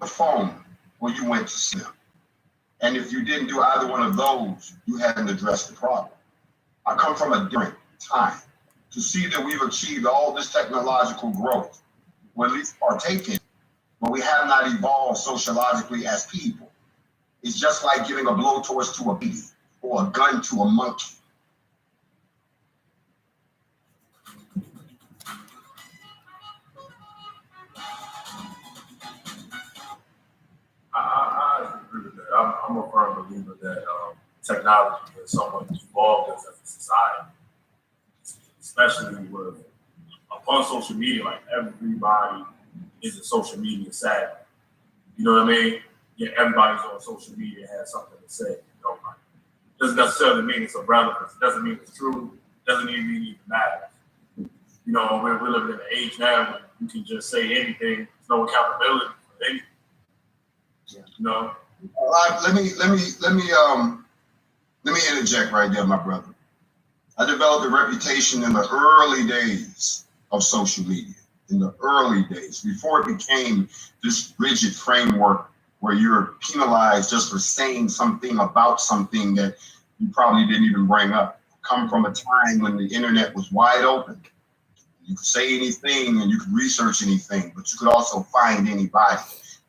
the phone or you went to sleep. And if you didn't do either one of those, you hadn't addressed the problem. I come from a different time. To see that we've achieved all this technological growth, we're at least partaking, but we have not evolved sociologically as people. It's just like giving a blowtorch to a baby or a gun to a monkey. I agree with that. I'm a firm believer that technology is somewhat evolved as a society, especially with upon social media. Like everybody is a social media savvy. You know what I mean? Yeah, everybody's on social media has something to say. You know, like, doesn't necessarily mean it's irrelevant. It doesn't mean it's true. It doesn't even mean it even matters. You know, we're living in an age now when you can just say anything. There's no accountability for anything. You know. Let me interject right there, my brother. I developed a reputation in the early days of social media. In the early days, before it became this rigid framework where you're penalized just for saying something about something that you probably didn't even bring up. Come from a time when the internet was wide open. You could say anything and you could research anything, but you could also find anybody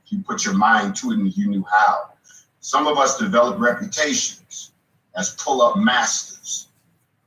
if you put your mind to it and you knew how. Some of us developed reputations as pull-up masters.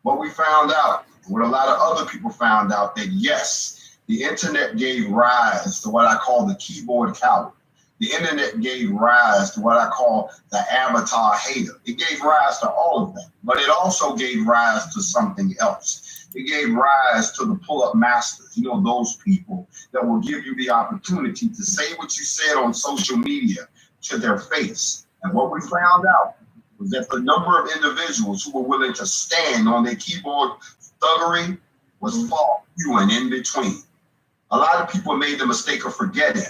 What we found out, what a lot of other people found out, that yes, the internet gave rise to what I call the keyboard coward. The internet gave rise to what I call the avatar hater. It gave rise to all of that, but it also gave rise to something else. It gave rise to the pull-up masters, you know, those people that will give you the opportunity to say what you said on social media to their face. And what we found out was that the number of individuals who were willing to stand on their keyboard thuggery was far few and in between. A lot of people made the mistake of forgetting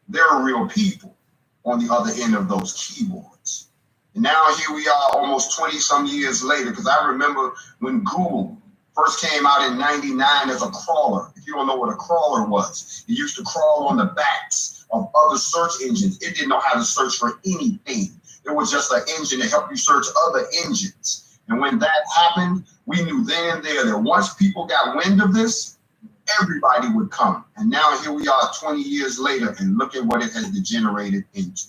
there are real people on the other end of those keyboards. And now here we are almost 20 some years later, because I remember when Google first came out in '99 as a crawler. If you don't know what a crawler was, it used to crawl on the backs of other search engines. It didn't know how to search for anything. It was just an engine to help you search other engines. And when that happened, we knew then and there that once people got wind of this, everybody would come. And now here we are 20 years later, and look at what it has degenerated into.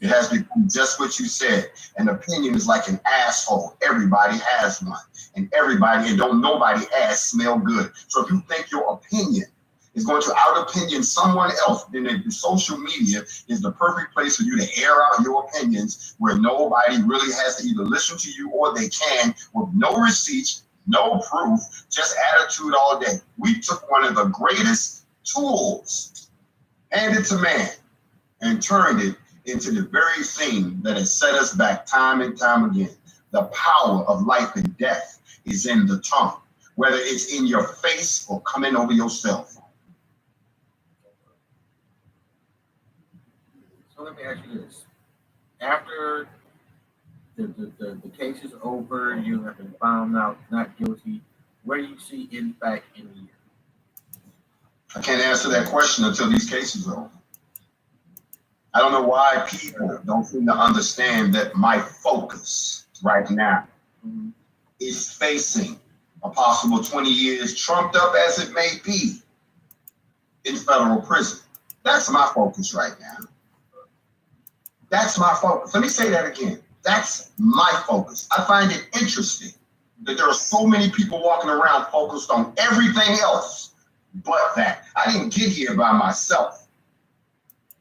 It has become just what you said. An opinion is like an asshole. Everybody has one. And everybody, and don't nobody ass smell good. So if you think your opinion is going to out-opinion someone else, then the social media is the perfect place for you to air out your opinions, where nobody really has to either listen to you or they can, with no receipts, no proof, just attitude all day. We took one of the greatest tools handed to man and turned it into the very thing that has set us back time and time again. The power of life and death is in the tongue, whether it's in your face or coming over your cell phone. So let me ask you this. After the case is over, you have been found out not guilty, where do you see impact in the year? I can't answer that question until these cases are over. I don't know why people don't seem to understand that my focus right now is facing a possible 20 years, trumped up as it may be, in federal prison. That's my focus right now. That's my focus. Let me say that again. That's my focus. I find it interesting that there are so many people walking around focused on everything else but that. I didn't get here by myself.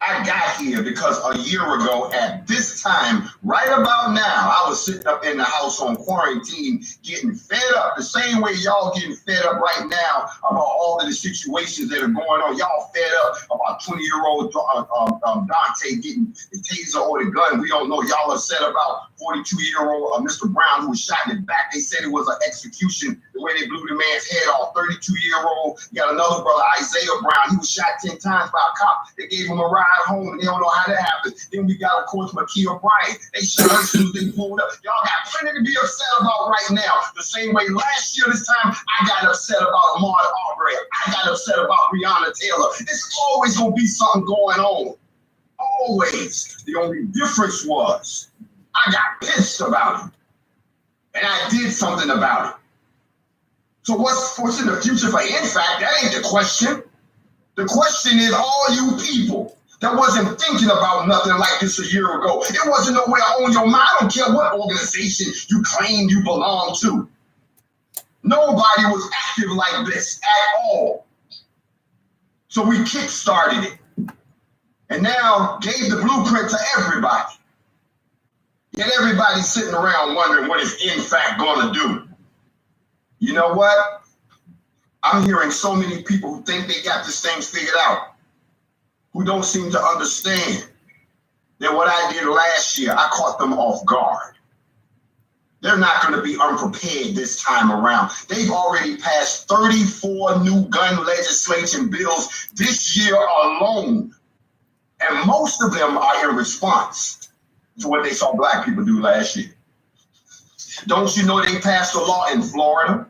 I got here because a year ago at this time, right about now, I was sitting up in the house on quarantine, getting fed up the same way y'all getting fed up right now about all of the situations that are going on. Y'all fed up about 20-year-old Dante getting the taser or the gun. We don't know. Y'all upset about 42-year-old Mr. Brown who was shot in the back. They said it was an execution, the way they blew the man's head off. 32-year-old, you got another brother, Isaiah Brown. He was shot 10 times by a cop. They gave him a ride home, and they don't know how that happened. Then we got, of course, Makia Bryant. They shot her as soon as they pulled up. Y'all got plenty to be upset about right now. The same way last year, this time, I got upset about Ahmaud Arbery. I got upset about Breonna Taylor. There's always going to be something going on. Always. The only difference was I got pissed about it. And I did something about it. So what's in the future for InFact? That ain't the question. The question is all you people that wasn't thinking about nothing like this a year ago. It wasn't nowhere on your mind. I don't care what organization you claim you belong to. Nobody was active like this at all. So we kick-started it. And now gave the blueprint to everybody. Yet everybody's sitting around wondering what is InFact going to do. You know what? I'm hearing so many people who think they got this thing figured out, who don't seem to understand that what I did last year, I caught them off guard. They're not going to be unprepared this time around. They've already passed 34 new gun legislation bills this year alone. And most of them are in response to what they saw black people do last year. Don't you know they passed a law in Florida,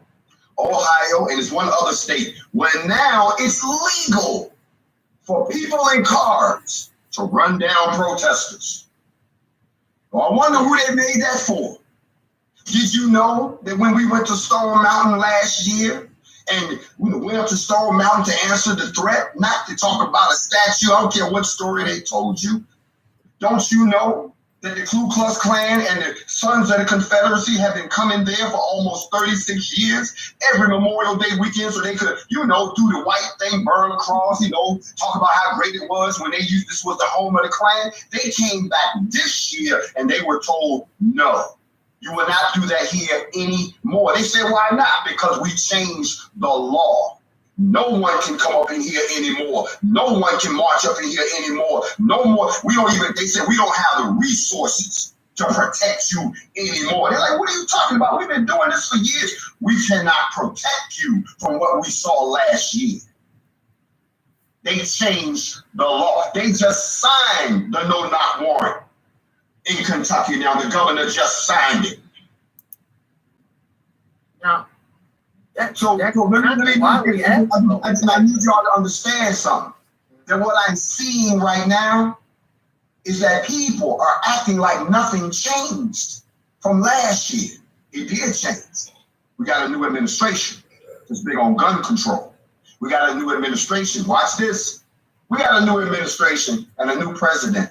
Ohio, and it's one other state where now it's legal for people in cars to run down protesters? Well, I wonder who they made that for. Did you know that when we went to Stone Mountain last year, and we went up to Stone Mountain to answer the threat, not to talk about a statue, I don't care what story they told you. Don't you know that the Ku Klux Klan and the Sons of the Confederacy have been coming there for almost 36 years, every Memorial Day weekend, so they could, do the white thing, burn the cross, talk about how great it was when they used this was the home of the Klan. They came back this year and they were told, no, you will not do that here anymore. They said, why not? Because we changed the law. No one can come up in here anymore. No one can march up in here anymore. No more. They said we don't have the resources to protect you anymore. They're like, what are you talking about? We've been doing this for years. We cannot protect you from what we saw last year. They changed the law. They just signed the no-knock warrant in Kentucky. Now the governor just signed it. Now, I need y'all to understand something. That what I'm seeing right now is that people are acting like nothing changed from last year. It did change. We got a new administration that's big on gun control. We got a new administration. Watch this. We got a new administration and a new president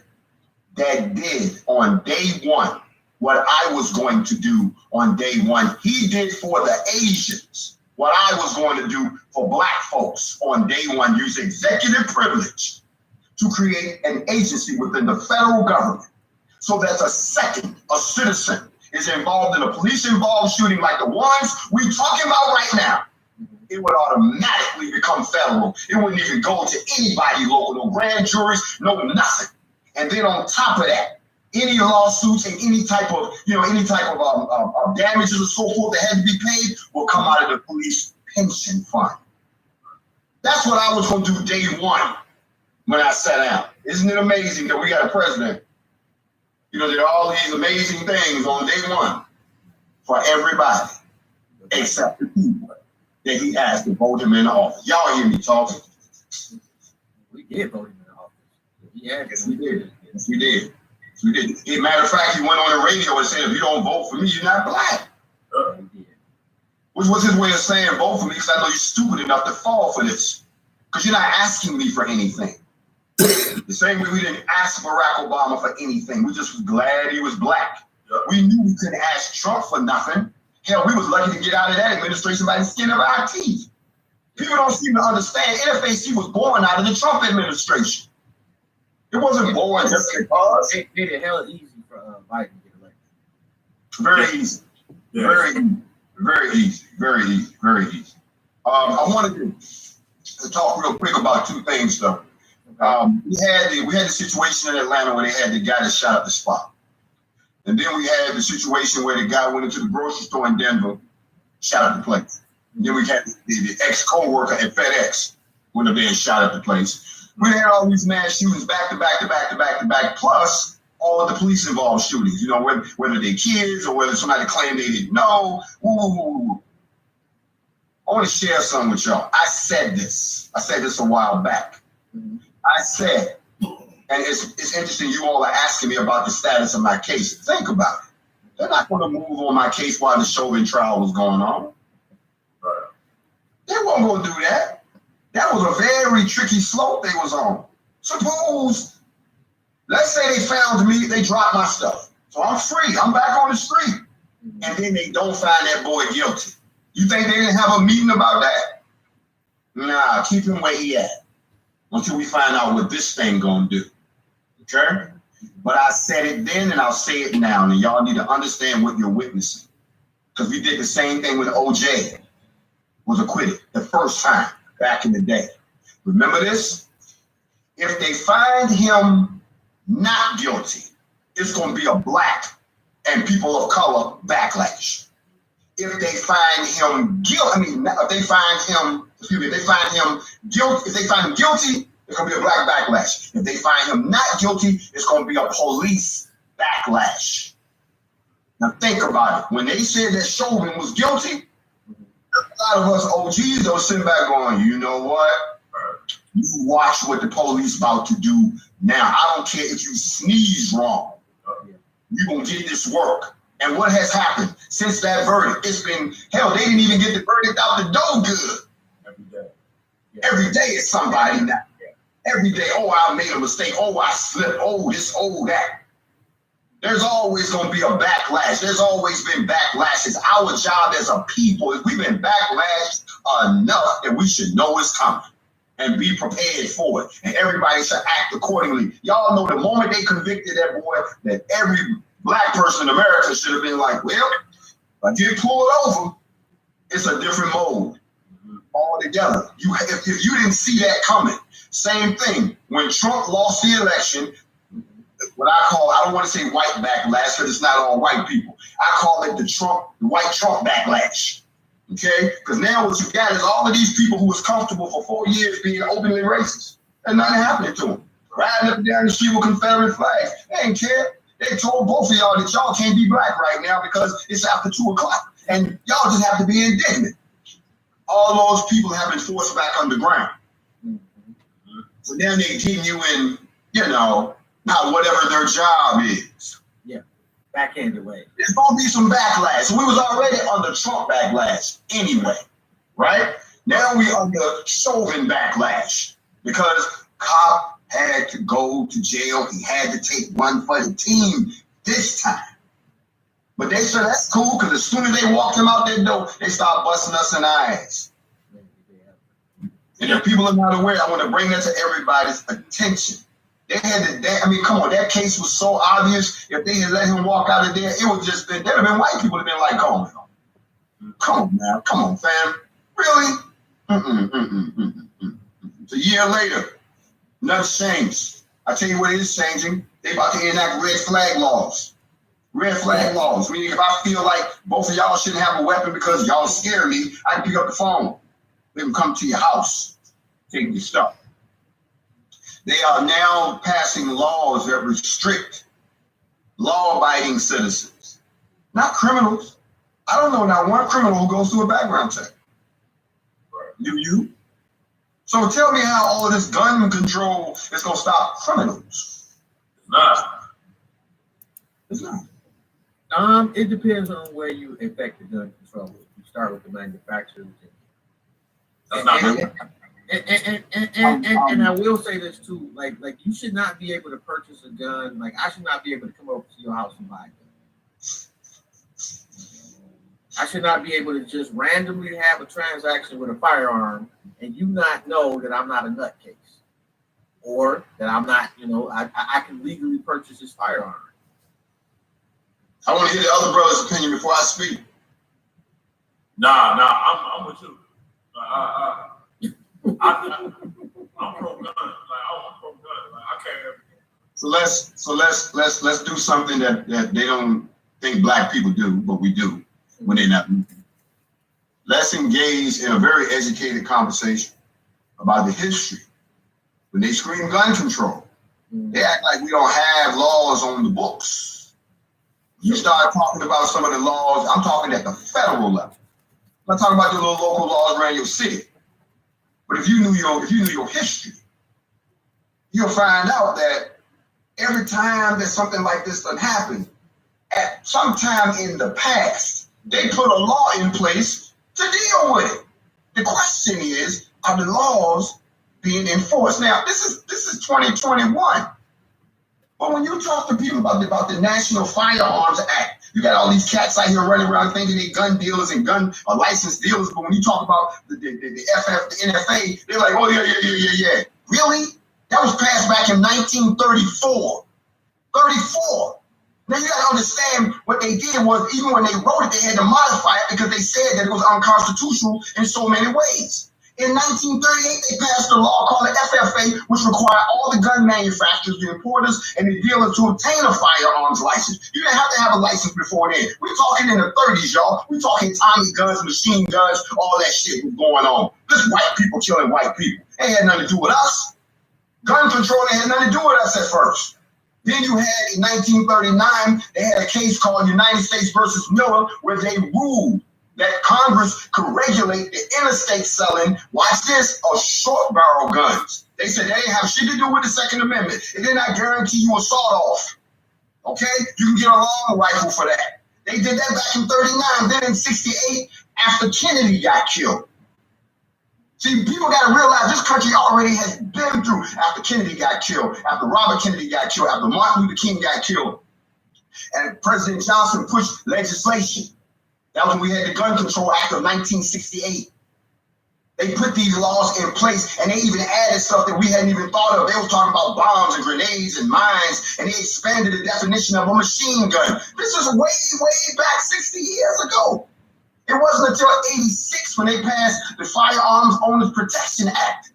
that did on day one what I was going to do on day one. He did for the Asians what I was going to do for black folks on day one. Use executive privilege to create an agency within the federal government so that a citizen is involved in a police-involved shooting like the ones we're talking about right now, it would automatically become federal. It wouldn't even go to anybody local, no grand juries, no nothing. And then on top of that, any lawsuits and any type of damages or so forth that had to be paid will come out of the police pension fund. That's what I was going to do day one when I sat down. Isn't it amazing that we got a president? There are all these amazing things on day one for everybody except the people that he asked to vote him in office. Y'all hear me talking? We did vote him in office. Yes, we did. Yes, we did. As a matter of fact, he went on the radio and said, if you don't vote for me, you're not black. Which was his way of saying, vote for me, because I know you're stupid enough to fall for this. Because you're not asking me for anything. The same way we didn't ask Barack Obama for anything. We just was glad he was black. We knew we couldn't ask Trump for nothing. Hell, we was lucky to get out of that administration by the skin of our teeth. People don't seem to understand. NFAC was born out of the Trump administration. It wasn't born just because. It made it hell easy for Biden to get elected. Very easy. Yes. Very easy. I wanted to talk real quick about two things, though. We had the situation in Atlanta where they had the guy that shot up the spot. And then we had the situation where the guy went into the grocery store in Denver, shot up the place. And then we had the ex-co-worker at FedEx went up there and shot up the place. We had all these mass shootings back to back, plus all of the police-involved shootings, whether they're kids or whether somebody claimed they didn't know. Ooh. I want to share something with y'all. I said this a while back. I said, And it's interesting you all are asking me about the status of my case. Think about it. They're not going to move on my case while the Chauvin trial was going on. Right. They weren't going to do that. That was a very tricky slope they was on. Suppose, let's say they found me, they dropped my stuff. So I'm free. I'm back on the street. And then they don't find that boy guilty. You think they didn't have a meeting about that? Nah, keep him where he at until we find out what this thing gonna do. Okay? But I said it then and I'll say it now, and y'all need to understand what you're witnessing. Because we did the same thing when OJ was acquitted the first time back in the day. Remember this? If they find him not guilty, it's going to be a black and people of color backlash. If they find him guilty, if they find him guilty, it's going to be a black backlash. If they find him not guilty, it's going to be a police backlash. Now think about it. When they said that Chauvin was guilty, a lot of us OGs are sitting back going, you know what? You watch what the police about to do now. I don't care if you sneeze wrong. You're going to get this work. And what has happened since that verdict? It's been, hell, they didn't even get the verdict out the door good. Every day. Yeah. Every day is somebody now. Every day, oh, I made a mistake. Oh, I slipped. Oh, this, oh, that. There's always going to be a backlash. There's always been backlashes. Our job as a people is we've been backlashed enough that we should know it's coming and be prepared for it. And everybody should act accordingly. Y'all know the moment they convicted that boy, that every black person in America should have been like, well, if I get pulled over, it's a different mode altogether. If you didn't see that coming, same thing. When Trump lost the election, what I don't want to say white backlash because it's not all white people. I call it the white Trump backlash. Okay? Because now what you got is all of these people who was comfortable for 4 years being openly racist. And nothing happening to them. Riding up and down the street with Confederate flags. They ain't care. They told both of y'all that y'all can't be black right now because it's after 2 o'clock. And y'all just have to be indignant. All those people have been forced back underground. So now they're getting you in, now whatever their job is. Yeah, backhanded way. There's gonna be some backlash. We was already under Trump backlash anyway, right? Now we under Chauvin backlash because cop had to go to jail. He had to take one for the team this time. But they said that's cool because as soon as they walked him out that door, they start busting us in the eyes. And if people are not aware, I want to bring that to everybody's attention. They had to, come on, that case was so obvious. If they had let him walk out of there, it would just been, there'd have been white people that have been like, come on now, come on, fam. Really? It's a year later, nothing's changed. I tell you what is changing. They about to enact red flag laws. Red flag laws. Meaning if I feel like both of y'all shouldn't have a weapon because y'all scare me, I can pick up the phone. They can come to your house, take your stuff. They are now passing laws that restrict law-abiding citizens, not criminals. I don't know not one criminal who goes through a background check. Do you? So tell me how all of this gun control is going to stop criminals. It's not. It's not. It depends on where you affect the gun control. You start with the manufacturers. And I will say this too, like you should not be able to purchase a gun. Like I should not be able to come over to your house and buy a gun. I should not be able to just randomly have a transaction with a firearm and you not know that I'm not a nutcase, or that I'm not, I can legally purchase this firearm. I want to hear the other brother's opinion before I speak. Nah, I'm with you. I'm pro gun. I'm pro gun. I can't. So let's do something that they don't think black people do, but we do when they're not. Let's engage in a very educated conversation about the history. When they scream gun control, they act like we don't have laws on the books. You start talking about some of the laws. I'm talking at the federal level. I'm not talking about the little local laws around your city. But if you knew your history, you'll find out that every time that something like this done happen, at some time in the past, they put a law in place to deal with it. The question is, are the laws being enforced? Now, this is 2021. But when you talk to people about the National Firearms Act, you got all these cats out here running around thinking they gun dealers and gun licensed dealers. But when you talk about the NFA, they're like, oh, yeah. Really? That was passed back in 1934. 34. Now you gotta understand what they did was, even when they wrote it, they had to modify it because they said that it was unconstitutional in so many ways. In 1938, they passed a law called the FFA, which required all the gun manufacturers, the importers, and the dealers to obtain a firearms license. You didn't have to have a license before then. We're talking in the 30s, y'all. We're talking Tommy guns, machine guns, all that shit was going on. Just white people killing white people. It had nothing to do with us. Gun control had nothing to do with us at first. Then you had, in 1939, they had a case called United States versus Miller, where they ruled that Congress could regulate the interstate selling, watch this, of short barrel guns. They said they didn't have shit to do with the Second Amendment. It did not guarantee you a sawed-off. Okay? You can get a long rifle for that. They did that back in 39. Then in 68, after Kennedy got killed. See, people got to realize this country already has been through, after Kennedy got killed, after Robert Kennedy got killed, after Martin Luther King got killed, and President Johnson pushed legislation. That was when we had the Gun Control Act of 1968. They put these laws in place, and they even added stuff that we hadn't even thought of. They were talking about bombs and grenades and mines, and they expanded the definition of a machine gun. This is way back 60 years ago. It wasn't until 86 when they passed the Firearms Owners Protection Act.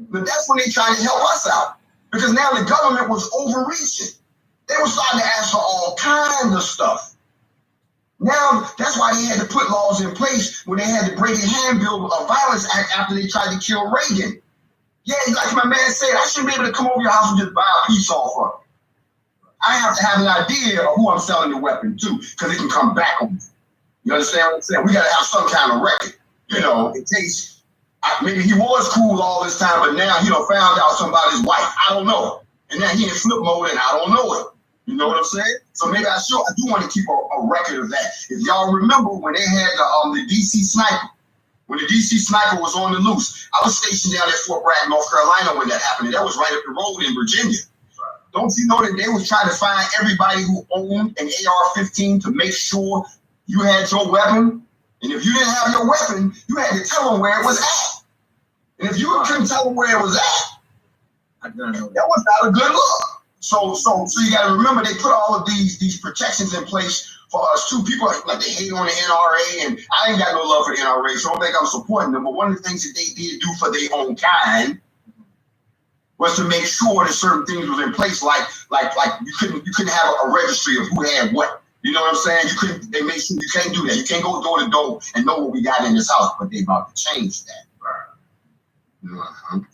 But that's when they tried to help us out, because now the government was overreaching. They were starting to ask for all kinds of stuff. Now, that's why they had to put laws in place when they had the Brady Handbill of Violence Act after they tried to kill Reagan. Yeah, like my man said, I shouldn't be able to come over your house and just buy a piece off of it. I have to have an idea of who I'm selling the weapon to, because it can come back on me. You understand what I'm saying? We got to have some kind of record. You know, it takes, maybe he was cool all this time, but now he done found out somebody's wife. I don't know. And now he in flip mode and I don't know it. You know what I'm saying? So maybe I do want to keep a record of that. If y'all remember when they had the DC sniper, when the DC sniper was on the loose, I was stationed down at Fort Bragg, North Carolina when that happened. And that was right up the road in Virginia. Don't you know that they was trying to find everybody who owned an AR-15 to make sure you had your weapon? And if you didn't have your weapon, you had to tell them where it was at. And if you couldn't tell them where it was at, that was not a good look. So you got to remember, they put all of these protections in place for us too. People like they hate on the NRA, and I ain't got no love for the NRA, so I don't think I'm supporting them. But one of the things that they did do for their own kind was to make sure that certain things was in place, like you couldn't have a registry of who had what. You know what I'm saying? They made sure you can't do that. You can't go door to door and know what we got in this house, but they about to change that.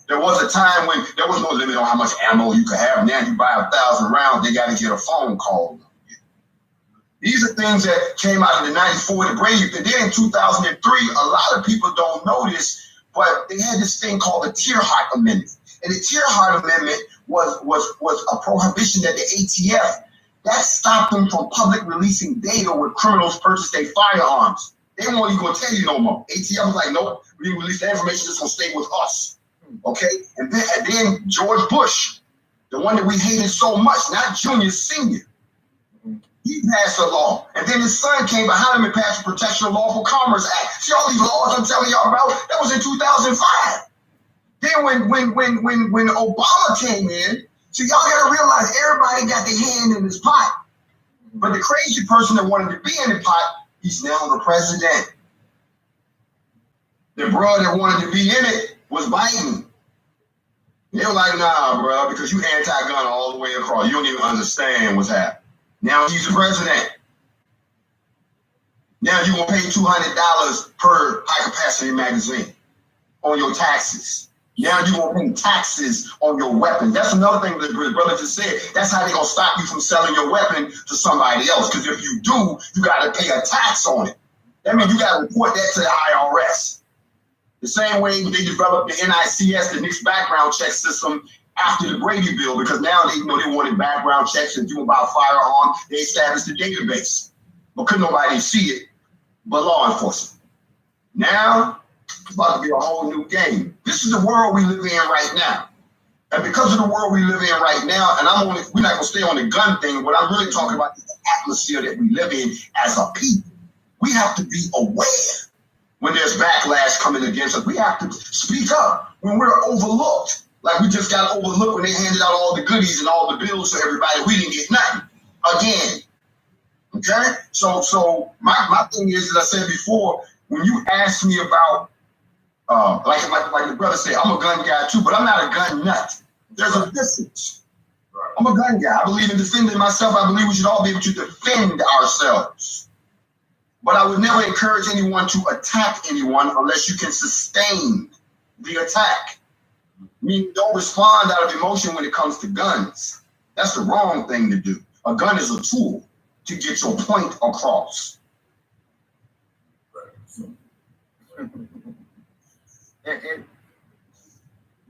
There was a time when there was no limit on how much ammo you could have. Now you buy 1,000 rounds, they got to get a phone call. These are things that came out in the 94, the Brady. And then in 2003, a lot of people don't know this, but they had this thing called the Tierhart Amendment. And the Tierhart Amendment was a prohibition that the ATF, that stopped them from public releasing data where criminals purchase their firearms. They won't even gonna tell you no more. ATF was like, nope, we didn't release that information, it's gonna stay with us. Okay? And then George Bush, the one that we hated so much, not Junior, Senior, he passed a law. And then his son came behind him and passed the Protection of Lawful Commerce Act. See all these laws I'm telling y'all about? That was in 2005. Then when Obama came in, so y'all gotta realize everybody got their hand in this pot. But the crazy person that wanted to be in the pot, he's now the president. The bro that wanted to be in it was Biden. They were like, nah, bro, because you anti-gun all the way across. You don't even understand what's happening. Now he's the president. Now you're going to pay $200 per high-capacity magazine on your taxes. Now you're going to pay taxes on your weapon. That's another thing that the brother just said. That's how they're going to stop you from selling your weapon to somebody else. Because if you do, you got to pay a tax on it. That means you got to report that to the IRS. The same way they developed the NICS, the NICS background check system after the Brady bill, because now they wanted background checks and doing about firearm. They established a database, but couldn't nobody see it but law enforcement. Now it's about to be a whole new game. This is the world we live in right now. And because of the world we live in right now, and we're not gonna stay on the gun thing. What I'm really talking about is the atmosphere that we live in as a people. We have to be aware when there's backlash coming against us. We have to speak up when we're overlooked. Like we just got overlooked when they handed out all the goodies and all the bills to everybody. We didn't get nothing again. Okay? So my thing is, as I said before, when you ask me about like the brother said, I'm a gun guy too, but I'm not a gun nut. There's a difference. I'm a gun guy. I believe in defending myself. I believe we should all be able to defend ourselves. But I would never encourage anyone to attack anyone unless you can sustain the attack. I mean, don't respond out of emotion when it comes to guns. That's the wrong thing to do. A gun is a tool to get your point across. And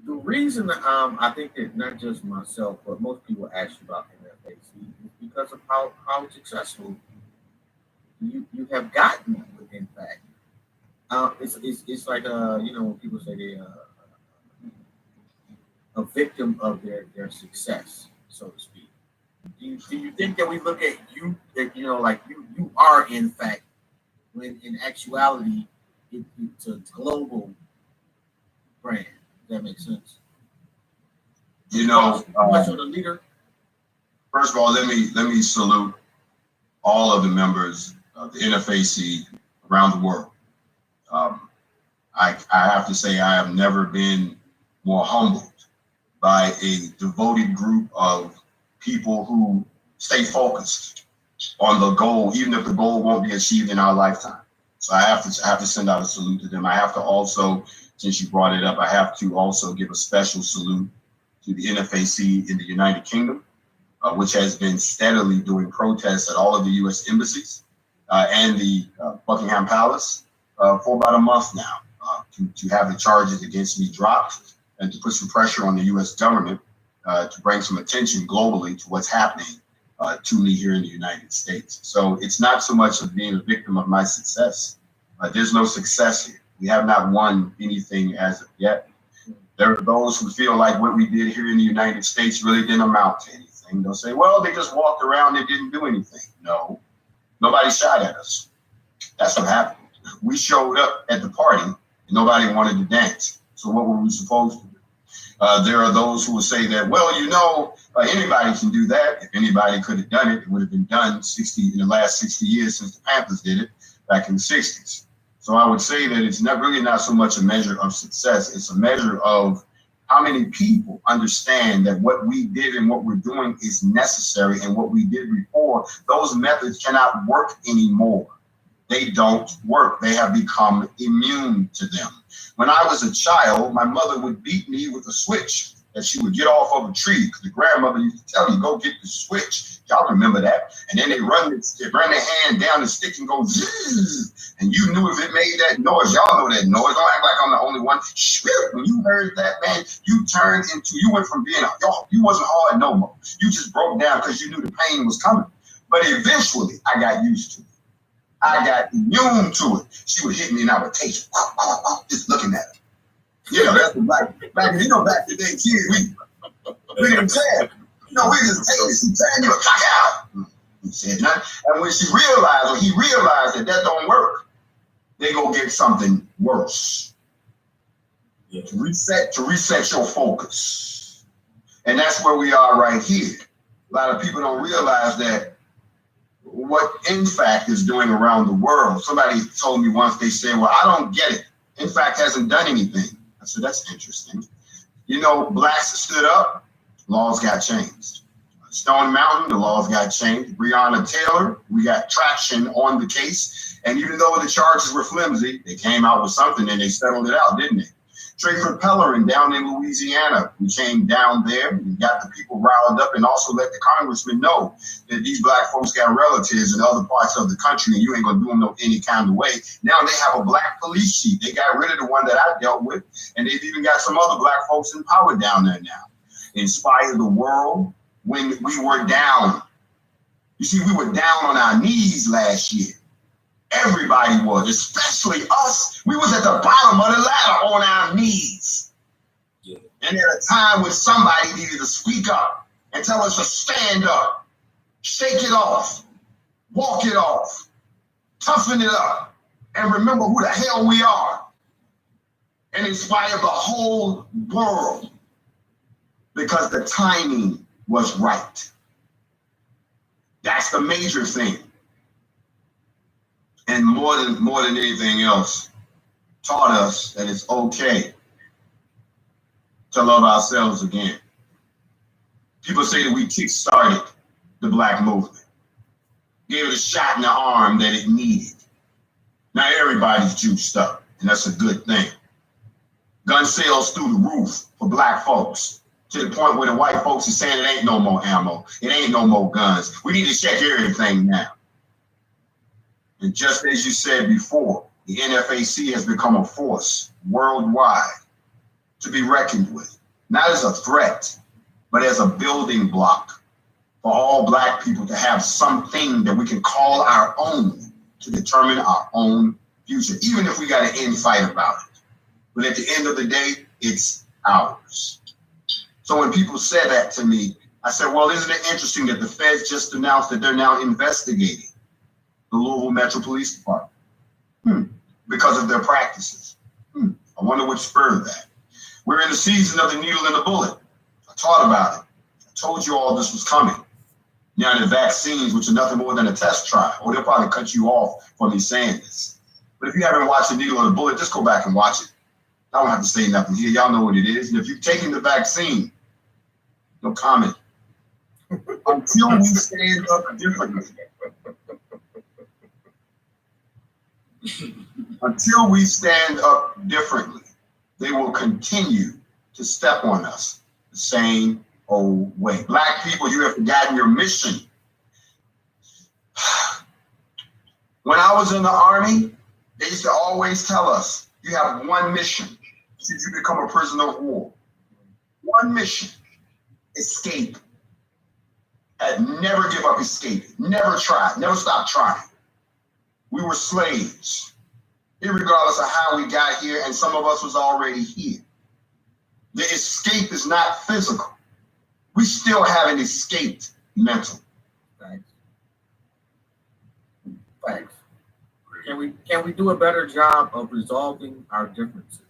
the reason I think that not just myself, but most people ask you about NFAC is because of how successful you have gotten with Impact. It's like when people say they a victim of their success, so to speak. Do you think that we look at you that like you are in fact, when in actuality it's a global brand? Does that make sense? Much of the leader. First of all, let me salute all of the members of the NFAC around the world. I have to say I have never been more humbled by a devoted group of people who stay focused on the goal, even if the goal won't be achieved in our lifetime. So I have to send out a salute to them. I have to also, since you brought it up, I have to also give a special salute to the NFAC in the United Kingdom, which has been steadily doing protests at all of the U.S. embassies and the Buckingham Palace for about a month now, to have the charges against me dropped and to put some pressure on the U.S. government to bring some attention globally to what's happening to me here in the United States. So it's not so much of being a victim of my success. There's no success here. We have not won anything as of yet. There are those who feel like what we did here in the United States really didn't amount to anything. They'll say, well, they just walked around, they didn't do anything. No, nobody shot at us. That's what happened. We showed up at the party and nobody wanted to dance. So what were we supposed to do? There are those who will say that, well, anybody can do that. If anybody could have done it, it would have been done in the last 60 years since the Panthers did it back in the 60s. So I would say that it's not so much a measure of success. It's a measure of how many people understand that what we did and what we're doing is necessary, and what we did before, those methods cannot work anymore. They don't work. They have become immune to them. When I was a child, my mother would beat me with a switch that she would get off of a tree, because the grandmother used to tell me, go get the switch. Y'all remember that? And then they run their hand down the stick and go zzz. And you knew if it made that noise. Y'all know that noise. Don't act like I'm the only one. When you heard that, man, you went from being, you wasn't hard no more. You just broke down because you knew the pain was coming. But eventually, I got used to it. I got immune to it. She would hit me and I would take it. Just looking at her. That's the back in the day, kids, we didn't tell. We just take it. She turned you back out. He said nothing. And when he realized that don't work, they go get something worse. Yeah. To reset your focus. And that's where we are right here. A lot of people don't realize that what INFACT is doing around the world. Somebody told me once, they said, well, I don't get it. INFACT hasn't done anything. I said, that's interesting. Blacks stood up, laws got changed. Stone Mountain, the laws got changed. Breonna Taylor, we got traction on the case. And even though the charges were flimsy, they came out with something and they settled it out, didn't they? Trayford Pellerin down in Louisiana, we came down there and got the people riled up, and also let the congressman know that these black folks got relatives in other parts of the country and you ain't gonna do them any kind of way. Now they have a black police chief. They got rid of the one that I dealt with, and they've even got some other black folks in power down there now. inspire the world when we were down. You see, we were down on our knees last year. Everybody was, especially us. We was at the bottom of the ladder on our knees. Yeah. And at a time when somebody needed to speak up and tell us to stand up, shake it off, walk it off, toughen it up, and remember who the hell we are, and inspire the whole world, because the timing was right. That's the major thing. And more than anything else, taught us that it's okay to love ourselves again. People say that we kick-started the Black movement, gave it a shot in the arm that it needed. Now everybody's juiced up, and that's a good thing. Gun sales through the roof for Black folks, to the point where the white folks are saying it ain't no more ammo, it ain't no more guns. We need to check everything now. And just as you said before, the NFAC has become a force worldwide to be reckoned with, not as a threat, but as a building block for all Black people to have something that we can call our own to determine our own future, even if we got to infight about it. But at the end of the day, it's ours. So when people say that to me, I said, well, isn't it interesting that the feds just announced that they're now investigating the Louisville Metro Police Department because of their practices? I wonder what spurred that. We're in the season of the needle and the bullet. I taught about it. I told you all this was coming. Now the vaccines, which are nothing more than a test trial, or they'll probably cut you off for me saying this. But if you haven't watched the needle and the bullet, just go back and watch it. I don't have to say nothing here. Y'all know what it is. And if you've taken the vaccine, no comment. Until we stand up differently. Until we stand up differently, they will continue to step on us the same old way. Black people, you have forgotten your mission. When I was in the Army, they used to always tell us, you have one mission should you become a prisoner of war. One mission, escape. And never give up escaping. Never try, never stop trying. We were slaves, irregardless of how we got here, and some of us was already here. The escape is not physical. We still haven't escaped mental. Thanks. Thanks. Can we do a better job of resolving our differences?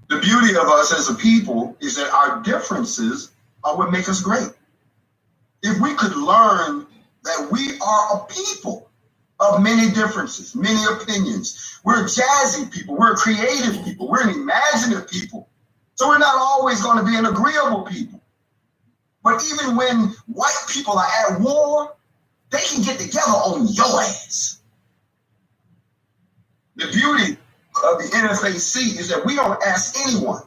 The beauty of us as a people is that our differences are what make us great. If we could learn that we are a people of many differences, many opinions. We're jazzy people, we're creative people, we're an imaginative people. So we're not always going to be an agreeable people. But even when white people are at war, they can get together on your ass. The beauty of the NFAC is that we don't ask anyone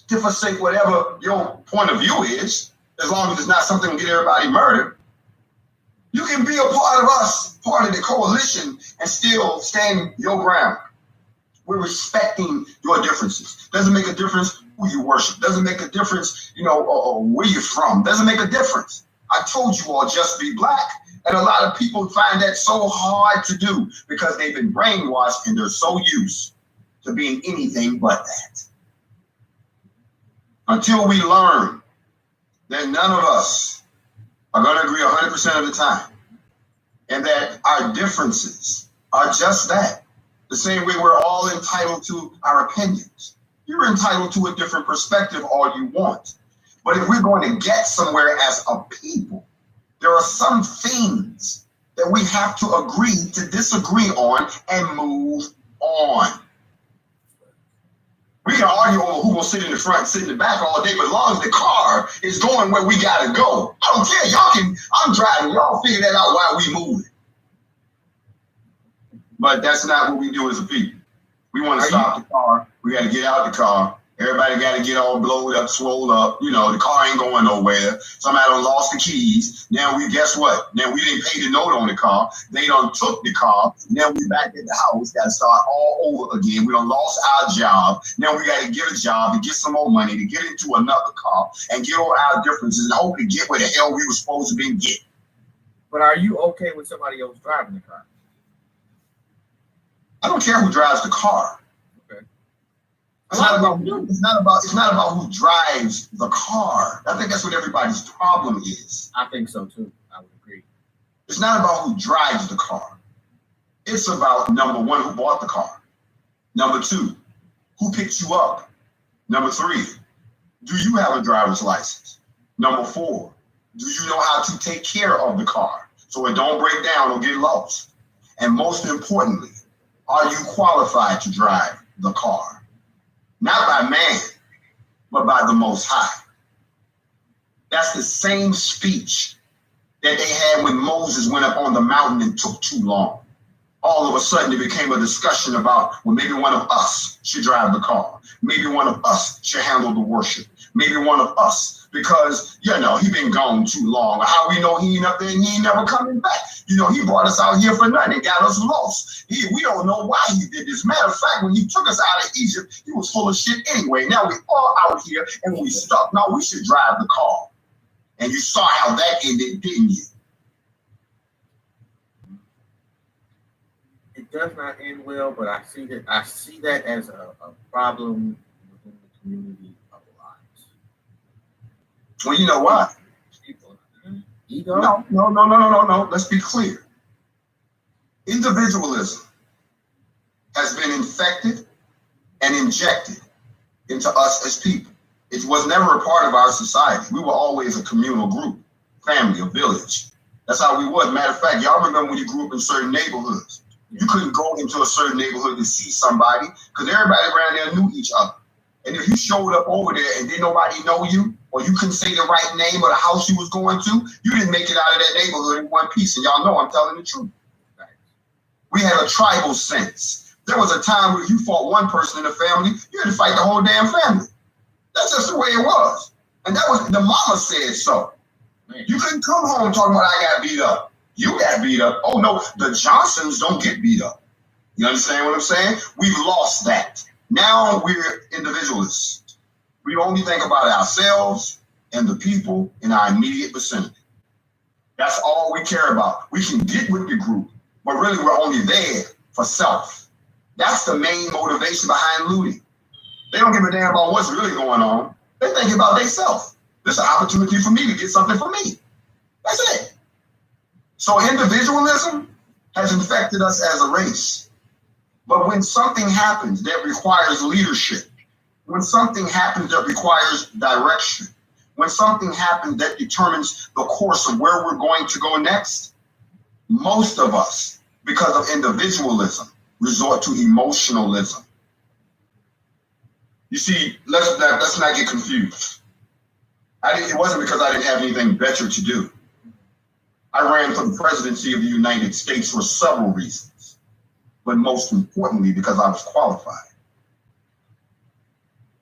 to forsake whatever your point of view is, as long as it's not something to get everybody murdered. You can be a part of us, part of the coalition, and still stand your ground. We're respecting your differences. Doesn't make a difference who you worship. Doesn't make a difference, where you're from. Doesn't make a difference. I told you all, just be Black. And a lot of people find that so hard to do because they've been brainwashed and they're so used to being anything but that. Until we learn that none of us are going to agree 100% of the time, and that our differences are just that. The same way we're all entitled to our opinions. You're entitled to a different perspective all you want. But if we're going to get somewhere as a people, there are some things that we have to agree to disagree on and move on. We can argue over who will sit in the front and sit in the back all day, but as long as the car is going where we gotta go, I don't care. I'm driving. Y'all figure that out while we moving. But that's not what we do as a people. We want to stop the car. We got to get out the car Everybody got to get all blowed up, swole up. You know, the car ain't going nowhere. Somebody done lost the keys. Now guess what? Now we didn't pay the note on the car. They done took the car. Now we back at the house. Got to start all over again. We done lost our job. Now we got to get a job to get some more money to get into another car and get over our differences and hope to get where the hell we were supposed to be getting. But are you okay with somebody else driving the car? I don't care who drives the car. It's not about who drives the car. I think that's what everybody's problem is. I think so too. I would agree. It's not about who drives the car. It's about, number one, who bought the car. Number two, who picked you up. Number three, do you have a driver's license? Number four, do you know how to take care of the car so it don't break down or get lost? And most importantly, are you qualified to drive the car? Not by man, but by the Most High. That's the same speech that they had when Moses went up on the mountain and took too long. All of a sudden, it became a discussion about, well, maybe one of us should drive the car. Maybe one of us should handle the worship. Maybe one of us, because, you know, he been gone too long. How we know he ain't up there and he ain't never coming back? You know, he brought us out here for nothing and got us lost. We don't know why he did this. Matter of fact, when he took us out of Egypt, he was full of shit anyway. Now we all out here and we stuck. No, we should drive the car. And you saw how that ended, didn't you? It does not end well, but I see that as a problem within the community of lives. Well, you know why? People, ego? No. Let's be clear. Individualism has been infected and injected into us as people. It was never a part of our society. We were always a communal group, family, a village. That's how we was. Matter of fact, y'all remember when you grew up in certain neighborhoods. You couldn't go into a certain neighborhood to see somebody because everybody around there knew each other. And if you showed up over there and didn't nobody know you, or you couldn't say the right name of the house you was going to, you didn't make it out of that neighborhood in one piece. And y'all know I'm telling the truth. We had a tribal sense. There was a time where you fought one person in the family, you had to fight the whole damn family. That's just the way it was. And that was, the mama said so. You couldn't come home talking about I got beat up. You got beat up. Oh no, the Johnsons don't get beat up. You understand what I'm saying? We've lost that. Now we're individualists. We only think about ourselves and the people in our immediate vicinity. That's all we care about. We can get with the group, but really we're only there for self. That's the main motivation behind looting. They don't give a damn about what's really going on. They're thinking about themselves. This is an opportunity for me to get something for me. That's it. So individualism has infected us as a race. But when something happens that requires leadership, when something happens that requires direction, when something happens that determines the course of where we're going to go next, most of us, because of individualism, resort to emotionalism. You see, let's not get confused. It wasn't because I didn't have anything better to do. I ran for the presidency of the United States for several reasons, but most importantly, because I was qualified.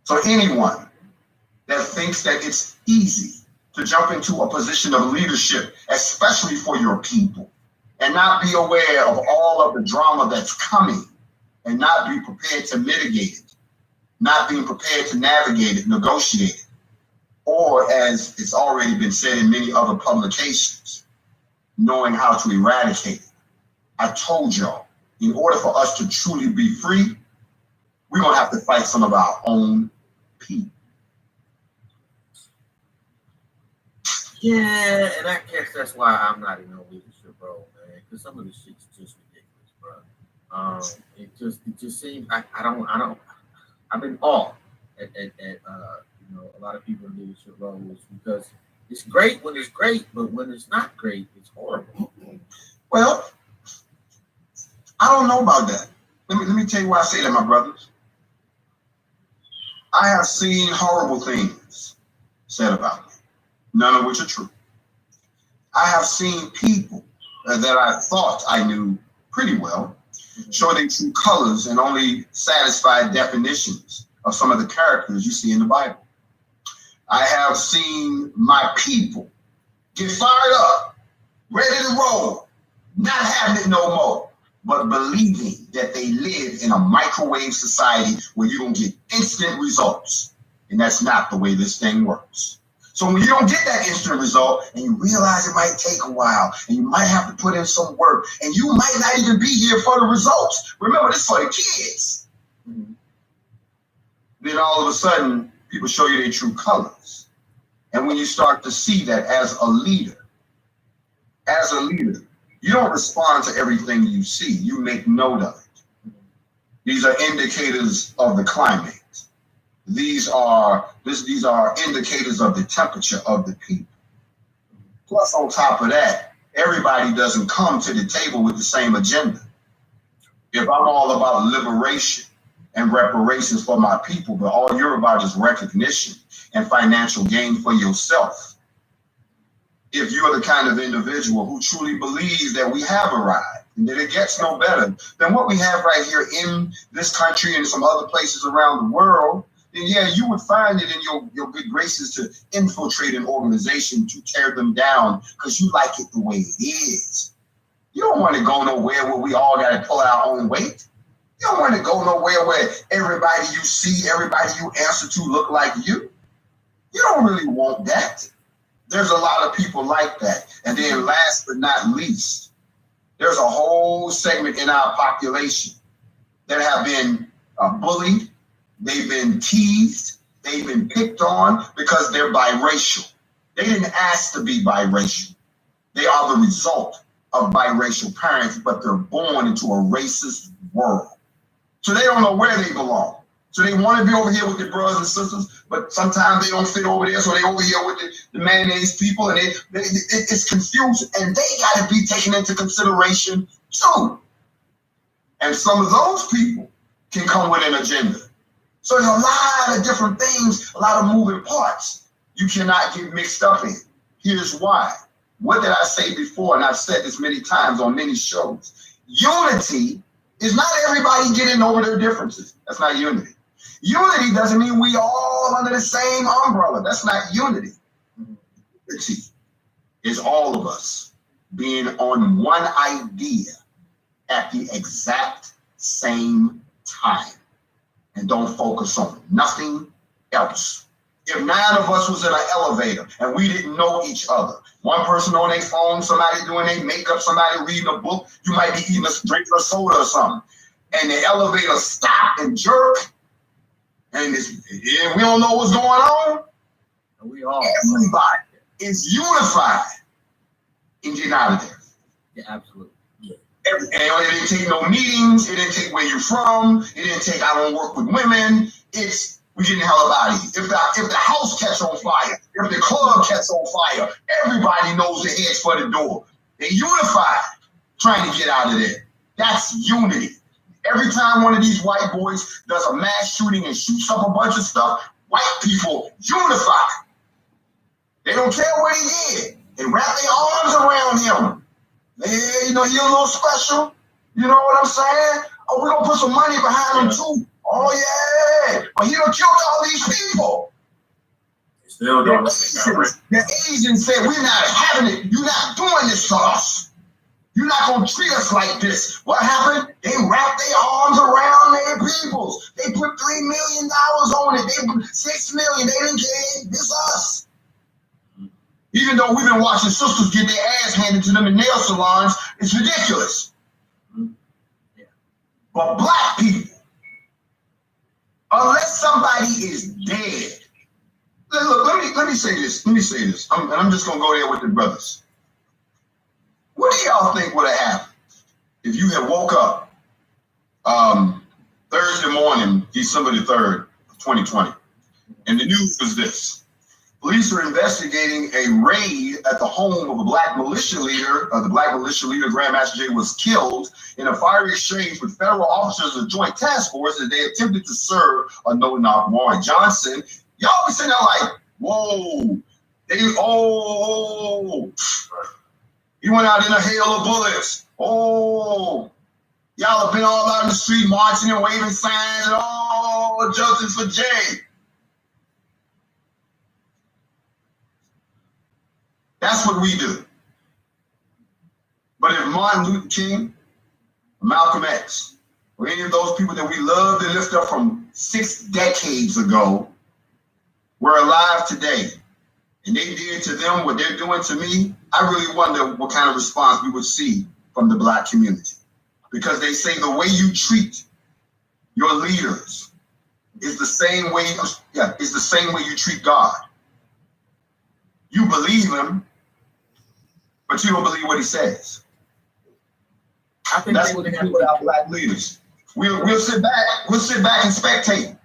So anyone that thinks that it's easy to jump into a position of leadership, especially for your people, and not be aware of all of the drama that's coming, and not be prepared to mitigate it, not being prepared to navigate it, negotiate it, or as it's already been said in many other publications, knowing how to eradicate it. I told y'all, in order for us to truly be free, we're going to have to fight some of our own people. Yeah, and I guess that's why I'm not in no leadership role, man, because some of the shit's just ridiculous, bro. It just seems, I'm in awe at a lot of people in leadership roles, because it's great when it's great, but when it's not great, it's horrible. Well, I don't know about that. Let me tell you why I say that, my brothers. I have seen horrible things said about me, none of which are true. I have seen people that I thought I knew pretty well show their true colors and only satisfied definitions of some of the characters you see in the Bible. I have seen my people get fired up, ready to roll, not having it no more, but believing that they live in a microwave society where you don't get instant results. And that's not the way this thing works. So when you don't get that instant result and you realize it might take a while and you might have to put in some work and you might not even be here for the results. Remember, this is for the kids. Mm-hmm. Then all of a sudden, people show you their true colors. And when you start to see that as a leader, you don't respond to everything you see. You make note of it. These are indicators of the climate. These are indicators of the temperature of the people. Plus, on top of that, everybody doesn't come to the table with the same agenda. If I'm all about liberation and reparations for my people, but all you're about is recognition and financial gain for yourself, if you're the kind of individual who truly believes that we have arrived and that it gets no better than what we have right here in this country and some other places around the world, then yeah, you would find it in your good graces to infiltrate an organization to tear them down because you like it the way it is. You don't want to go nowhere where we all got to pull our own weight. You don't want to go nowhere where everybody you see, everybody you answer to look like you. You don't really want that. There's a lot of people like that. And then last but not least, there's a whole segment in our population that have been bullied. They've been teased. They've been picked on because they're biracial. They didn't ask to be biracial. They are the result of biracial parents, but they're born into a racist world. So they don't know where they belong. So they want to be over here with their brothers and sisters, but sometimes they don't fit over there. So they over here with the mayonnaise people, and it's confusing. And they got to be taken into consideration too. And some of those people can come with an agenda. So there's a lot of different things, a lot of moving parts you cannot get mixed up in. Here's why. What did I say before? And I've said this many times on many shows. Unity is not everybody getting over their differences. That's not unity. Unity doesn't mean we all under the same umbrella. That's not unity. Unity is all of us being on one idea at the exact same time. And don't focus on nothing else. If 9 of us was in an elevator and we didn't know each other, one person on their phone, somebody doing their makeup, somebody reading a book, you might be eating drinking a soda or something, and the elevator stopped and jerked, and we don't know what's going on. Everybody is unified in getting out of there. Yeah, absolutely. And it didn't take no meetings. It didn't take where you're from. It didn't take I don't work with women. It's we getting the hell out of here. If the house catch on fire, if the club catch on fire, everybody knows the heads for the door. They unified trying to get out of there. That's unity. Every time one of these white boys does a mass shooting and shoots up a bunch of stuff, white people unify. They don't care what he did. They wrap their arms around him. Hey, you're a little special. You know what I'm saying? Oh, we're going to put some money behind him, too. Oh, yeah. But he done killed all these people. Still don't. The Asians said, we're not having it. You're not doing this to us. You're not going to treat us like this. What happened? They wrapped their arms around their peoples. They put $3 million on it. They put $6 million. They didn't care. This us. Even though we've been watching sisters get their ass handed to them in nail salons, it's ridiculous. Yeah. But black people, unless somebody is dead, look, let me say this. I'm just gonna go there with the brothers. What do y'all think would have happened if you had woke up Thursday morning, December the 3rd, 2020, and the news was this? Police are investigating a raid at the home of a black militia leader. The black militia leader, Grandmaster Jay, was killed in a fiery exchange with federal officers of the Joint Task Force as they attempted to serve a no-knock warrant. Johnson, y'all be sitting there like, whoa. He went out in a hail of bullets. Oh. Y'all have been all out in the street marching and waving signs and all justice for Jay. That's what we do. But if Martin Luther King, Malcolm X, or any of those people that we love to lift up from 6 decades ago were alive today, and they did to them what they're doing to me, I really wonder what kind of response we would see from the Black community. Because they say the way you treat your leaders is the same way, is the same way you treat God. You believe him, but you don't believe what he says. I think that's what they do with our Black leaders. We'll sit back and spectate.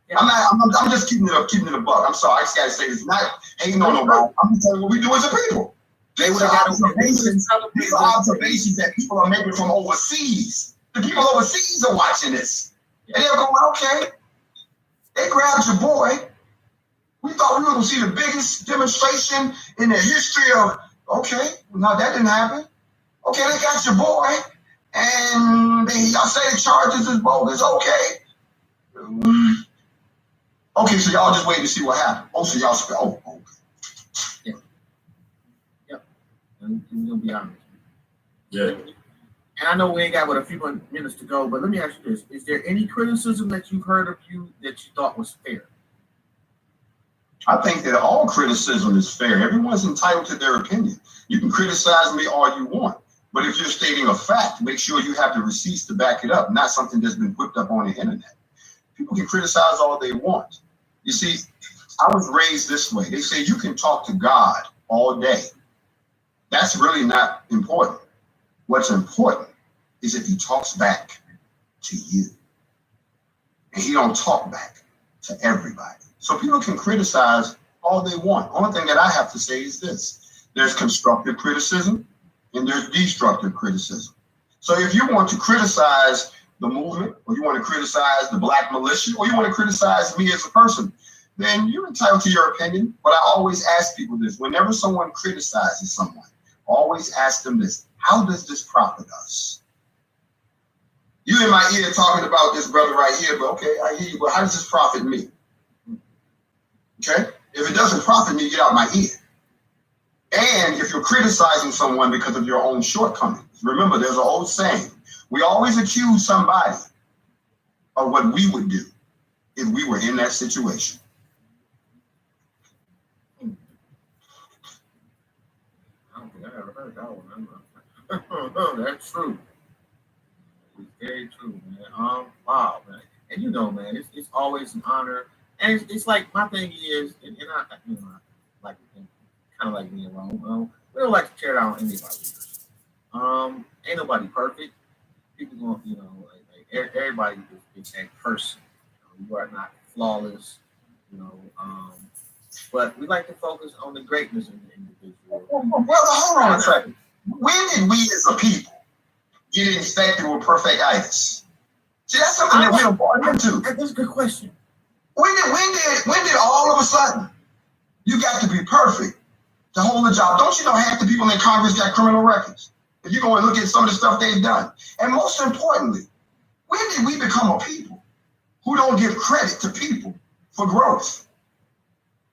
Yeah. I'm just keeping it a buck. I'm sorry, I just gotta say it's not hating on nobody. I'm just telling you what we do as a people. These are observations that people are making from overseas. The people overseas are watching this. And they're going, okay, they grabbed your boy. We thought we were gonna see the biggest demonstration in the history of, okay, no, that didn't happen. Okay, they got your boy. And y'all say the charges is bogus. Okay. Okay, so y'all just wait to see what happens. Oh, so y'all spell. Oh, okay. Yeah. Yep. And we'll be honest. Yeah. And I know we ain't got but a few minutes to go, but let me ask you this. Is there any criticism that you've heard of you that you thought was fair? I think that all criticism is fair. Everyone's entitled to their opinion. You can criticize me all you want. But if you're stating a fact, make sure you have the receipts to back it up, not something that's been whipped up on the internet. People can criticize all they want. You see, I was raised this way. They say you can talk to God all day. That's really not important. What's important is if he talks back to you. And he don't talk back to everybody. So people can criticize all they want. Only thing that I have to say is this. There's constructive criticism and there's destructive criticism. So if you want to criticize the movement, or you want to criticize the Black militia, or you want to criticize me as a person, then you're entitled to your opinion. But I always ask people this. Whenever someone criticizes someone, always ask them this. How does this profit us? You in my ear talking about this brother right here, but okay, I hear you, but how does this profit me? Okay? If it doesn't profit me, get out my ear. And if you're criticizing someone because of your own shortcomings, remember there's an old saying, we always accuse somebody of what we would do if we were in that situation. I don't think I ever heard that one. That's true. It's very true, man. Wow, man. And you know, man, it's always an honor. And it's like my thing is, and I, you know, I like to think, kind of like being wrong. We don't like to tear down anybody's. Ain't nobody perfect. People going, you know, like everybody is a person. You are not flawless, you know. But we like to focus on the greatness in the individual. Well, hold on a second. When did we as a people get infected with perfectitis? See, that's something that we don't bought into. That's a good question. When did all of a sudden you got to be perfect to hold a job? Don't you know half the people in Congress got criminal records? If you go and look at some of the stuff they've done. And most importantly, when did we become a people who don't give credit to people for growth?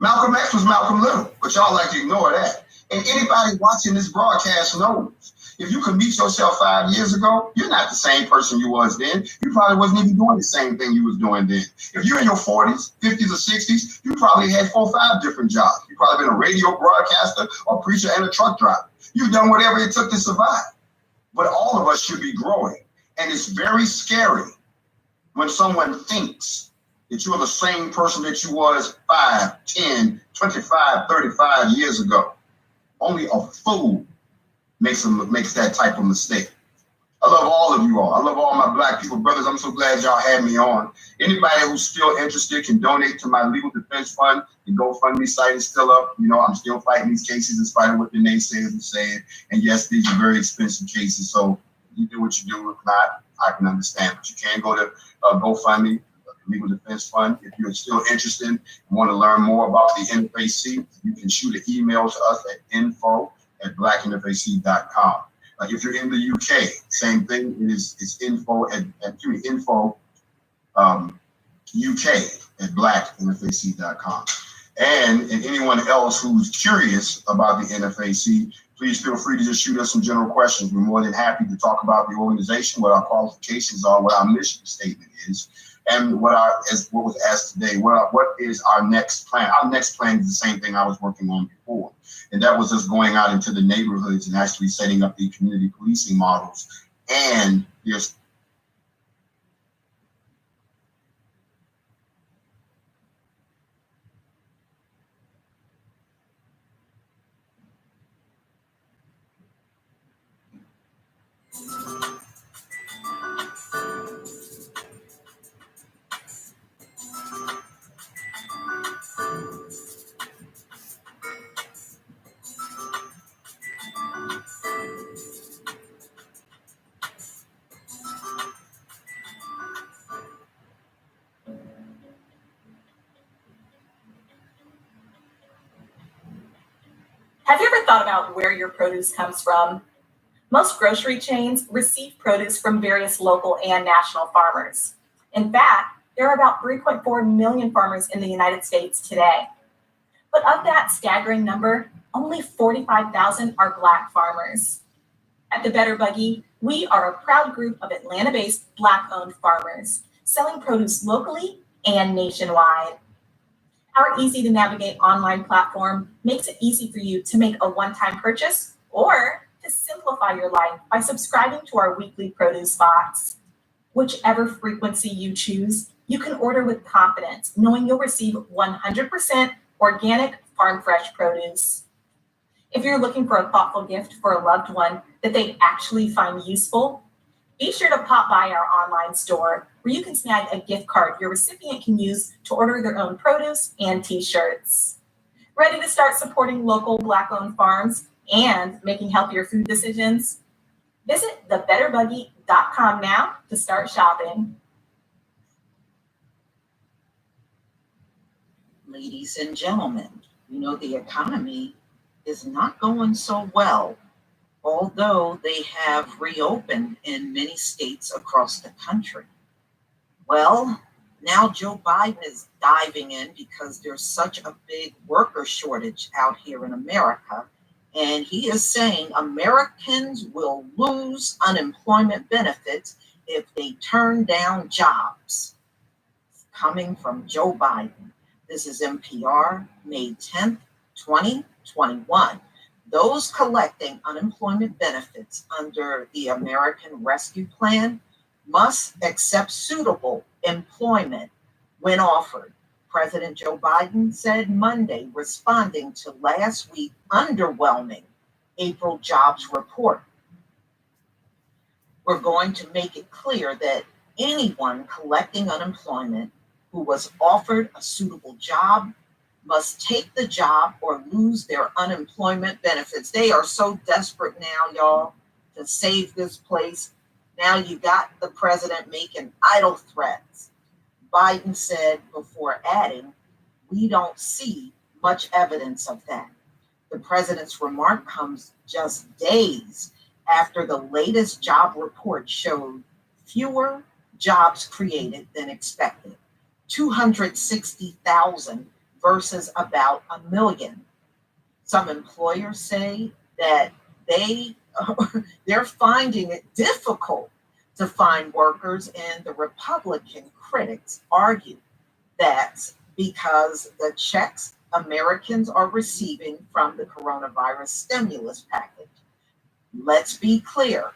Malcolm X was Malcolm Little, but y'all like to ignore that. And anybody watching this broadcast knows, if you could meet yourself 5 years ago, you're not the same person you was then. You probably wasn't even doing the same thing you was doing then. If you're in your 40s, 50s, or 60s, you probably had 4 or 5 different jobs. You probably been a radio broadcaster, a preacher, and a truck driver. You've done whatever it took to survive. But all of us should be growing. And it's very scary when someone thinks that you're the same person that you was 5, 10, 25, 35 years ago. Only a fool makes that type of mistake. I love all of you all. I love all my Black people brothers. I'm so glad y'all had me on. Anybody who's still interested can donate to my legal defense fund. The GoFundMe site is still up. You know, I'm still fighting these cases in spite of what the naysayers are saying. And yes, these are very expensive cases. So you do what you do. If not, I can understand. But you can go to GoFundMe, Legal Defense Fund. If you're still interested and want to learn more about the NFAC, you can shoot an email to us at info@blackinfac.com. If you're in the UK, same thing. It's info UK at blacknfac.com. And anyone else who's curious about the NFAC, please feel free to just shoot us some general questions. We're more than happy to talk about the organization, what our qualifications are, what our mission statement is, and what was asked today. What is our next plan? Our next plan is the same thing I was working on before, and that was us going out into the neighborhoods and actually setting up the community policing models. And there's Have you ever thought about where your produce comes from? Most grocery chains receive produce from various local and national farmers. In fact, there are about 3.4 million farmers in the United States today. But of that staggering number, only 45,000 are Black farmers. At the Better Buggy, we are a proud group of Atlanta-based Black-owned farmers selling produce locally and nationwide. Our easy-to-navigate online platform makes it easy for you to make a one-time purchase or to simplify your life by subscribing to our weekly produce box. Whichever frequency you choose, you can order with confidence, knowing you'll receive 100% organic farm-fresh produce. If you're looking for a thoughtful gift for a loved one that they actually find useful, be sure to pop by our online store where you can snag a gift card your recipient can use to order their own produce and t-shirts. Ready to start supporting local Black-owned farms and making healthier food decisions? Visit thebetterbuggy.com now to start shopping. Ladies and gentlemen, the economy is not going so well, although they have reopened in many states across the country. Well, now Joe Biden is diving in because there's such a big worker shortage out here in America. And he is saying Americans will lose unemployment benefits if they turn down jobs. Coming from Joe Biden. This is NPR, May 10th, 2021. Those collecting unemployment benefits under the American Rescue Plan must accept suitable employment when offered, President Joe Biden said Monday, responding to last week's underwhelming April jobs report. We're going to make it clear that anyone collecting unemployment who was offered a suitable job must take the job or lose their unemployment benefits. They are so desperate now, y'all, to save this place. Now you got the president making idle threats. Biden said before adding, we don't see much evidence of that. The president's remark comes just days after the latest job report showed fewer jobs created than expected, 260,000 versus about 1 million. Some employers say that they're finding it difficult to find workers, and the Republican critics argue that's because the checks Americans are receiving from the coronavirus stimulus package. Let's be clear,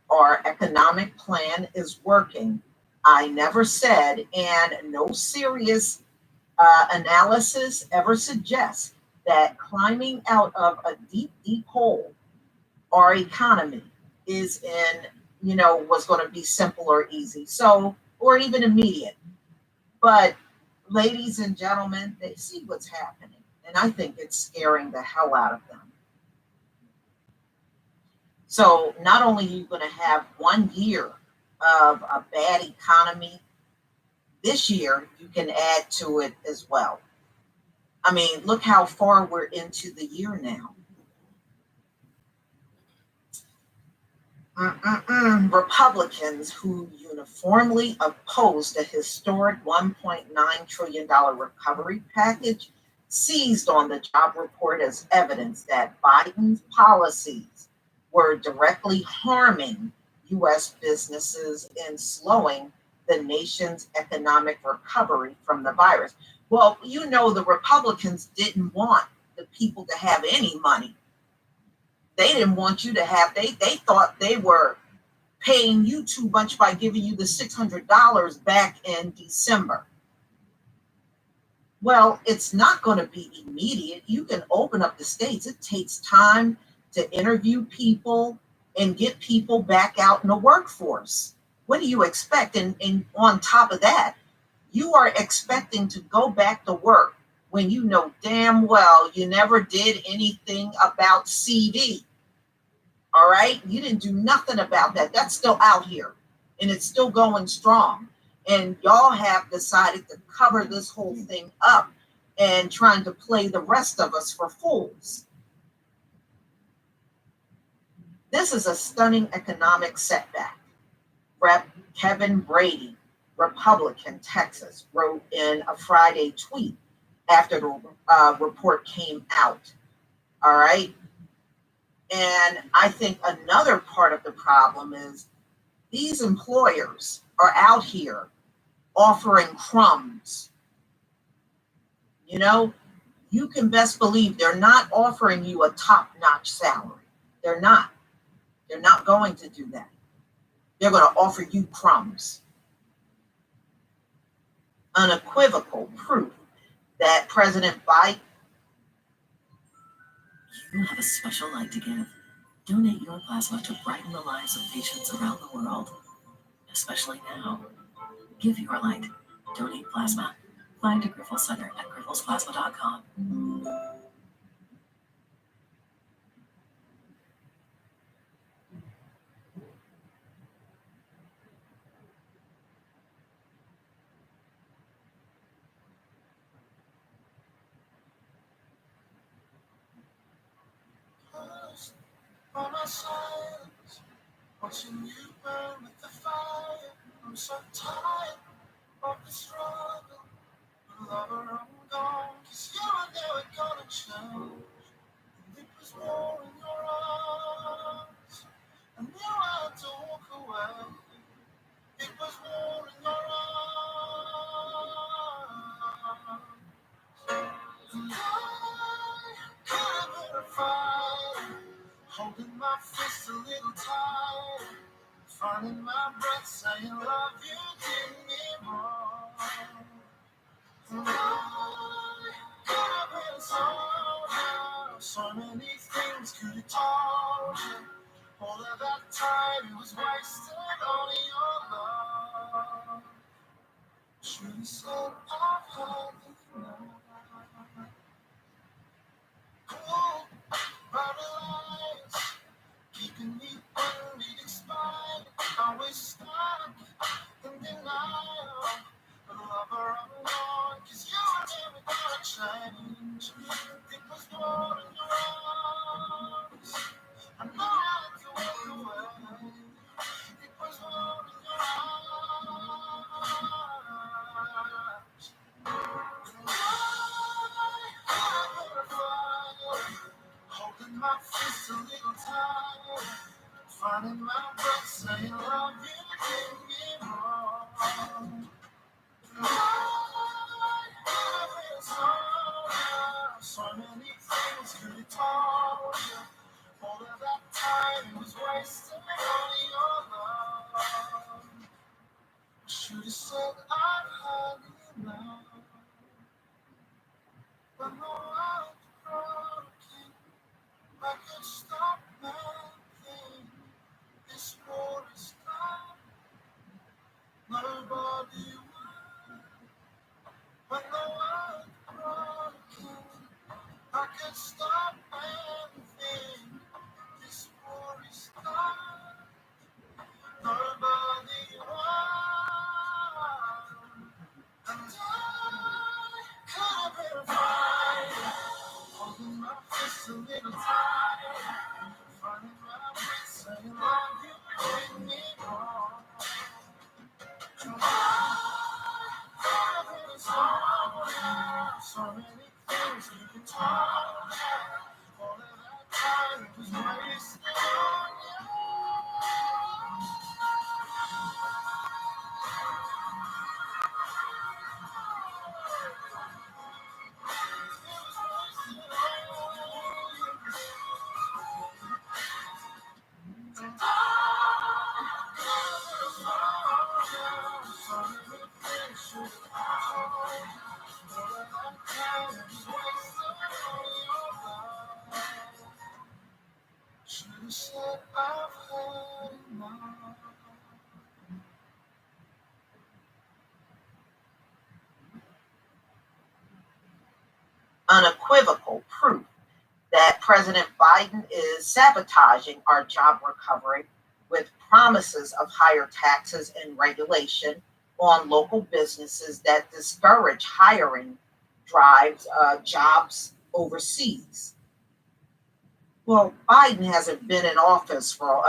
our economic plan is working. I never said, and no serious analysis ever suggests that climbing out of a deep, deep hole, our economy is in, was going to be simple or easy, or even immediate. But ladies and gentlemen, they see what's happening, and I think it's scaring the hell out of them. So not only are you going to have 1 year of a bad economy, this year you can add to it as well. I mean, look how far we're into the year now. Republicans who uniformly opposed a historic $1.9 trillion recovery package seized on the job report as evidence that Biden's policies were directly harming U.S. businesses and slowing the nation's economic recovery from the virus. Well, you know, the Republicans didn't want the people to have any money. They didn't want you to have, they thought they were paying you too much by giving you the $600 back in December. Well, it's not going to be immediate. You can open up the states. It takes time to interview people and get people back out in the workforce. What do you expect? And on top of that, you are expecting to go back to work when you know damn well you never did anything about CD. All right? You didn't do nothing about that. That's still out here and it's still going strong. And y'all have decided to cover this whole thing up and trying to play the rest of us for fools. This is a stunning economic setback. Rep. Kevin Brady, Republican, Texas, wrote in a Friday tweet after the report came out. All right? And I think another part of the problem is these employers are out here offering crumbs. You know, you can best believe they're not offering you a top-notch salary. They're not. They're not going to do that. They're going to offer you crumbs. Unequivocal proof that President Biden. You have a special light to give. Donate your plasma to brighten the lives of patients around the world, especially now. Give your light. Donate plasma. Find a Griffel Center at griffelsplasma.com. On my silence, watching you burn with the fire. I'm so tired of the struggle. Lover, I'm gone, 'cause you are never gonna change. And it was war in your eyes. I knew I had to walk away. It was war in your eyes. And I could have been a fight. Holding my fist a little tight, finding my breath, saying love you did me wrong. And I could have been so many things could have told you. All of that time it was wasted on your love. Should said I've had enough. Cool, paralyzed. Keeping me unexpired, always stuck in denial. But lover, I'm gone, 'cause you are never gonna change. It was more in your arms. I know I had to walk away. It was more in your arms. And I could have fired. Holding my fist a little tight, finding my breath, saying love you did me wrong. I have been so many things could have told you. All of that time was wasted on your love. I should have said I've had enough. But no, I'm broken. I could stop nothing. This war is done. Nobody would. But no one broken. I could stop anything. This war is done. Nobody won. And I could have been a fighter. Holding my fist a little tight. President Biden is sabotaging our job recovery with promises of higher taxes and regulation on local businesses that discourage hiring drives jobs overseas. Well, Biden hasn't been in office for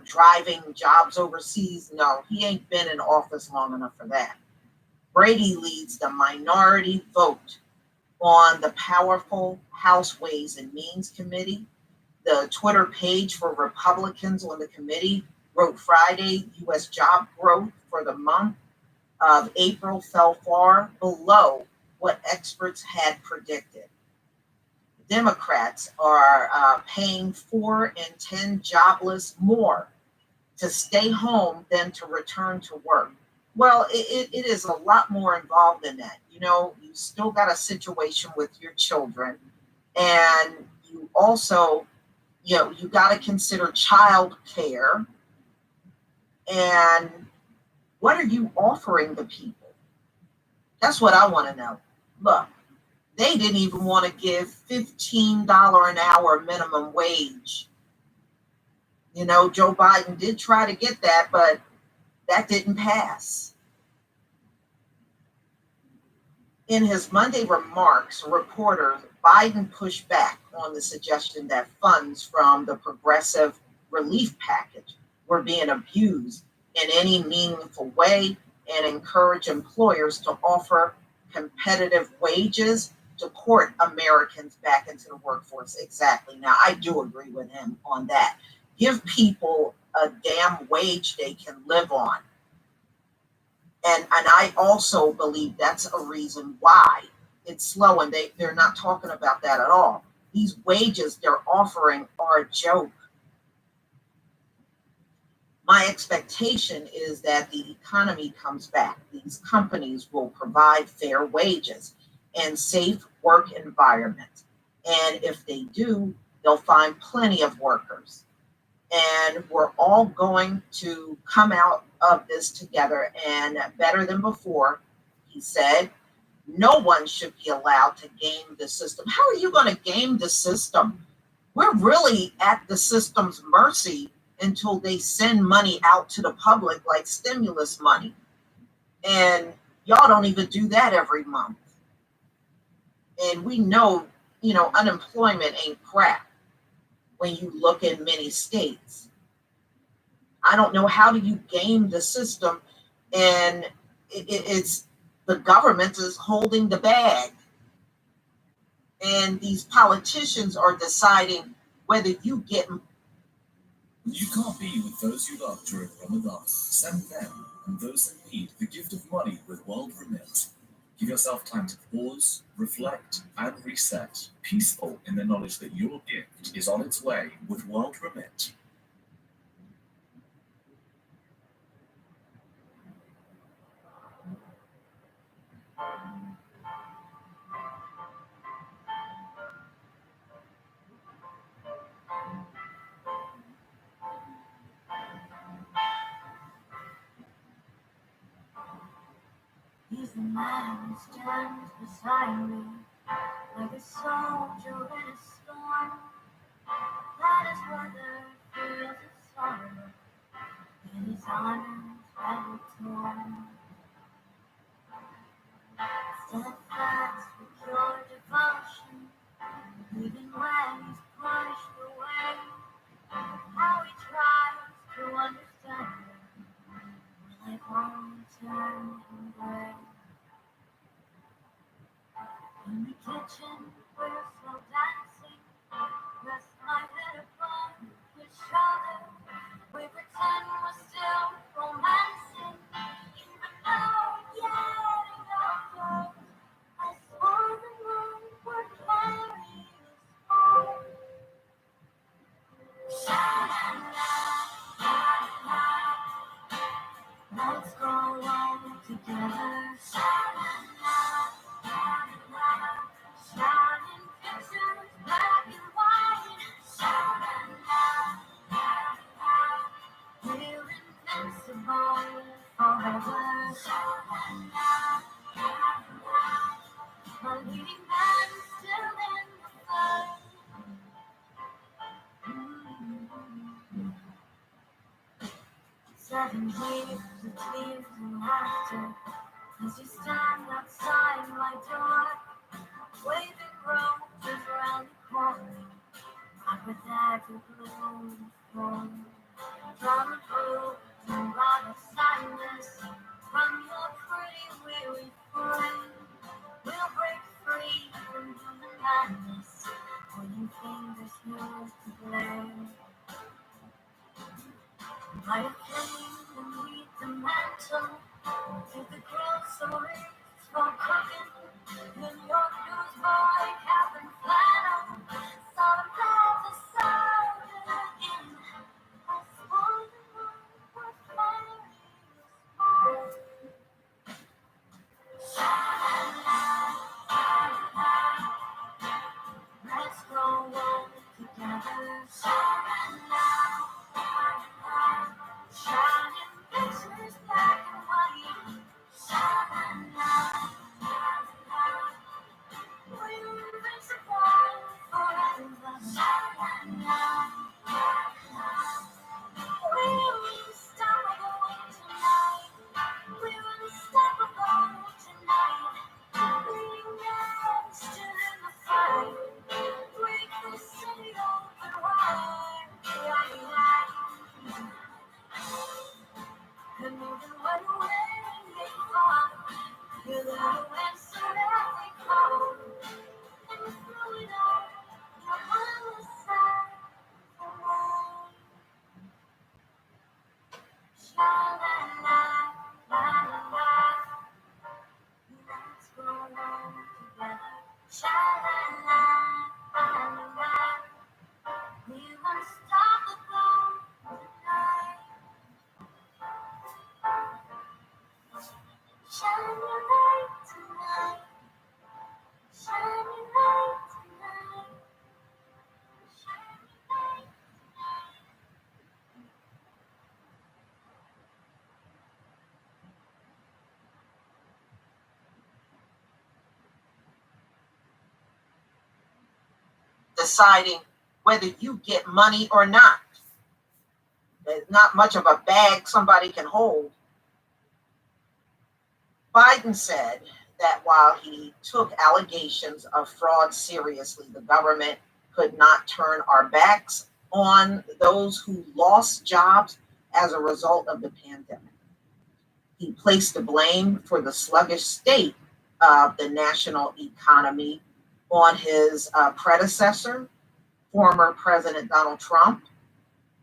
driving jobs overseas. No, he ain't been in office long enough for that. Brady leads the minority vote on the powerful House Ways and Means Committee. The Twitter page for Republicans on the committee wrote Friday, U.S. job growth for the month of April fell far below what experts had predicted. Democrats are paying 4 in 10 jobless more to stay home than to return to work. Well, it is a lot more involved than that. You know, you still got a situation with your children, and you also, you got to consider child care. And what are you offering the people? That's what I want to know. Look, they didn't even want to give $15 an hour minimum wage. You know, Joe Biden did try to get that, but that didn't pass. In his Monday remarks, reporters, Biden pushed back on the suggestion that funds from the progressive relief package were being abused in any meaningful way and encouraged employers to offer competitive wages to court Americans back into the workforce. Exactly. Now, I do agree with him on that. Give people a damn wage they can live on. And I also believe that's a reason why it's slow, and they're not talking about that at all. These wages they're offering are a joke. My expectation is that the economy comes back. These companies will provide fair wages and safe work environments. And if they do, they'll find plenty of workers. And we're all going to come out of this together and better than before. He said, no one should be allowed to game the system. How are you going to game the system? We're really at the system's mercy until they send money out to the public like stimulus money. And y'all don't even do that every month. And we know, unemployment ain't crap when you look in many states. I don't know, how do you game the system? And it's the government is holding the bag. And these politicians are deciding whether you get. You can't be with those you love during Ramadan. Send them and those in need the gift of money with World Remit. Give yourself time to pause, reflect, and reset. Peaceful in the knowledge that your gift is on its way with World Remit. He's the man who stands beside me, like a soldier in a storm. That is weather feels its sorrow, in his arms ever torn. Steadfast with your devotion, even when he's pushed away. How he tries to understand when life won't turn him gray. In the kitchen, we're slow dancing. Rest my head upon his shoulder. We pretend we're still romancing. But now we're getting older. I swore the moon would carry us home. Let's go along together. 7 years of tears and laughter as you stand outside my door, waving roses around the corner. I protect the bloom from hope and rot of sadness from your pretty weary frame. We'll break free from human madness when you think there's no to blame. I came and read the mantle to the grocery store cooking in your newsboy cap and flannel. Saw the path aside again. I swore the moon was fairy was let's go on together. Shining pictures black and white. We'll be surprised forever. We're unstoppable tonight. We're unstoppable tonight. Being next in the fight. Break the city open wide. And even when we're in far, you're the answer every call. And through it all, you're on the side for more. Sha-la-la, la-la-la. Let's go on together. Sha-la-la, la-la-la. We're unstoppable tonight. Shine your light tonight. Shine your light tonight. Shine your light tonight. Deciding whether you get money or not. There's not much of a bag somebody can hold. Biden said that while he took allegations of fraud seriously, the government could not turn our backs on those who lost jobs as a result of the pandemic. He placed the blame for the sluggish state of the national economy on his predecessor, former President Donald Trump,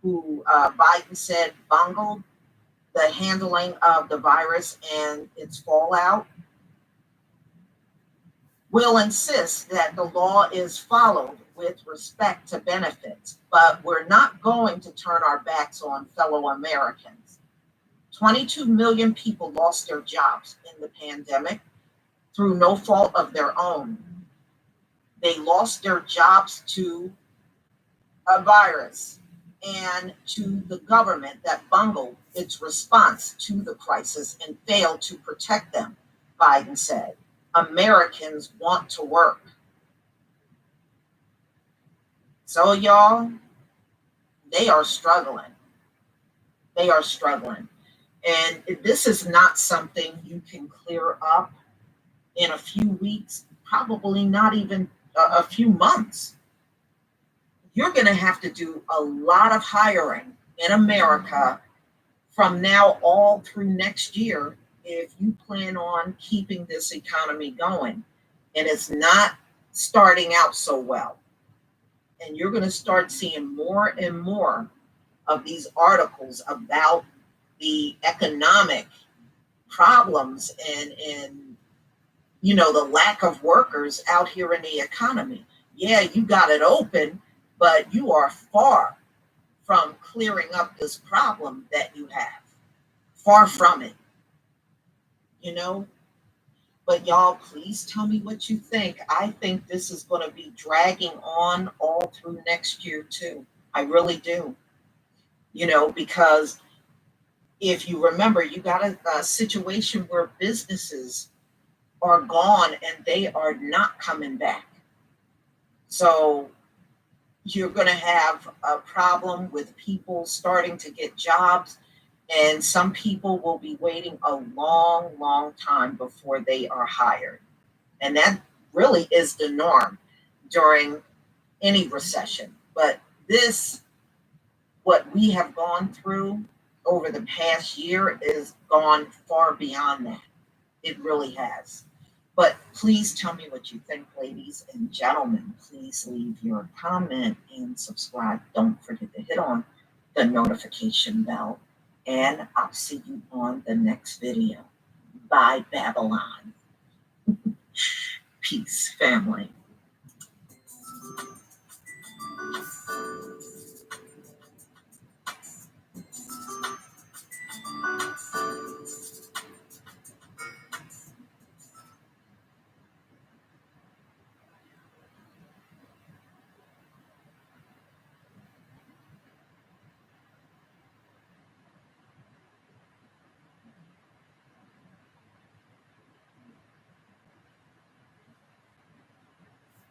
who Biden said bungled the handling of the virus and its fallout. Will insist that the law is followed with respect to benefits, but we're not going to turn our backs on fellow Americans. 22 million people lost their jobs in the pandemic through no fault of their own. They lost their jobs to a virus and to the government that bungled its response to the crisis and failed to protect them, Biden said. Americans want to work. So, y'all, they are struggling. They are struggling. And this is not something you can clear up in a few weeks, probably not even a few months. You're going to have to do a lot of hiring in America from now all through next year if you plan on keeping this economy going. And it's not starting out so well. And you're going to start seeing more and more of these articles about the economic problems and the lack of workers out here in the economy. Yeah, you got it open, but you are far from clearing up this problem that you have. Far from it. But y'all, please tell me what you think. I think this is going to be dragging on all through next year too. I really do. Because if you remember, you got a situation where businesses are gone and they are not coming back. So you're going to have a problem with people starting to get jobs And some people will be waiting a long, long time before they are hired. And that really is the norm during any recession. But this, what we have gone through over the past year, is gone far beyond that. It really has. But please tell me what you think, ladies and gentlemen. Please leave your comment and subscribe. Don't forget to hit on the notification bell. And I'll see you on the next video. Bye, Babylon. Peace, family.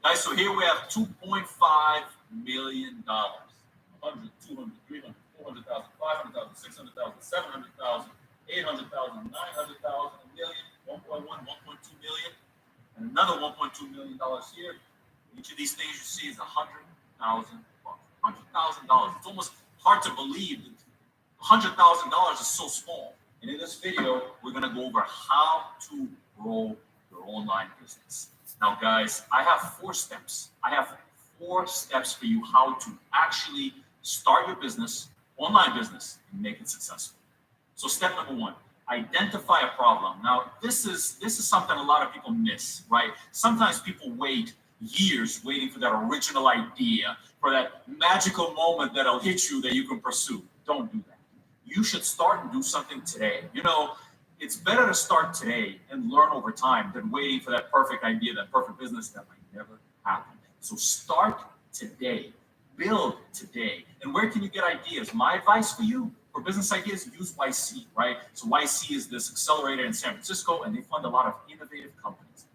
Guys, so here we have $2.5 million. 100, 200, 300, 400,000, 500,000, 600,000, 700,000, 800,000, 900,000, a million, 1.1, 1.2 million, and another $1.2 million here. Each of these things you see is $100,000. $100,000. It's almost hard to believe that $100,000 is so small. And in this video, we're going to go over how to grow your online business. Now, guys, I have 4 steps. I have 4 steps for you how to actually start your business, online business, and make it successful. So step number 1, identify a problem. Now, this is something a lot of people miss, right? Sometimes people wait years waiting for that original idea, for that magical moment that'll hit you that you can pursue. Don't do that. You should start and do something today. You know, it's better to start today and learn over time than waiting for that perfect idea, that perfect business that might never happen. So start today, build today. And where can you get ideas? My advice for you for business ideas, use YC, right? So YC is this accelerator in San Francisco, and they fund a lot of innovative companies.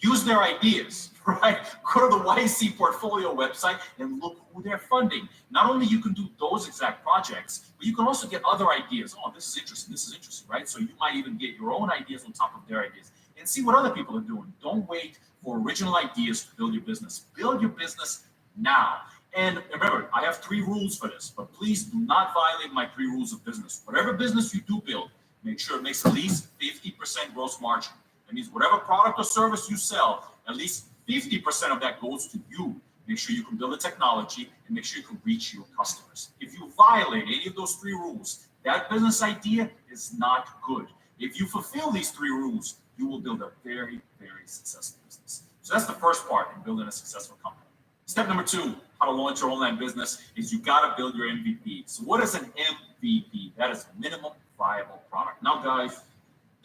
Use their ideas, right? Go to the YC portfolio website and look who they're funding. Not only you can do those exact projects, but you can also get other ideas. Oh, this is interesting, right? So you might even get your own ideas on top of their ideas and see what other people are doing. Don't wait for original ideas to build your business. Build your business now. And remember, I have 3 rules for this, but please do not violate my 3 rules of business. Whatever business you do build, make sure it makes at least 50% gross margin. That means whatever product or service you sell, at least 50% of that goes to you. Make sure you can build the technology and make sure you can reach your customers. If you violate any of those 3 rules, that business idea is not good. If you fulfill these 3 rules, you will build a very, very successful business. So that's the first part in building a successful company. Step number 2, how to launch your online business, is you got to build your MVP. So what is an MVP? That is a minimum viable product. Now, guys,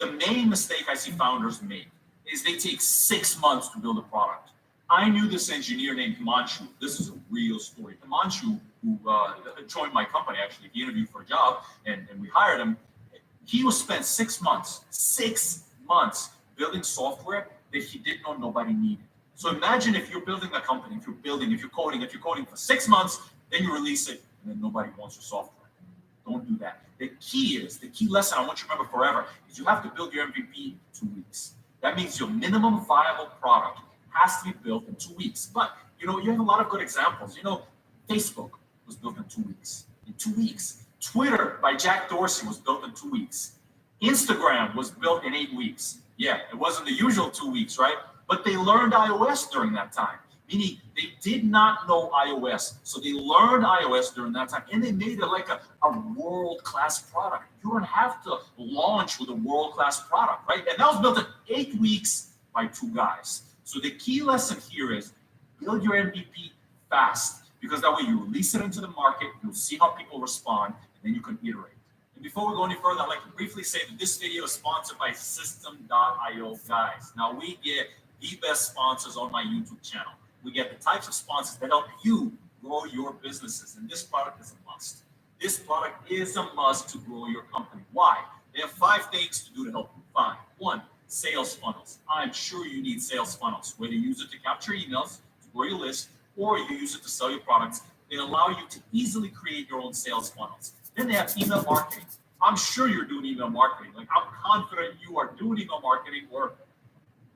the main mistake I see founders make is they take 6 months to build a product. I knew this engineer named Himanshu. This is a real story. Himanshu, who joined my company, actually, he interviewed for a job, and we hired him. He was spent 6 months building software that he didn't know nobody needed. So imagine if you're building a company, if you're coding for 6 months, then you release it, and then nobody wants your software. Don't do that. The key lesson I want you to remember forever is you have to build your MVP in 2 weeks. That means your minimum viable product has to be built in 2 weeks. But, you know, you have a lot of good examples. You know, Facebook was built in 2 weeks. In 2 weeks. Twitter by Jack Dorsey was built in 2 weeks. Instagram was built in 8 weeks. Yeah, it wasn't the usual 2 weeks, right? But they learned iOS during that time. Meaning they did not know iOS. So they learned iOS during that time and they made it like a world-class product. You don't have to launch with a world-class product, right? And that was built in 8 weeks by 2 guys. So the key lesson here is build your MVP fast, because that way you release it into the market, you'll see how people respond, and then you can iterate. And before we go any further, I'd like to briefly say that this video is sponsored by System.io, guys. Now we get the best sponsors on my YouTube channel. We get the types of sponsors that help you grow your businesses. And this product is a must. This product is a must to grow your company. Why? They have 5 things to do to help you. 5. 1, sales funnels. I'm sure you need sales funnels, whether you use it to capture emails, to grow your list, or you use it to sell your products. They allow you to easily create your own sales funnels. Then they have email marketing. I'm sure you're doing email marketing. Like, I'm confident you are doing email marketing or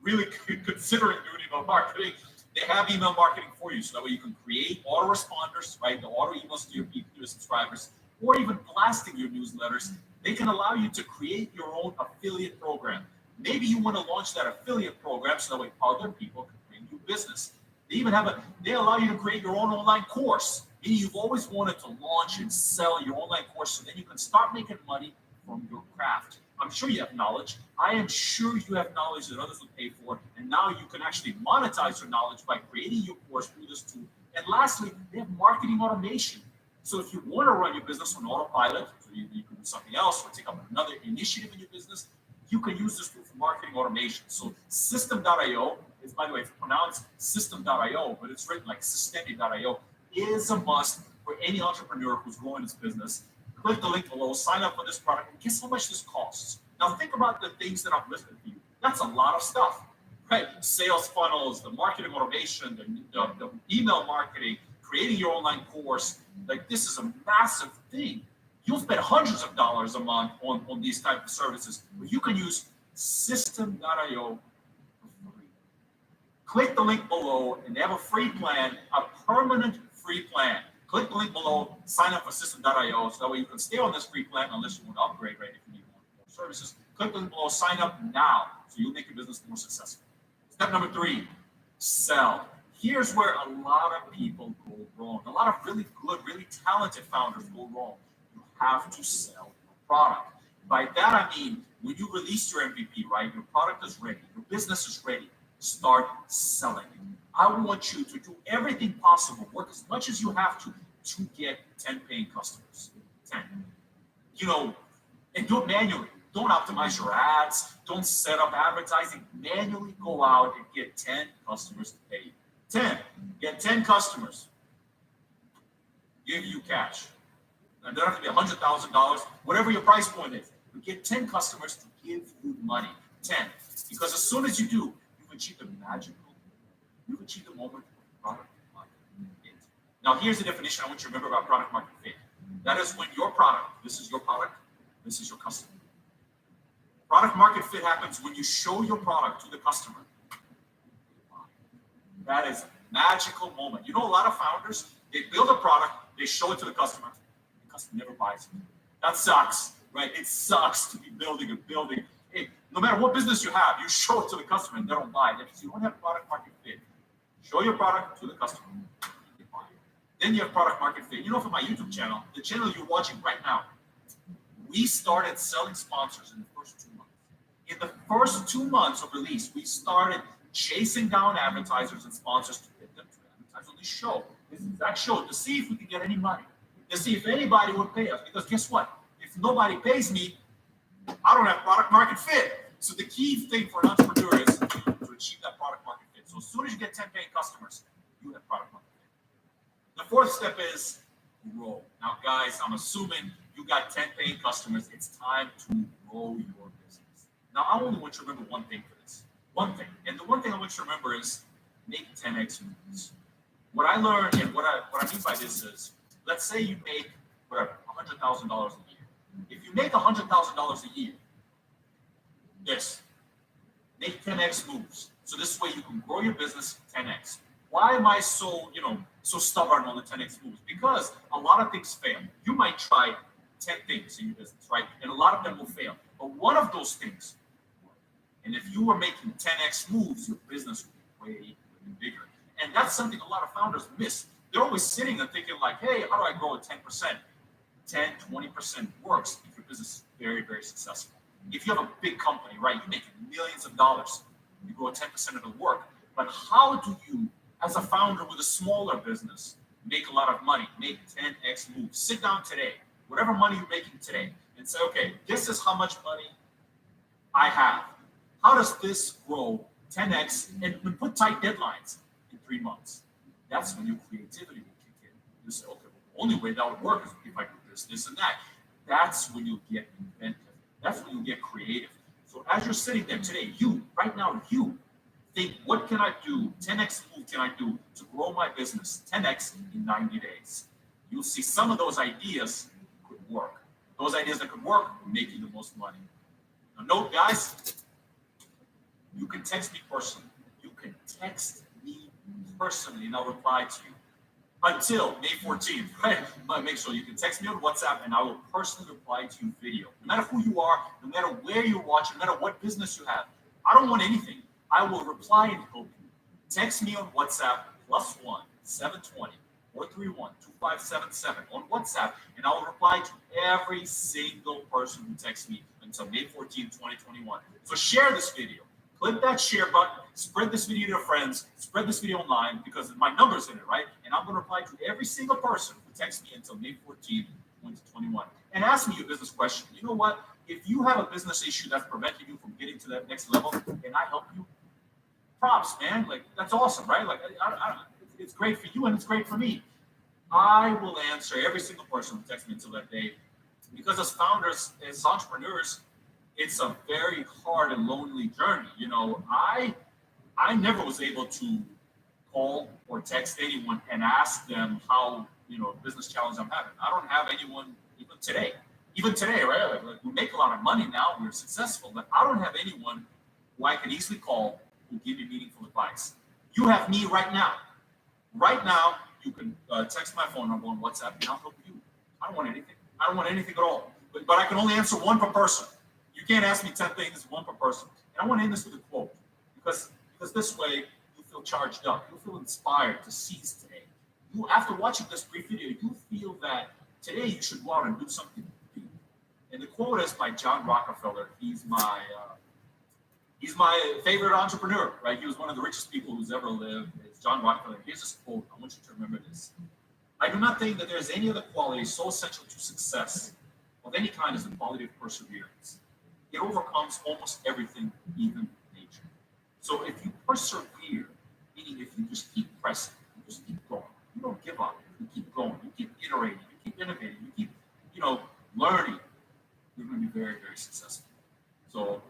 really considering doing email marketing. They have email marketing for you, so that way you can create autoresponders, right? The auto emails to your people, to your subscribers, or even blasting your newsletters. They can allow you to create your own affiliate program. Maybe you want to launch that affiliate program so that way other people can bring you business. They even they allow you to create your own online course. Meaning you've always wanted to launch and sell your online course so then you can start making money from your craft. I'm sure you have knowledge. I am sure you have knowledge that others will pay for. And now you can actually monetize your knowledge by creating your course through this tool. And lastly, they have marketing automation. So if you want to run your business on autopilot, so you can do something else or take up another initiative in your business, you can use this tool for marketing automation. So System.io is, by the way, it's pronounced System.io, but it's written like Systemi.io, is a must for any entrepreneur who's growing his business. Click the link below, sign up for this product, and guess how much this costs. Now think about the things that I've listed for you. That's a lot of stuff, right? Sales funnels, the marketing automation, the email marketing, creating your online course. Like, this is a massive thing. You'll spend hundreds of dollars a month on these type of services, but you can use System.io for free. Click the link below, and they have a free plan, a permanent free plan. Click the link below, sign up for System.io, so that way you can stay on this free plan unless you want to upgrade, right, if you need more services. Click the link below, sign up now, so you'll make your business more successful. Step number 3, sell. Here's where a lot of people go wrong. A lot of really good, really talented founders go wrong. You have to sell your product. By that I mean, when you release your MVP, right, your product is ready, your business is ready, start selling it. I want you to do everything possible, work as much as you have to get 10 paying customers. 10. And do it manually. Don't optimize your ads. Don't set up advertising. Manually go out and get 10 customers to pay you. 10. Get 10 customers. Give you cash. Now, it doesn't have to be $100,000, whatever your price point is. But get 10 customers to give you money. 10. Because as soon as you do, you've achieved the you've achieved the moment of product market fit. Now, here's the definition I want you to remember about product market fit. That is when your product, this is your product, this is your customer. Product market fit happens when you show your product to the customer. That is a magical moment. You know, a lot of founders, they build a product, they show it to the customer never buys it. That sucks, right? It sucks to be building a building. Hey, no matter what business you have, you show it to the customer and they don't buy it. If you don't have product market fit, show your product to the customer. Then you have product market fit. You know, for my YouTube channel, the channel you're watching right now, we started selling sponsors in the first 2 months. In the first 2 months of release, we started chasing down advertisers and sponsors to get them to advertise on this show, this exact show, to see if we could get any money, to see if anybody would pay us. Because guess what? If nobody pays me, I don't have product market fit. So the key thing for an entrepreneur is to achieve that product market fit. So as soon as you get 10 paying customers, you have product market fit. The fourth step is grow. Now, guys, I'm assuming you got 10 paying customers. It's time to grow your business. Now, I only want you to remember one thing for this. One thing. And the one thing I want you to remember is make 10x moves. What I learned and what I mean by this is, let's say you make whatever, $100,000 a year. If you make $100,000 a year, make 10x moves. So this way you can grow your business 10x. Why am I so stubborn on the 10x moves? Because a lot of things fail. You might try 10 things in your business, right? And a lot of them will fail. But one of those things will work. And if you were making 10x moves, your business would be way bigger. And that's something a lot of founders miss. They're always sitting and thinking like, hey, how do I grow at 10%? 10, 20% works if your business is very, very successful. If you have a big company, right, you're making millions of dollars, you grow at 10% of the work. But how do you, as a founder with a smaller business, make a lot of money, make 10x moves? Sit down today, whatever money you're making today, and say, okay, this is how much money I have. How does this grow 10x? And put tight deadlines in 3 months. That's when your creativity will kick in. You say, okay, well, the only way that would work is if I do this, and that. That's when you'll get inventive. That's when you'll get creative. So as you're sitting there today, right now, think, what can I do? 10x move can I do to grow my business 10x in 90 days? You'll see some of those ideas could work. those ideas that could work will make you the most money. Now, note, guys, you can text me personally. You can text me personally, and I'll reply to you until May 14th, right? But make sure you can text me on WhatsApp, and I will personally reply to you video. No matter who you are, no matter where you're watching, no matter what business you have, I don't want anything. I will reply and help you. Text me on WhatsApp +1 720 431 2577 on WhatsApp, and I will reply to every single person who texts me until May 14th, 2021. So share this video. Click that share button, spread this video to your friends, spread this video online because my number's in it, right? And I'm going to reply to every single person who texts me until May 14th, 2021. And ask me a business question. You know what? If you have a business issue that's preventing you from getting to that next level, and I help you, props, man. Like, that's awesome, right? Like, it's great for you and it's great for me. I will answer every single person who texts me until that day because as founders, as entrepreneurs, it's a very hard and lonely journey. You know, I never was able to call or text anyone and ask them how, business challenge I'm having. I don't have anyone even today, right? Like we make a lot of money now, we're successful, but I don't have anyone who I can easily call who give me meaningful advice. You have me right now. Right now, you can text my phone number on WhatsApp and I'll help you. I don't want anything. I don't want anything at all. But I can only answer one per person. You can't ask me 10 things, one per person. And I want to end this with a quote because this way you feel charged up. You feel inspired to seize today. You, after watching this brief video, you feel that today you should go out and do something big. And the quote is by John Rockefeller. He's my favorite entrepreneur, right? He was one of the richest people who's ever lived. It's John Rockefeller. Here's this quote. I want you to remember this. I do not think that there's any other quality so essential to success of any kind as the quality of perseverance. It overcomes almost everything, even nature. So if you persevere, meaning if you just keep pressing, you just keep going, you don't give up, you keep going, you keep iterating, you keep innovating, you keep, learning, you're going to be very, very successful. So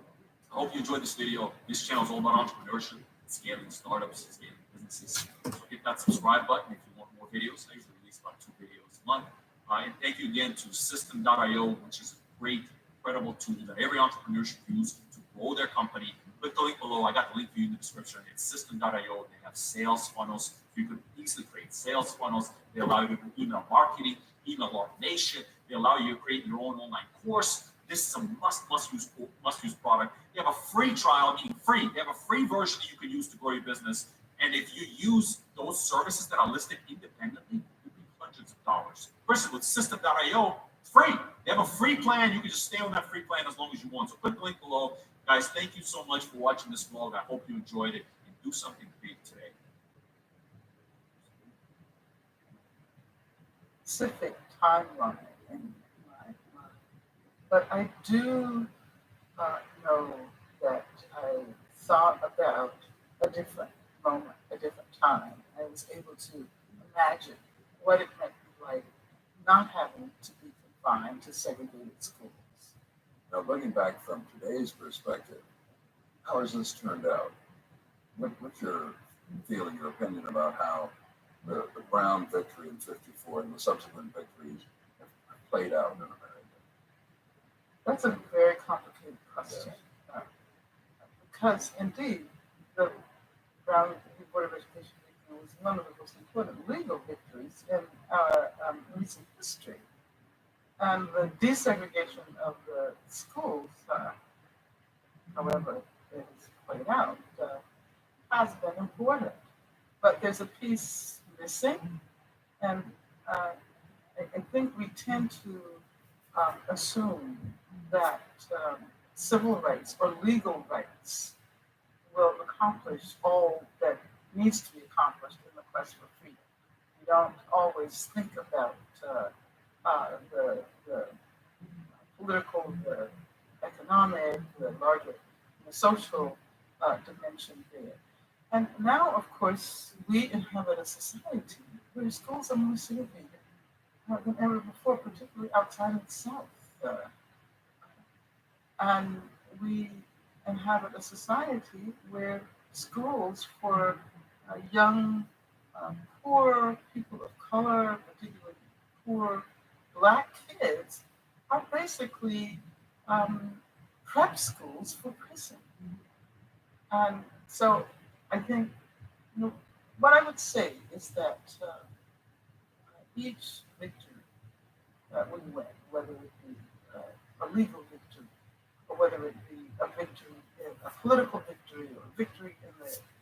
I hope you enjoyed this video. This channel is all about entrepreneurship, scaling startups, scaling businesses. So hit that subscribe button if you want more videos. I usually release about 2 videos a month. And thank you again to System.io, which is a great, incredible tool that every entrepreneur should use to grow their company. Click the link below. I got the link for you in the description. It's System.io. They have sales funnels. You can easily create sales funnels. They allow you to do email marketing, email automation. They allow you to create your own online course. This is a must use product. They have a free trial, meaning free. They have a free version that you can use to grow your business. And if you use those services that are listed independently, you can hundreds of dollars. First, with System.io, it's free. They have a free plan. You can just stay on that free plan as long as you want. So click the link below. Guys, thank you so much for watching this vlog. I hope you enjoyed it and do something big today. Specific timeline in my mind. But I do know that I thought about a different moment, a different time. I was able to imagine what it might be like not having to be confined to segregated schools. Now, looking back from today's perspective, how has this turned out? What's your feeling, your opinion about how the Brown victory in '54 and the subsequent victories have played out in America? That's a very complicated question. Yes. Because indeed, the Brown Board of Education victory was one of the most important legal victories in our recent history. And the desegregation of the schools, however it has played out, has been important. But there's a piece missing, and I think we tend to assume that civil rights or legal rights will accomplish all that needs to be accomplished in the quest for freedom. We don't always think about the political, the economic, the larger, the social dimension there. And now, of course, we inhabit a society where schools are more segregated than ever before, particularly outside of the South. And we inhabit a society where schools for young, poor people of color, particularly poor Black kids, are basically prep schools for prison. And so I think, what I would say is that each victory that we win, whether it be a legal victory or whether it be a victory, a political victory or a victory in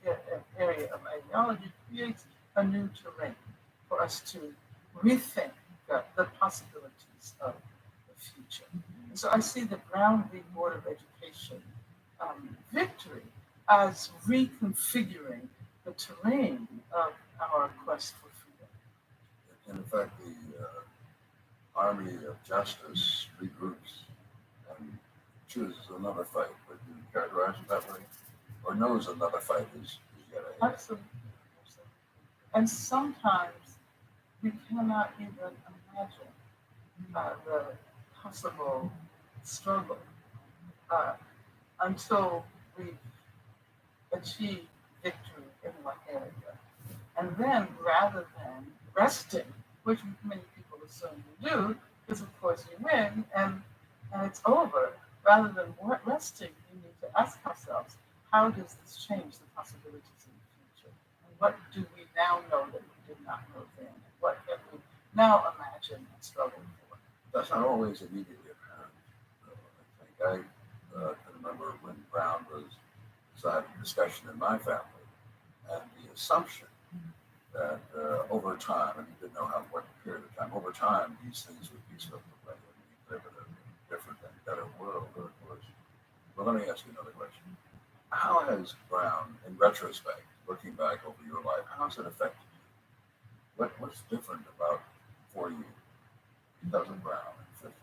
the area of ideology, creates a new terrain for us to rethink the possibilities of the future. And so I see the Brown v. Board of Education victory as reconfiguring the terrain of our quest for freedom. In effect, the Army of Justice regroups and chooses another fight. Would you characterize it that way? Or knows another fight is yet ahead? Absolutely. And sometimes we cannot even imagine the possible struggle until we achieve victory in one area. And then rather than resting, which many people assume you do, because of course you win and it's over, rather than resting, we need to ask ourselves, how does this change the possibilities in the future? And what do we now know that we did not know then? And what can we now imagine and struggle for? That's not always immediately apparent. I think I can remember when Brown was deciding discussion in my family, and the assumption that over time, and you didn't know what period of time, over time these things would be swept away and we live in a different and better world, of course. Well, let me ask you another question. How has Brown, in retrospect, looking back over your life, how has it affected you? What's different about for you because of Brown in 54?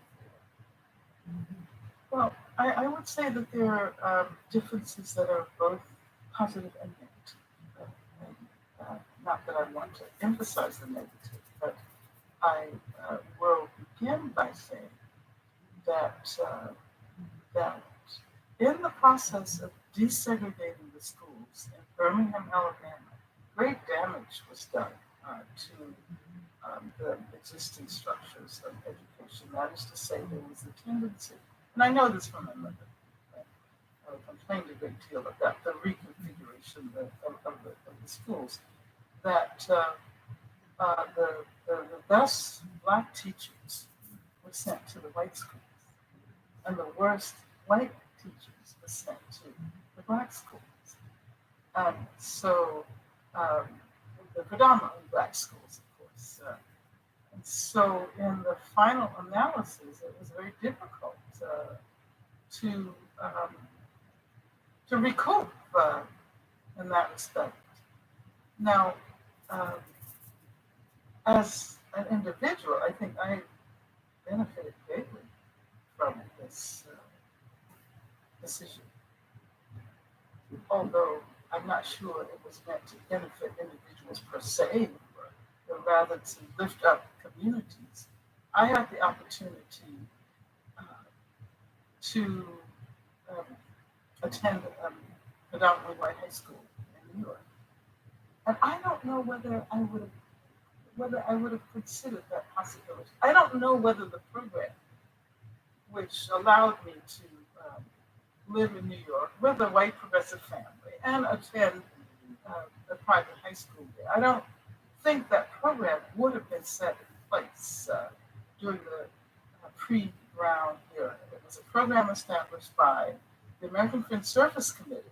Well, I would say that there are differences that are both positive and negative. Not that I want to emphasize the negative, but I will begin by saying that that in the process of desegregating the schools in Birmingham, Alabama, great damage was done to the existing structures of education. That is to say, there was a tendency, and I know this from my mother, I complained a great deal about the reconfiguration of the schools, that the best black teachers were sent to the white schools, and the worst white teachers were sent to the black schools. So the predominantly black schools, of course. And so in the final analysis, it was very difficult to recoup in that respect. Now, as an individual, I think I benefited greatly from this decision. Although I'm not sure it was meant to benefit individuals per se, but rather to lift up communities. I had the opportunity to attend a predominantly white high school in New York. And I don't know whether I would have considered that possibility. I don't know whether the program, which allowed me to live in New York with a white progressive family and attend a private high school there, I don't think that program would have been set in place during the pre-Brown era. It was a program established by the American Fringe Service Committee,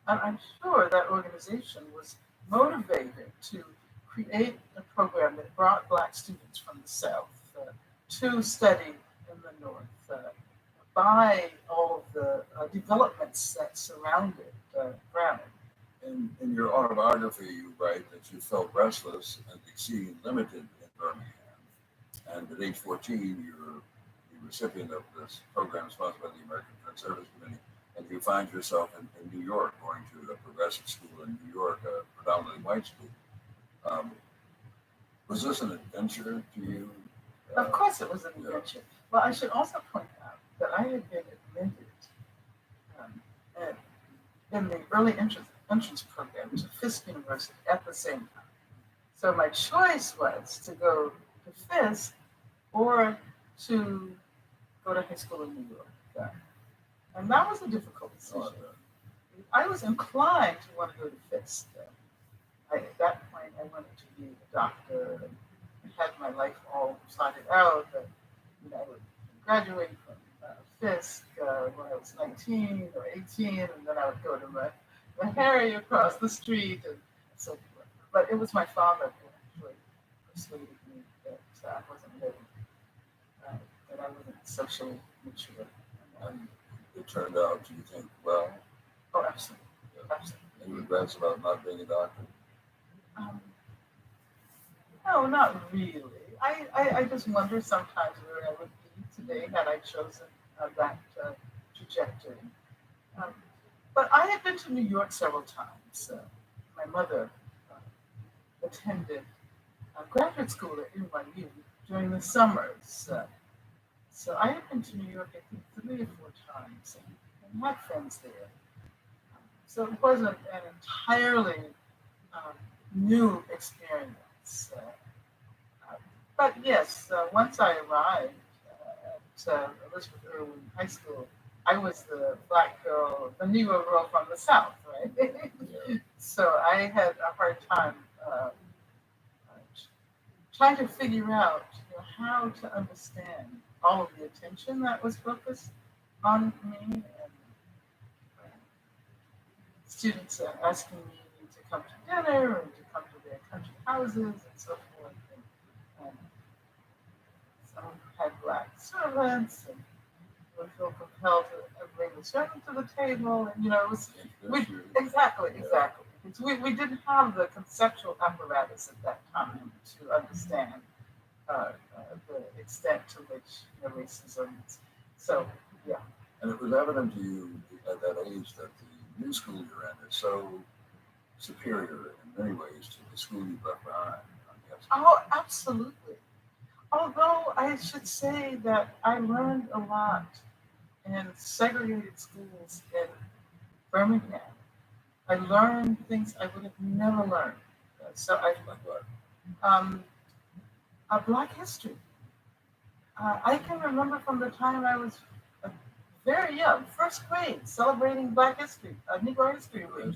and I'm sure that organization was motivated to create a program that brought black students from the South to study in the North by all of the developments that surrounded Brown. In your autobiography, you write that you felt restless and exceedingly limited in Birmingham. And at age 14, you're the recipient of this program sponsored by the American Fringe Service Committee, and you find yourself in New York, going to a progressive school in New York, a predominantly white school. Was this an adventure to you? Of course it was an adventure. Well, I should also point out that I had been admitted in the early entrance program to Fisk University at the same time. So my choice was to go to Fisk or to go to high school in New York. And that was a difficult decision. I was inclined to want to go to Fisk. At that point, I wanted to be a doctor and had my life all plotted out. That I would graduate from Fisk when I was 19 or 18, and then I would go to my Harry across the street and so forth. But it was my father who actually persuaded me that I wasn't ready, that I wasn't socially mature. And it turned out, do you think, well? Oh, absolutely. Absolutely. Any regrets about not being a doctor? No, not really. I just wonder sometimes where I would be today had I chosen that trajectory. But I had been to New York several times. My mother attended graduate school at NYU during the summers. So I had been to New York, I think, 3 or 4 times and had friends there. So it wasn't an entirely new experience. But yes, once I arrived at Elizabeth Irwin High School, I was the black girl, the Negro girl from the South, right? So I had a hard time trying to figure out how to understand all of the attention that was focused on me, and students asking me to come to dinner and to come to their country houses and so forth. And some had black servants and would feel compelled to bring the servant to the table. And, it was exactly. Because we didn't have the conceptual apparatus at that time to understand the extent to which racism is. So, yeah. And it was evident to you at that age that the new school you're in is so superior in many ways to the school you left behind. Oh, absolutely. Although I should say that I learned a lot in segregated schools in Birmingham. I learned things I would have never learned. So Black history. I can remember from the time I was very young, first grade, celebrating Black history, Negro History Week,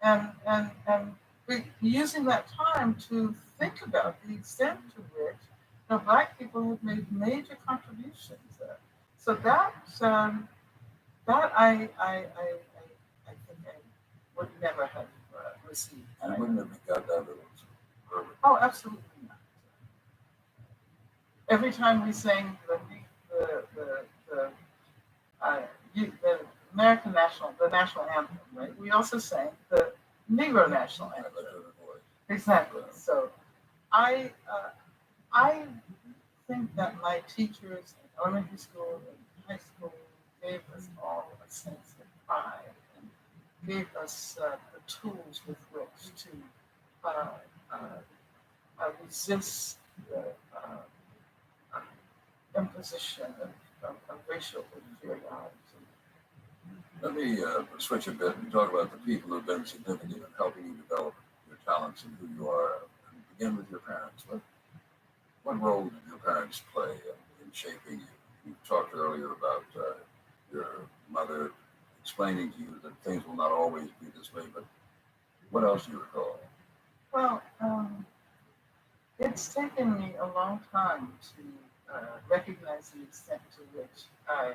and using that time to think about the extent to which Black people have made major contributions. So that I think I would never have received. And I wouldn't have got that little. Oh, absolutely not. Every time we sang the the national anthem, right? We also sang the Negro national anthem. Exactly. So I think that my teachers in elementary school and high school gave us all a sense of pride and gave us the tools with which to resist the imposition of racial inferiority. Let me switch a bit and talk about the people who have been significant in helping you develop your talents and who you are. And begin with your parents. What role did your parents play in shaping you? You talked earlier about your mother explaining to you that things will not always be this way, but what else do you recall? Well, it's taken me a long time to recognize the extent to which I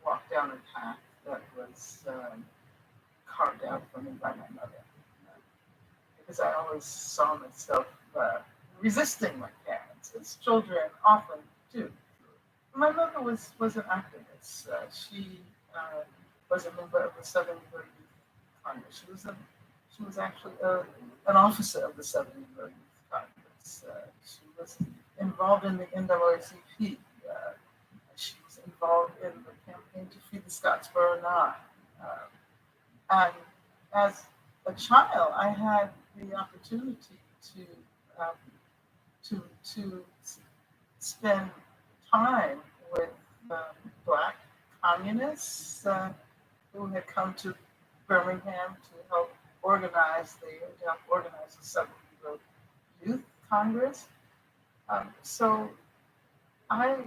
walked down a path that was carved out for me by my mother. Because I always saw myself resisting my parents, as children often do. My mother was an activist. She was a member of the Southern Negro Youth Congress. She was actually an officer of the Southern Negro Youth Congress. She was involved in the NAACP. She was involved in the campaign to free the Scottsboro Nine. And as a child, I had the opportunity to spend time with Black communists who had come to Birmingham to help organize the Southern Negro Youth Congress. So I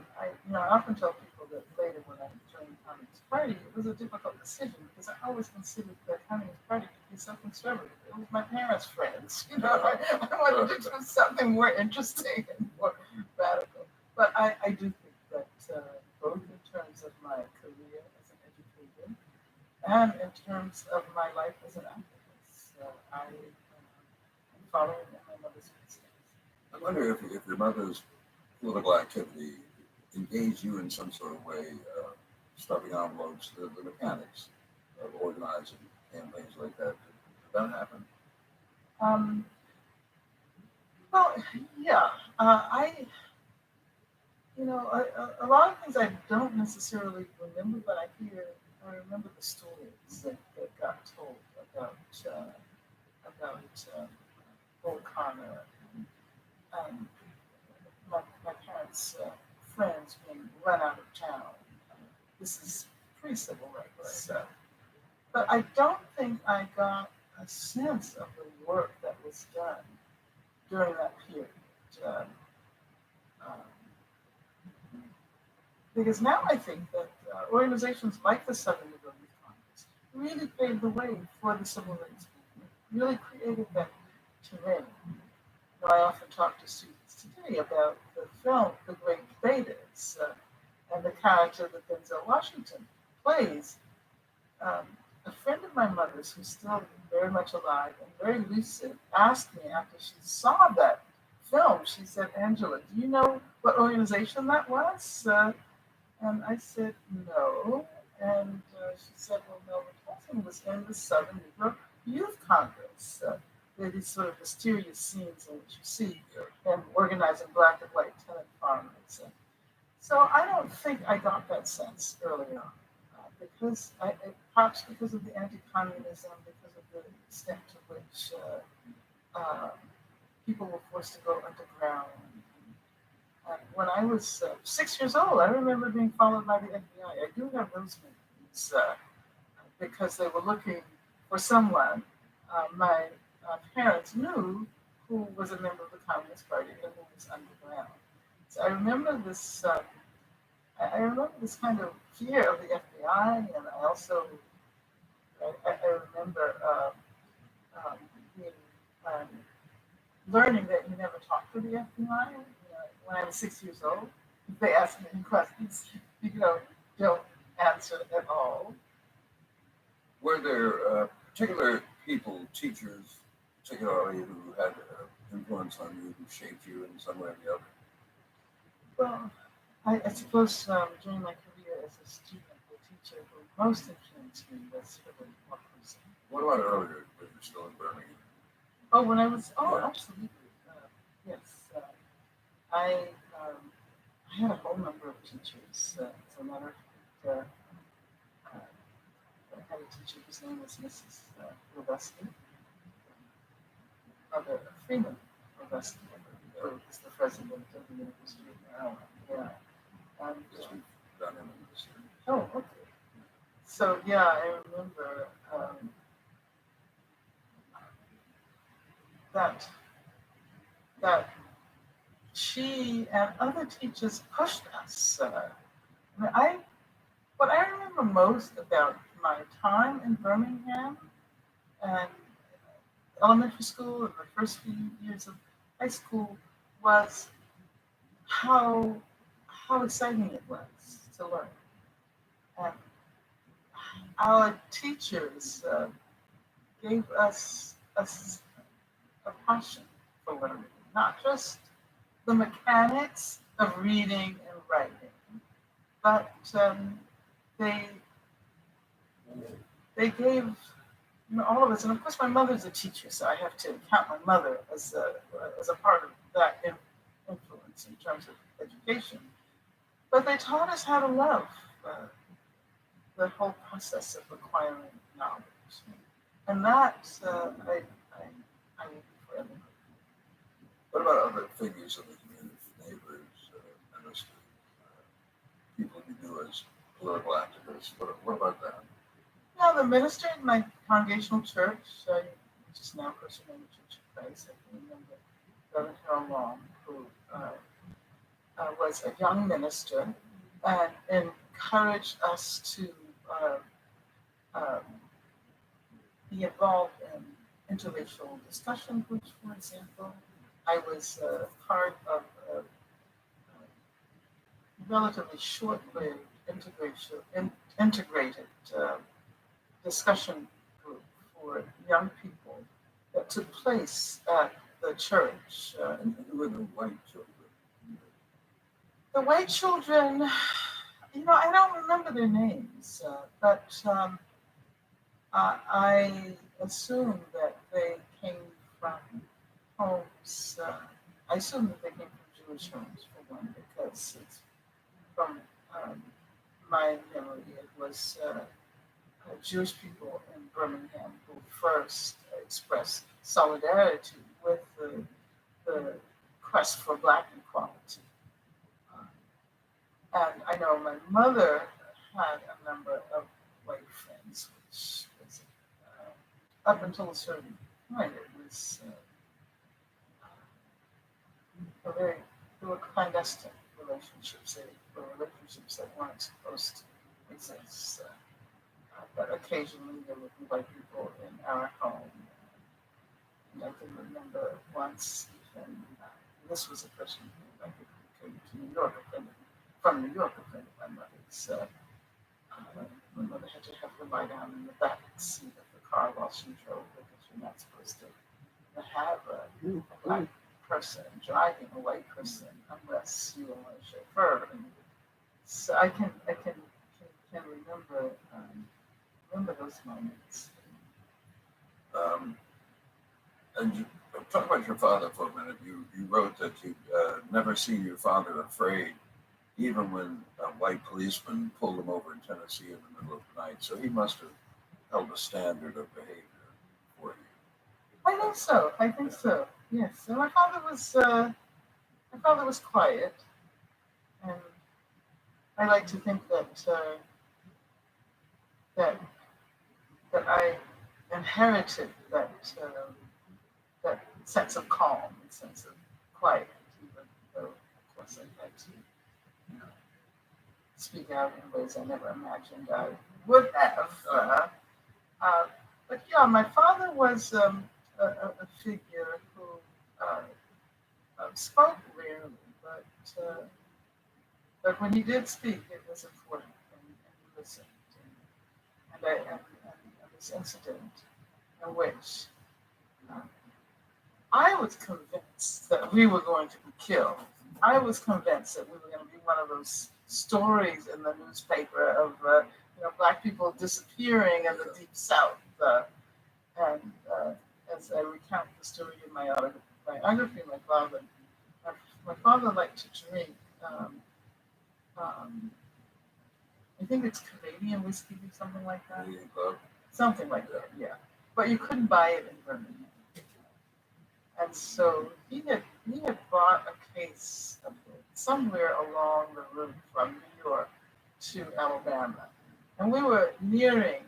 often tell people that later when I joined the Communist Party, it was a difficult decision because I always considered the Communist Party to be so conservative. It was my parents' friends, I wanted to do something more interesting and more radical. But I do think that both in terms of my career as an educator and in terms of my life as an activist, I am following in my mother's footsteps. I wonder if your mother's political activity engaged you in some sort of way, stuffing envelopes, the mechanics of organizing campaigns like that. Did that happen? Um, well, yeah, a lot of things I don't necessarily remember, but I remember the stories that got told about Bull Connor and um, my parents' friends being run out of town. This is pre-civil rights. But I don't think I got a sense of the work that was done during that period. Um, um, because now I think that organizations like the Southern Negro Youth Congress really paved the way for the civil rights movement, really created that terrain. I often talk to students today about the film The Great Debaters and the character that Denzel Washington plays. A friend of my mother's, who's still very much alive and very lucid, asked me after she saw that film, she said, Angela, do you know what organization that was? And I said, no. And she said, well, Melvin Thompson was in the Southern Negro Youth Congress. There are these sort of mysterious scenes in which you see them organizing black and white tenant farmers. So I don't think I got that sense early on, perhaps because of the anti-communism, because of the extent to which people were forced to go underground. When I was 6 years old, I remember being followed by the FBI. I do have those memories because they were looking for someone. My parents knew who was a member of the Communist Party and who was underground. So I remember this. I remember this kind of fear of the FBI, and I also I remember being, um, learning that you never talk to the FBI. When I was 6 years old, if they asked me any questions, don't answer at all. Were there particular people, teachers, particularly who had influence on you, who shaped you in some way or the other? Well, I suppose during my career as a student, the teacher who most influenced me was Herbert Marcuse. What about earlier, when you were still in Birmingham? Oh, when I was, Yeah. absolutely. Yes. I had a whole number of teachers. As a matter of fact, I had a teacher whose name was Mrs. Roveski, Mother Freeman Roveski, who is the president of the University of Maryland. Yeah. And, Because we've done him in this year. oh, okay. So, yeah, I remember that she and other teachers pushed us. What I remember most about my time in Birmingham and elementary school and the first few years of high school was how exciting it was to learn. And our teachers gave us a passion for learning, not just the mechanics of reading and writing, but they gave all of us, and of course my mother's a teacher, so I have to count my mother as a part of that influence in terms of education. But they taught us how to love the whole process of acquiring knowledge, and that I will be forever. What about other figures of the community, neighbors, ministers, people you knew as political activists? What about that? Now, the minister in my congregational church, which is now Christian Church of Christ, I can remember Reverend Harold Long, who was a young minister and encouraged us to um, be involved in interracial discussion groups, for example. I was part of a relatively short-lived integrated discussion group for young people that took place at the church. And who were the white children? The white children, I don't remember their names, but I assume that they came from homes. I assume that they came from Jewish homes, for one, because it's from my memory, it was Jewish people in Birmingham who first expressed solidarity with the quest for Black equality. And I know my mother had a number of white friends, which was up until a certain point, it was they were clandestine relationships. They were relationships that weren't supposed to exist. But occasionally there would be white people in our home. And I can remember once, even, this was a person who came to New York, from New York, offended my mother's. My mother had to have her lie down in the back seat of the car while she drove because you're not supposed to have a black person driving a white person unless you are a chauffeur. And so I can remember those moments. And talk about your father for a minute. You wrote that you never seen your father afraid, even when a white policeman pulled him over in Tennessee in the middle of the night. So he must have held a standard of behavior for you. I think so. Yes. So my father was quiet, and I like to think that I inherited that sense of calm, and sense of quiet, even though, of course, I had to, speak out in ways I never imagined I would have. But yeah, my father was a figure who spoke rarely, but when he did speak, it was important, and he listened. And this incident in which I was convinced that we were going to be killed. I was convinced that we were going to be one of those stories in the newspaper of Black people disappearing in the Deep South. And as I recount the story in my autobiography, my father liked to drink. I think it's Canadian whiskey or something like that. Something like that, yeah. But you couldn't buy it in Birmingham. And so he had bought a case of it somewhere along the route from New York to Alabama. And we were nearing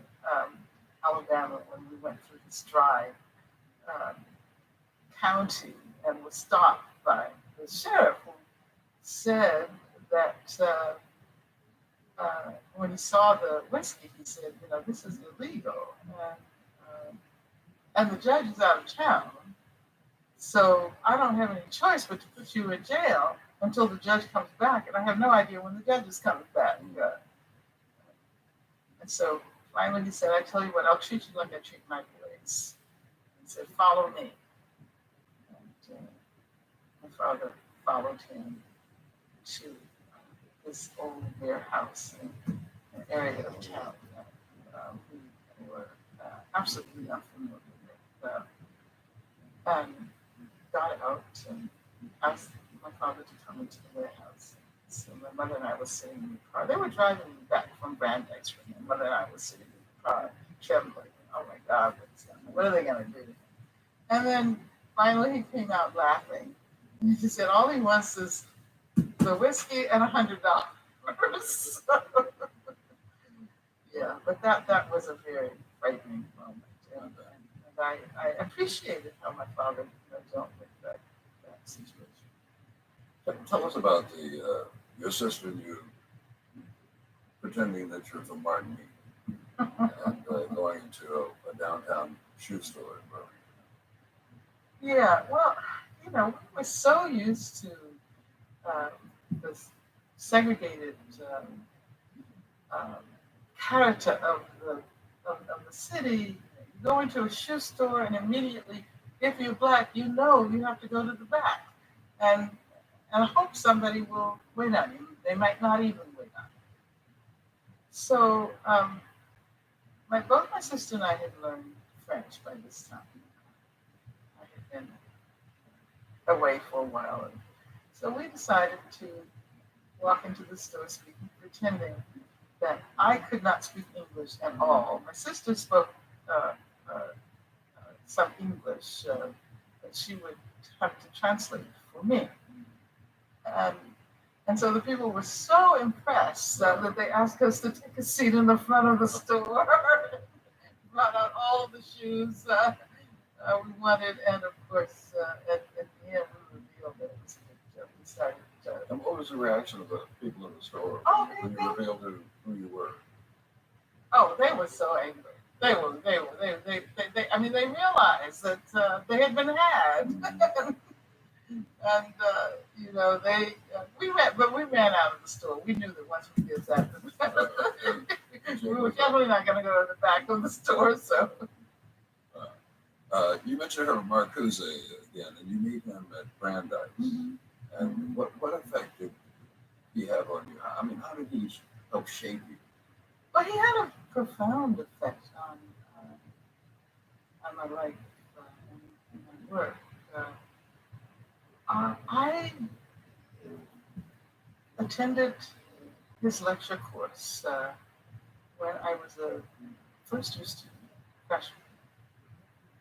Alabama when we went through this dry county and was stopped by the sheriff, who said that when he saw the whiskey, he said, this is illegal. And the judge is out of town. So I don't have any choice but to put you in jail until the judge comes back. And I have no idea when the judge is coming back. And so finally he said, I tell you what, I'll treat you like I treat my boys. He said, follow me. And my father followed him to this old warehouse in an area of town that we were absolutely unfamiliar with. And got out and asked my father to come into the warehouse. So my mother and I were sitting in the car. They were driving back from Brandeis. My mother and I were sitting in the car, trembling. Oh my God, what are they going to do? And then finally he came out laughing. And he said, all he wants is the whiskey and $100. Yeah, but that was a very frightening moment. And I appreciated how my father dealt with that situation. Tell us about your sister and you pretending that you're from Martinique and going into a downtown shoe store in Birmingham. Yeah, well, we were so used to this segregated um, character of the city. You go into a shoe store and immediately, if you're black, you have to go to the back, and I hope somebody will wait on you. They might not even wait on you. So, both my sister and I had learned French by this time. I had been away for a while, and so we decided to walk into the store pretending that I could not speak English at all. My sister spoke some English that she would have to translate for me. And so the people were so impressed that they asked us to take a seat in the front of the store, brought out all of the shoes we wanted, and of course, at the end, we revealed that it was we started. And what was the reaction of the people in the store when you revealed who you were? Oh, they were so angry. They I mean, they realized that they had been had. And we ran out of the store. We knew that once we did that, we were definitely not going to go to the back of the store. So, you mentioned Herbert Marcuse again, and you meet him at Brandeis. Mm-hmm. And what effect did he have on you? I mean, how did he help shape you? Well, he had a profound effect on my life and my work. I attended his lecture course when I was a first-year student, freshman.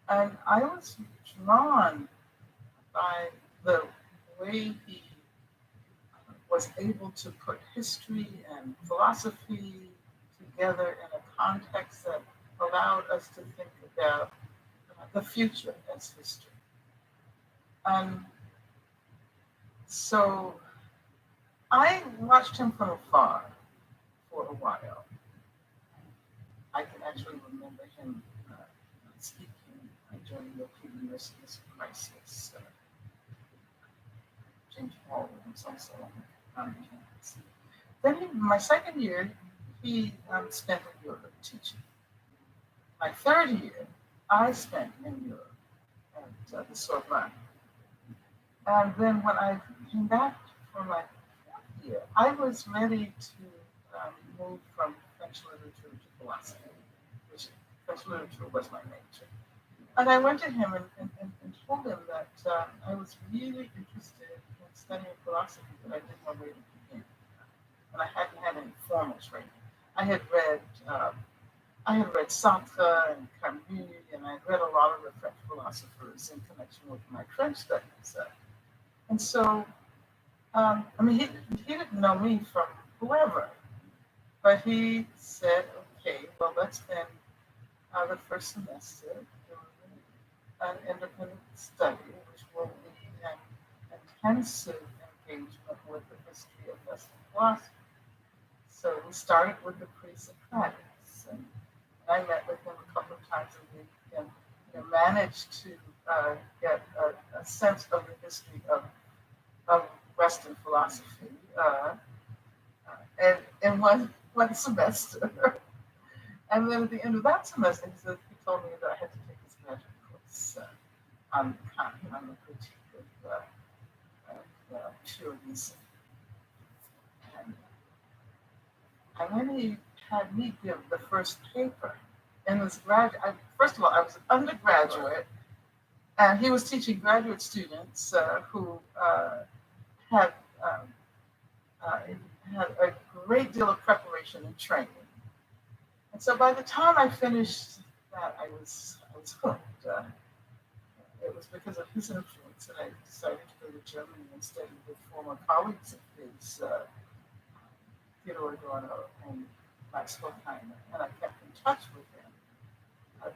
And I was drawn by the way he was able to put history and philosophy together in a context that allowed us to think about the future as history. And so I watched him from afar for a while. I can actually remember him speaking during the previous crisis. James Baldwin was also on campus. Then my second year, he spent in Europe teaching. My third year, I spent in Europe at the Sorbonne. And then when I came back for my fourth year, I was ready to move from French literature to philosophy, which French literature was my major. And I went to him and told him that I was really interested in studying philosophy, but I didn't know where to begin. And I hadn't had any formal training. I had read Sartre and Camus, and I had read a lot of the French philosophers in connection with my French studies. And so, he didn't know me from whoever, but he said, okay, well, let's spend the first semester doing an independent study, which will be an intensive engagement with the history of Western philosophy. So we started with the pre-Socratics, and I met with him a couple of times a week and managed to get a sense of the history of Western philosophy in one semester. And then at the end of that semester, he told me that I had to take his graduate course on the critique of pure reason. And then he had me give the first paper in this graduate. First of all, I was an undergraduate, and he was teaching graduate students who had a great deal of preparation and training. And so by the time I finished that, I was hooked. It was because of his influence that I decided to go to Germany and study with former colleagues of his, Theodore Adorno and Max Horkheimer, and I kept in touch with him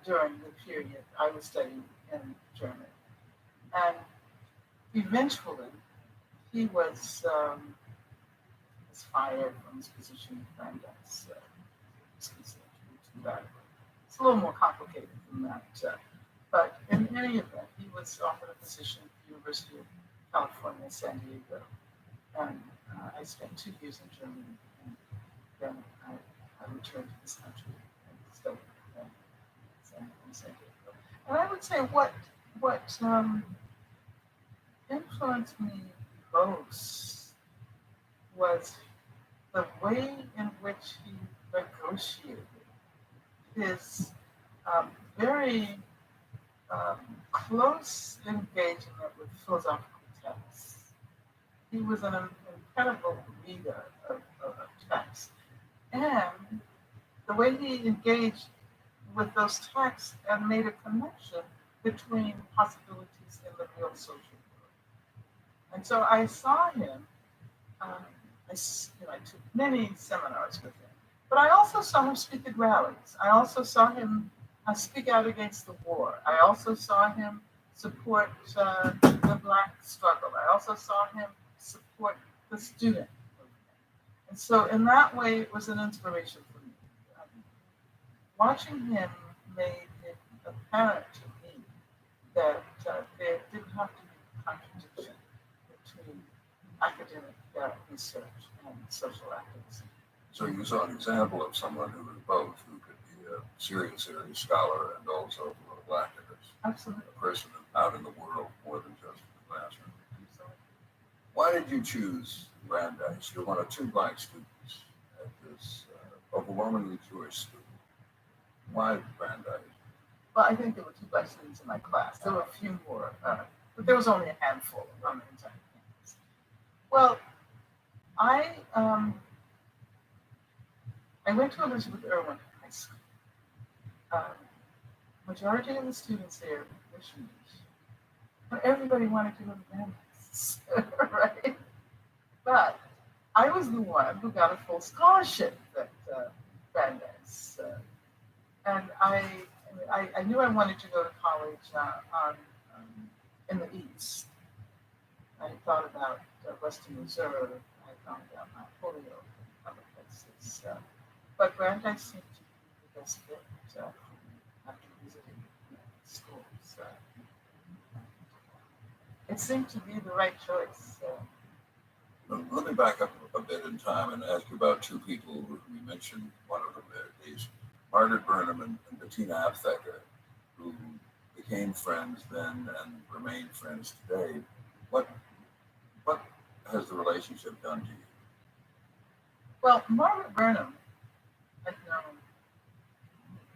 during the period I was studying in Germany. And eventually, he was fired from his position at Brandeis. It's considered to be too bad. It's a little more complicated than that. But in any event, he was offered a position at the University of California, San Diego. And I spent 2 years in Germany. And then I returned to this country and studied in San Diego. And I would say what influenced me most was the way in which he negotiated his very close engagement with philosophical texts. He was an incredible reader of texts. And the way he engaged with those texts and made a connection between possibilities in the real social world. And so I saw him, I took many seminars with him, but I also saw him speak at rallies. I also saw him speak out against the war. I also saw him support the Black struggle. I also saw him support the student movement. And so in that way, it was an inspiration for me. Watching him made it apparent to me that there didn't have to be a contradiction between academic research and social activism. So you saw an example of someone who was both, who could be a serious scholar and also a political activist. Absolutely. A person out in the world more than just in the classroom. Why did you choose Brandeis? You're one of 2 Black students at this overwhelmingly Jewish school. Why Brandeis? Well, I think there were 2 Black students in my class. There were a few more, but there was only a handful on the entire campus. Well, I went to Elizabeth Irwin High School. Majority of the students there were Jewish, but everybody wanted to go to Brandeis, right? But I was the one who got a full scholarship at Brandeis, and I knew I wanted to go to college in the East. I thought about Western Reserve. I thought about Mount Holyoke and other places. But Brandeis seemed to be the best fit after visiting schools. It seemed to be the right choice. Let me back up a bit in time and ask you about 2 people who you mentioned. One of them is Margaret Burnham and Bettina Aptheker, who became friends then and remain friends today. What has the relationship done to you? Well, Margaret Burnham I've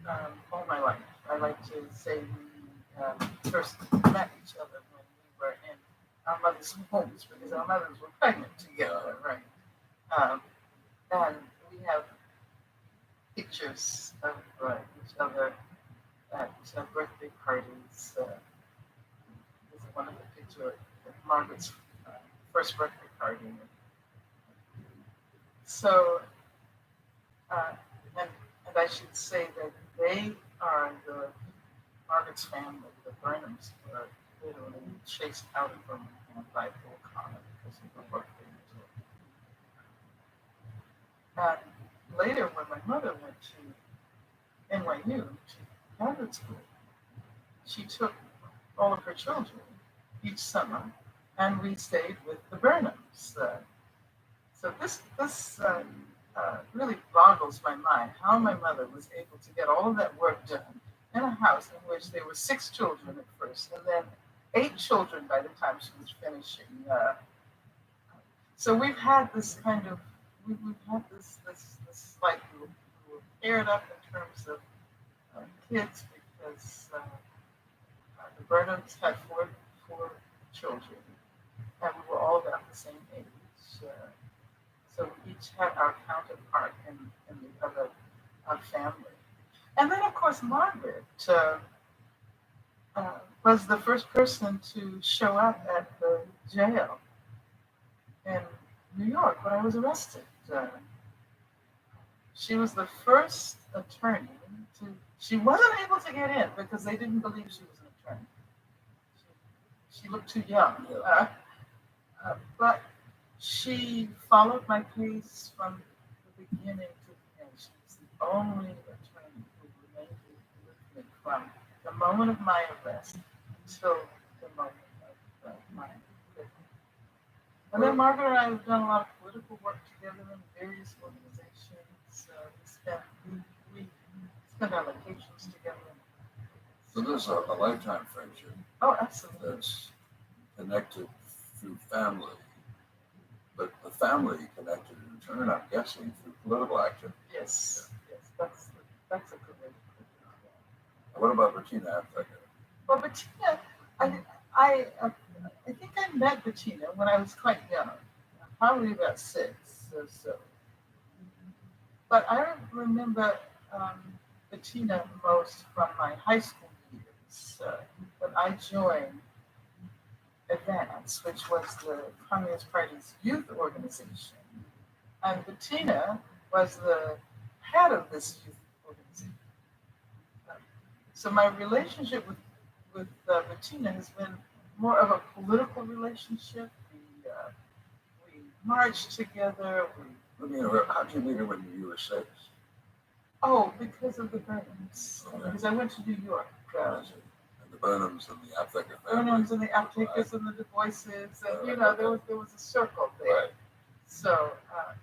known all my life. I like to say we first met each other when we were in our mother's homes because our mothers were pregnant together, right? And we have pictures of each other at birthday parties. There's a wonderful picture of Margaret's first birthday party. So, and I should say that they are Margaret's family, the Burnhams, were literally chased out of Birmingham by Bull Connor because of the work they did. And later, when my mother went to NYU, to graduate school, she took all of her children each summer, and we stayed with the Burnhams. So this really boggles my mind how my mother was able to get all of that work done in a house in which there were 6 children at first, and then 8 children by the time she was finishing. So we've had this kind of we've had this like we were paired up in terms of kids because the Burnhams had four children, and we were all about the same age. So we each had our counterpart in the other family. And then, of course, Margaret was the first person to show up at the jail in New York when I was arrested. She was the first attorney she wasn't able to get in because they didn't believe she was an attorney. She looked too young. But she followed my case from the beginning to the end. She was the only attorney who remained with me from the moment of my arrest until the moment of my conviction. And then Margaret and I have done a lot of political work together in various organizations. We spent our vacations together. So there's a lifetime friendship. Oh, absolutely. That's connected through family, but the family connected in turn, I'm guessing, through political activity. Yes, that's a good way to put it. What about Bettina Affleck? Well, Bettina, I think I met Bettina when I was quite young, probably about 6 or so. But I remember Bettina most from my high school years when I joined Advance, which was the Communist Party's youth organization. And Bettina was the head of this youth organization. So my relationship with Bettina has been more of a political relationship. We marched together. How did you meet her when you were 6? Oh, because of the Burnhams. Okay. Because I went to New York. And the Burnhams and the Afflecker family. Burnhams and the Affleckers and the Du Boises, and there was a circle there. Right. So,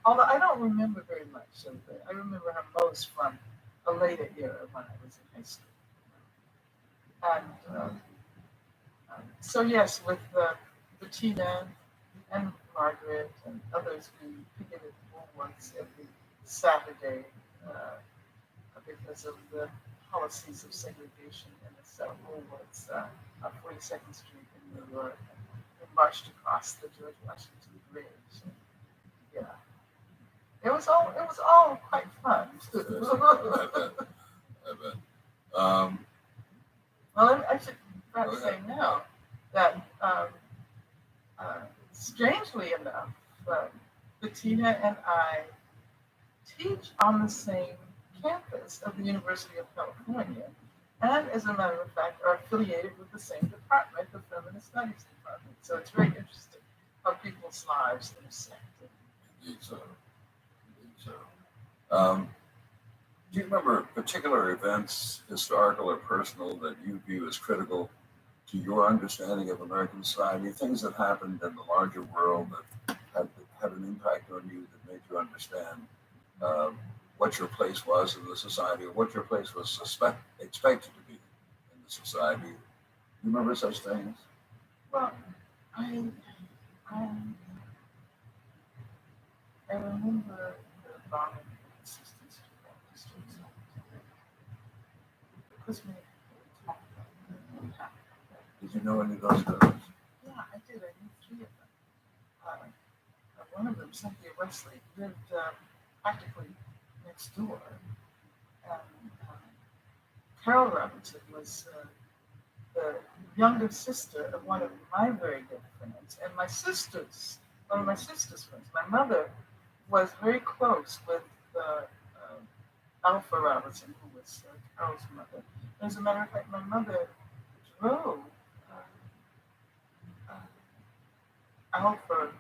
although I don't remember very much of it, I remember her most from a later era when I was in high school. And so, yes, with Bettina and Margaret and others, we picketed once every Saturday because of the policies of segregation in the South Woolworths on 42nd Street in New York. And we marched across the George Washington Bridge. And, yeah, it was all quite fun. I bet. Well, I should perhaps say now that strangely enough, Bettina and I teach on the same campus of the University of California, and as a matter of fact, are affiliated with the same department, the Feminist Studies department. So it's very interesting how people's lives intersect. Indeed so. Indeed so. Do you remember particular events, historical or personal, that you view as critical to your understanding of American society? Things that happened in the larger world that had an impact on you, that made you understand what your place was in the society, or what your place was expected to be in the society. Do you remember such things? Well, I remember the bombing assistance to the streets. Because we talked about it. Did you know any of those girls? Yeah, I did. I knew 3 of them. One of them, Cynthia Wesley, lived practically next door. And Carol Robinson was the younger sister of one of my very good friends, and one of my sister's friends. My mother was very close with Alpha Robinson, who was Carol's mother. As a matter of fact, my mother drove Alpha,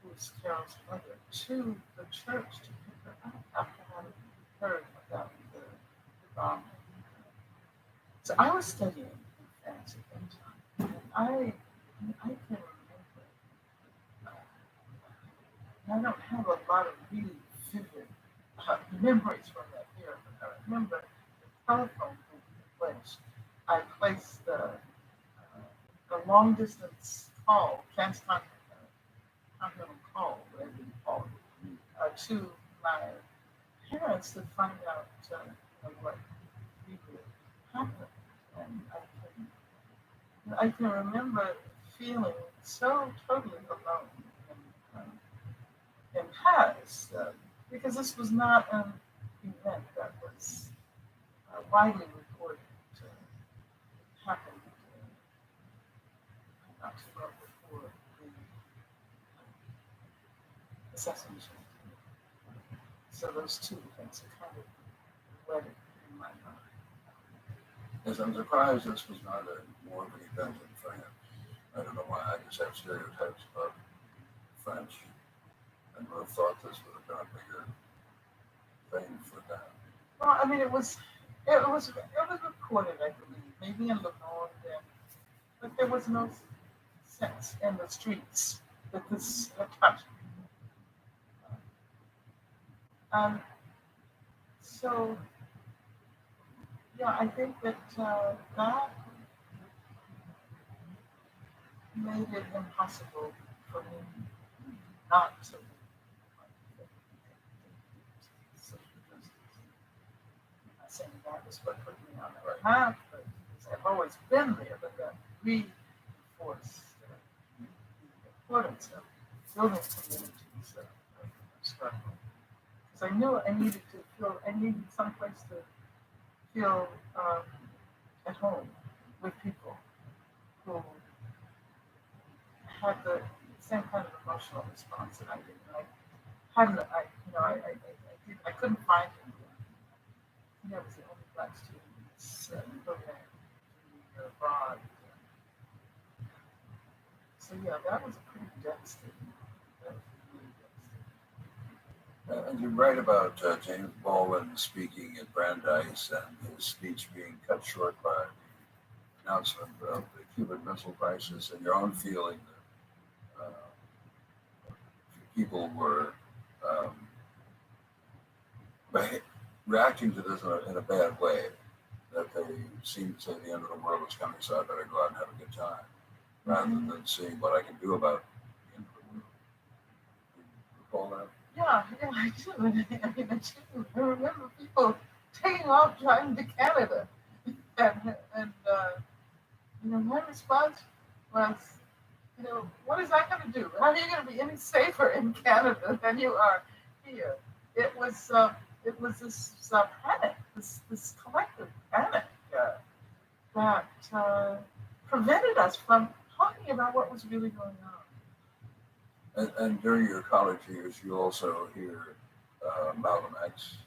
who was Carol's mother, to the church to pick her up after having heard about the bombing. So I was studying in France at that time, and I can remember. I don't have a lot of really vivid memories from that era, but I remember the telephone booth in which I placed the long distance call, transcontinental call, whatever you call it, to my parents to find out what really happened. And I can remember feeling so totally alone in Paris, because this was not an event that was widely reported to happen not too long before the assassination. So those 2 events are kind of wedded in my mind. Yes, I'm surprised this was not more of an event in France. I don't know why, I just have stereotypes about French, and would have thought this would have been a bigger thing for them. Well, I mean, it was recorded, I believe, maybe in Le Monde, but there was no sense in the streets that this touched. So, yeah, I think that that made it impossible for me not to social justice. I'm not saying that was what put me on the right path, but I've always been there, but that reinforced the importance of building communities of struggle. Because I knew I needed someplace to feel at home with people who had the same kind of emotional response that I did. And I hadn't, I couldn't find him. I think I was the only black student in this program abroad. So yeah, that was pretty devastating. That was really devastating. And you write about James Baldwin speaking at Brandeis and his speech being cut short by the announcement of the Cuban Missile Crisis, and your own feeling that people were reacting to this in a bad way, that they seemed to say the end of the world was coming, so I better go out and have a good time, rather than seeing what I can do about the end of the world. Do you recall that? Yeah, I do. I remember people taking off driving to Canada. And my response was, what is that going to do? How are you going to be any safer in Canada than you are here? It was this panic, this collective panic that prevented us from talking about what was really going on. And during your college years, you also hear Malcolm X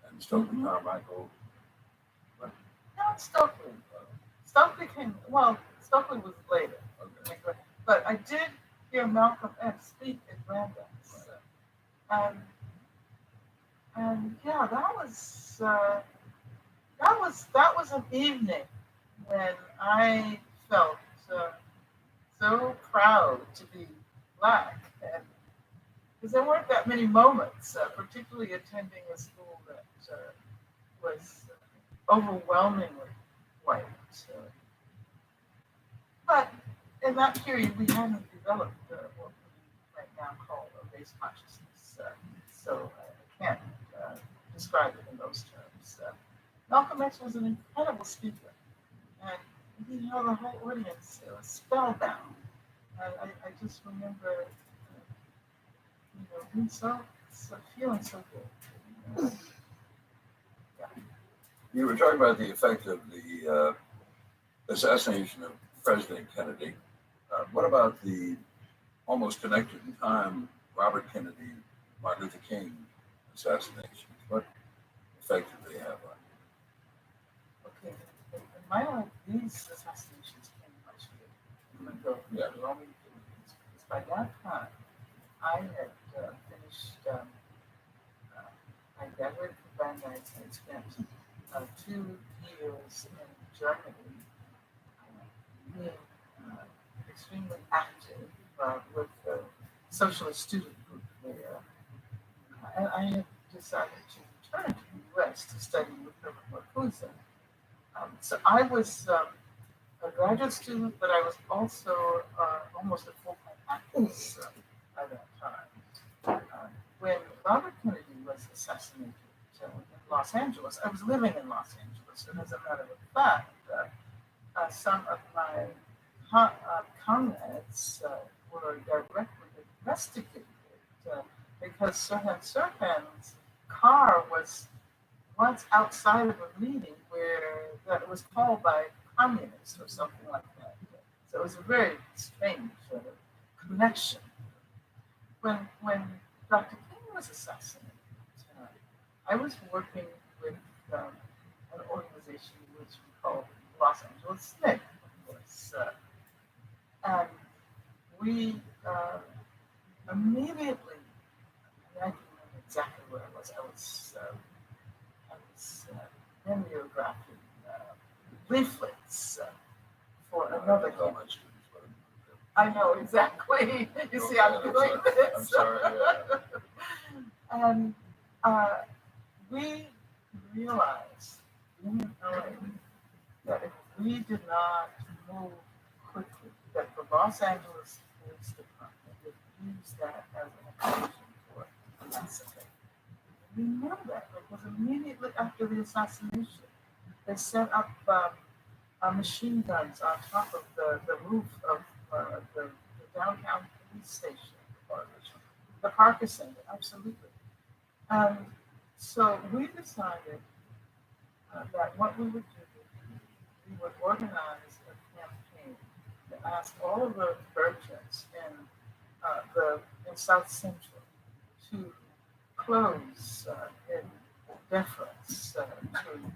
and Stokely Carmichael. Not Stokely. Stokely was later. Okay. But I did hear Malcolm X speak at Brandeis. And yeah, that was an evening when I felt so proud to be black, and because there weren't that many moments, particularly attending a school that was overwhelmingly white. But in that period, we hadn't developed what we right now call a race consciousness. So I can't describe it in those terms. Malcolm X was an incredible speaker, and he held the whole audience spellbound. I just remember, being so feeling so good. Yeah. You were talking about the effect of the assassination of President Kennedy. What about the almost connected in time Robert Kennedy, Martin Luther King assassinations? What effect did they have on you? Okay, in my life, these assassinations came much later. Yeah. Because by that time, I had finished, I graduated from Brandeis and spent 2 years in Germany being extremely active with the socialist student group there. And I had decided to return to the U.S. to study with Herbert Marcuse. So I was a graduate student, but I was also almost a full-time activist at that time. When Robert Kennedy was assassinated in Los Angeles, I was living in Los Angeles, and as a matter of fact, some of my comrades were directly investigated because Sirhan's car was once outside of a meeting where that was called by communists or something like that. So it was a very strange connection. When Dr. King was assassinated, I was working with an organization which we called Los Angeles SNCC, of course. And we immediately, and I can remember exactly where I was. I was mimeographing leaflets for another All kid. my students, but I know exactly. You see, I'm Okay, doing I'm this. sorry, yeah. And we realized in LA that if we did not move quickly, that the Los Angeles Police Department would use that as an occasion for a massacre. We knew that because immediately after the assassination, they set up machine guns on top of the roof of the downtown police station, or the Parker Center, absolutely. And so we decided that what we would do, we would organize a campaign to ask all of the merchants in South Central to close in deference to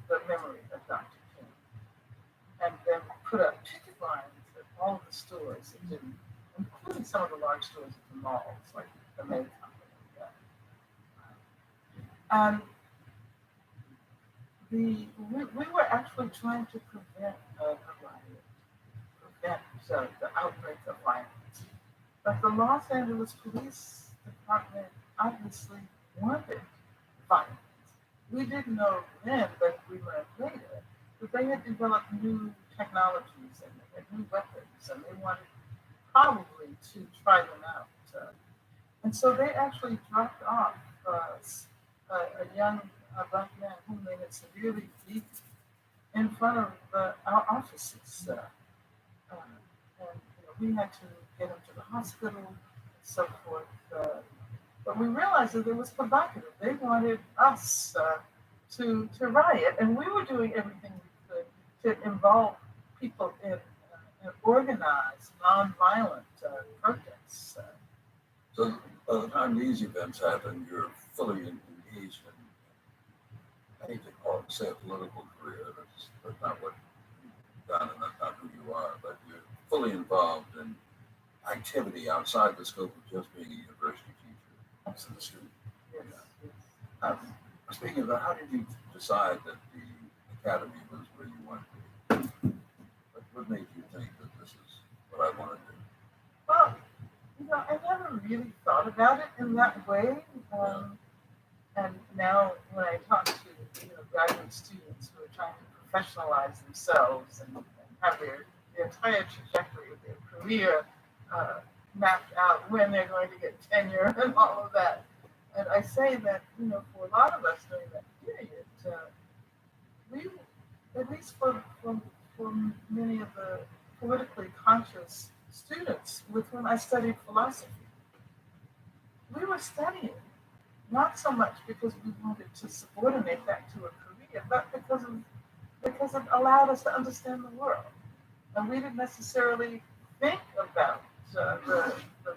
the memory of Dr. King, and then put up ticket lines at all of the stores, including some of the large stores at the malls, like the May Company. And we were actually trying to prevent a riot, prevent the outbreak of violence. But the Los Angeles Police Department obviously wanted violence. We didn't know then, but we learned later, that they had developed new technologies and new weapons, and they wanted probably to try them out. And so they actually dropped off a young black man whom they had severely beaten in front of our offices. And we had to get him to the hospital and so forth. But we realized that it was provocative. They wanted us to riot, and we were doing everything we could to involve people in organized, nonviolent protests. So by the time these events happen, you're fully engaged in, I hate to call it, say, a political career. That's not what you've done, and that's not who you are, but you're fully involved in activity outside the scope of just being a university teacher. Absolutely. Yes. Um, Speaking of that, how did you decide that the academy was where you wanted to be? What made you think that this is what I want to do? Well, I never really thought about it in that way. And now when I talk to graduate students who are trying to professionalize themselves and have the entire trajectory of their career mapped out, when they're going to get tenure and all of that, and I say that for a lot of us during that period, we, at least for many of the politically conscious students with whom I studied philosophy, we were studying not so much because we wanted to subordinate that to a career, but because it allowed us to understand the world, and we didn't necessarily think about the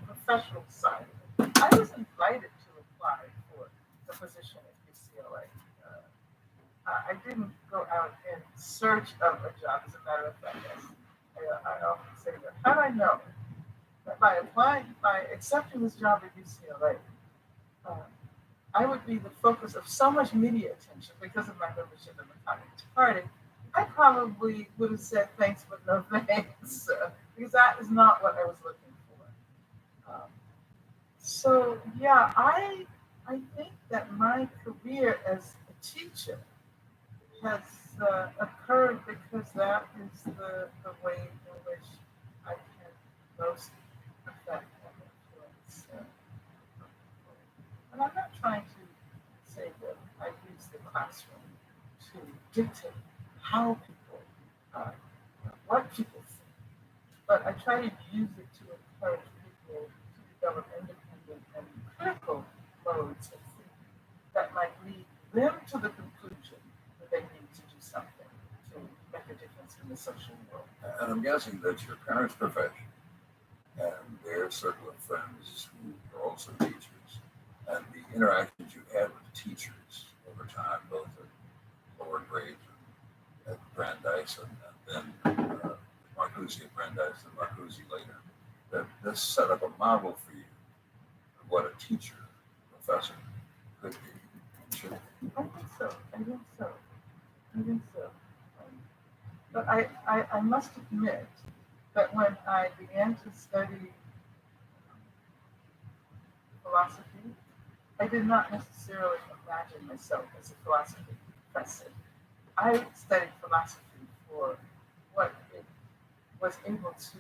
professional side of it. I was invited to apply for the position at UCLA. I didn't go out in search of a job. As a matter of fact, I often say that had I known that by accepting this job at UCLA, I would be the focus of so much media attention because of my membership in the Communist Party, I probably would have said thanks but no thanks, because that is not what I was looking for. So yeah, I think that my career as a teacher has occurred because that is the way in which I can most affect and influence. And I'm not trying to say that I use the classroom to dictate how people, what people think, but I try to use it to encourage people to develop independent and critical modes of thinking that might lead them to the conclusion that they need to do something to make a difference in the social world. And I'm guessing that your parents' profession and their circle of friends who are also teachers, and the interactions you had with teachers over time, both at lower grades at Brandeis and then Marcuse at Brandeis and Marcuse later, that this set up a model for you teacher, professor could be, should be. I think so. I think so. I think so. But I must admit that when I began to study philosophy, I did not necessarily imagine myself as a philosophy professor. I studied philosophy for what it was able to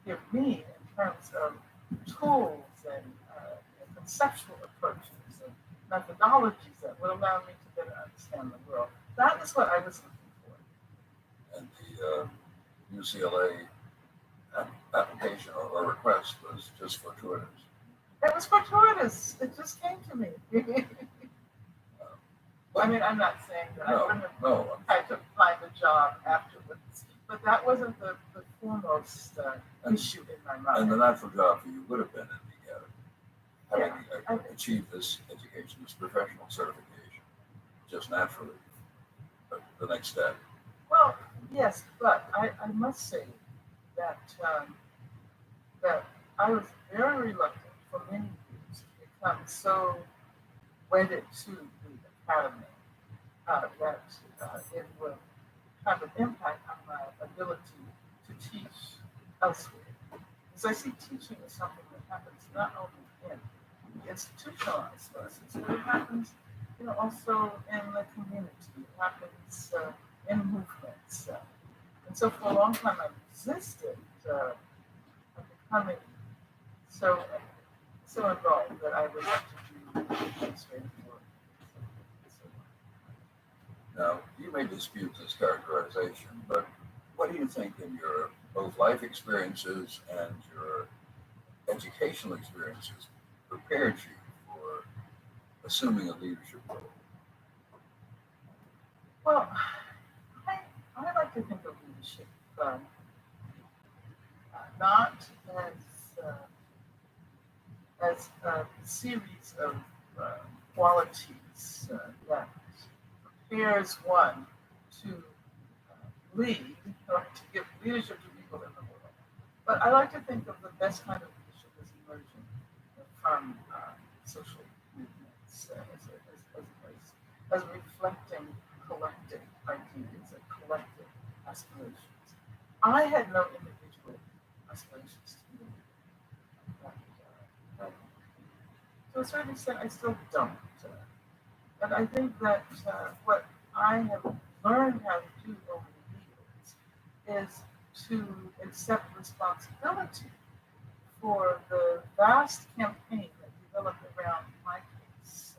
give me in terms of tools and conceptual approaches and methodologies that would allow me to better understand the world. That is what I was looking for. And the UCLA application or request was just fortuitous. It was fortuitous. It just came to me. I mean, I'm not saying that I wouldn't have tried to find a job afterwards, but that wasn't the foremost issue in my mind. And the natural job for you would have been in the having achieved this education, this professional certification, just naturally. But the next step. Well, yes, but I must say that that I was very reluctant for many years to become so wedded to the academy that it would have an impact on my ability to teach elsewhere. Because I see teaching as something that happens not only in the institutionalized lessons, but it happens, also in the community. It happens in movements. And so for a long time I resisted becoming so involved that I would have to do administrative work. Now, you may dispute this characterization, but what do you think in your both life experiences and your educational experiences prepared you for assuming a leadership role? Well, I like to think of leadership not as a series of qualities that prepares one to lead or to give leadership to people in the world. But I like to think of the best kind of leadership as emerging from social movements, as reflecting collective ideas and collective aspirations. I had no individual aspirations to lead. To a certain extent, I still don't. And I think that what I have learned how to do over the years is to accept responsibility for the vast campaign that developed around my case.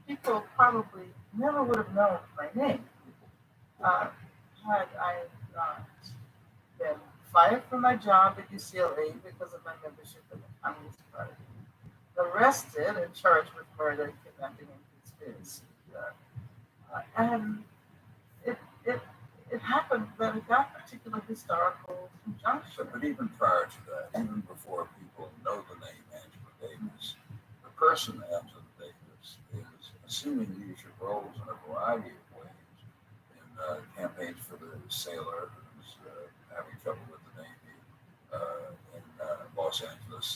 People probably never would have known my name had I not been fired from my job at UCLA because of my membership in the Communist Party, arrested and charged with murder, kidnapping, and conspiracy. And it happened that at that particular historical conjuncture. But even prior to that, even before people know the name Angela Davis, the person Angela Davis is assuming leadership roles in a variety of ways. In campaigns for the sailor who's having trouble with the Navy in Los Angeles,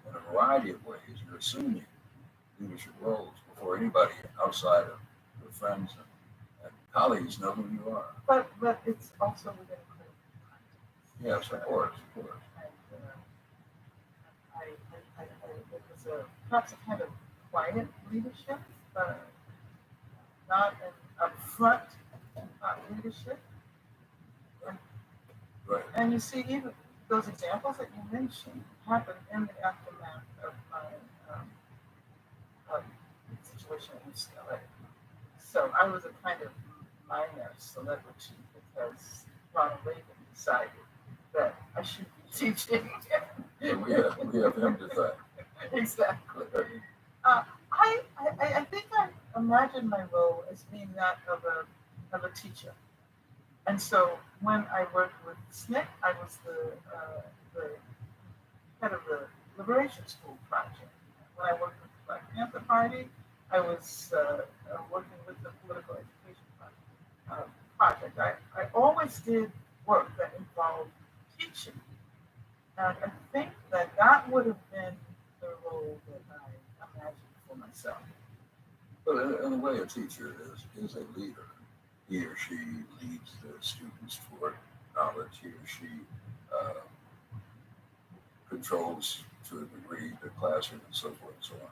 in a variety of ways, you're assuming leadership roles before anybody outside of your friends and colleagues know who you are. But it's also within context. Yes, of course, of course. And it was perhaps a kind of quiet leadership, not an upfront leadership. Right. And you see, even those examples that you mentioned happened in the aftermath of my situation at UCLA. So I was a kind of minor celebrity because Ronald Reagan decided that I should be teaching. We have him to thank. Exactly. I think I imagine my role as being that of a teacher. And so when I worked with SNCC, I was the head of the Liberation School Project. When I worked with the Black Panther Party, I was working with the Political Education Project. I always did work that involved teaching. And I think that would have been the role that I imagined for myself. But in a way, a teacher is a leader. He or she leads the students toward knowledge. He or she uh, controls to a degree the classroom and so forth and so on.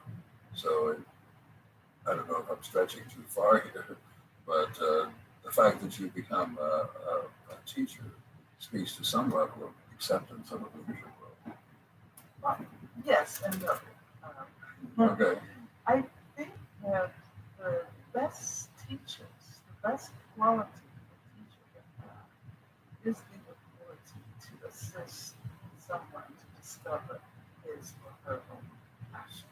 So I don't know if I'm stretching too far here, but the fact that you become a teacher speaks to some level of acceptance of a leadership role. Well, yes and no. Okay. I think that the best teachers, the best quality of a teacher can have is the ability to assist someone to discover his or her own passion.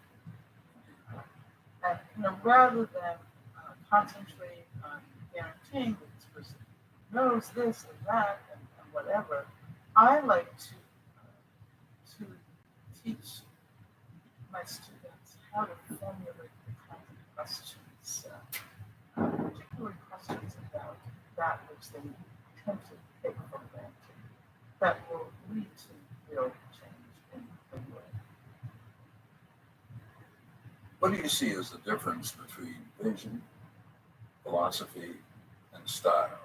And rather than concentrate on guaranteeing that this person knows this and that and whatever, I like to teach my students how to formulate the kinds of questions, particularly questions about that which they tend to take for granted, that will lead to real change in the world. What do you see as the difference between vision, philosophy, and style?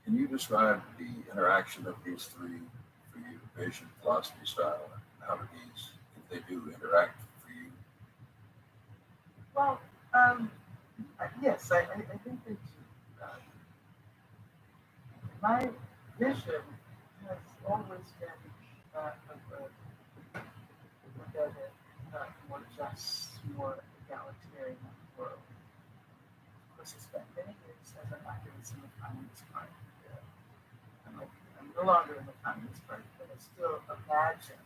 Can you describe the interaction of these three for you, vision, philosophy, style, and how do these, if they do, interact for you? Well, yes, I think they do. My vision has always been that of a better, more just, more egalitarian world. Of course, I spent many years as an activist in the Communist Party. I'm no longer in the Communist Party, but I still imagine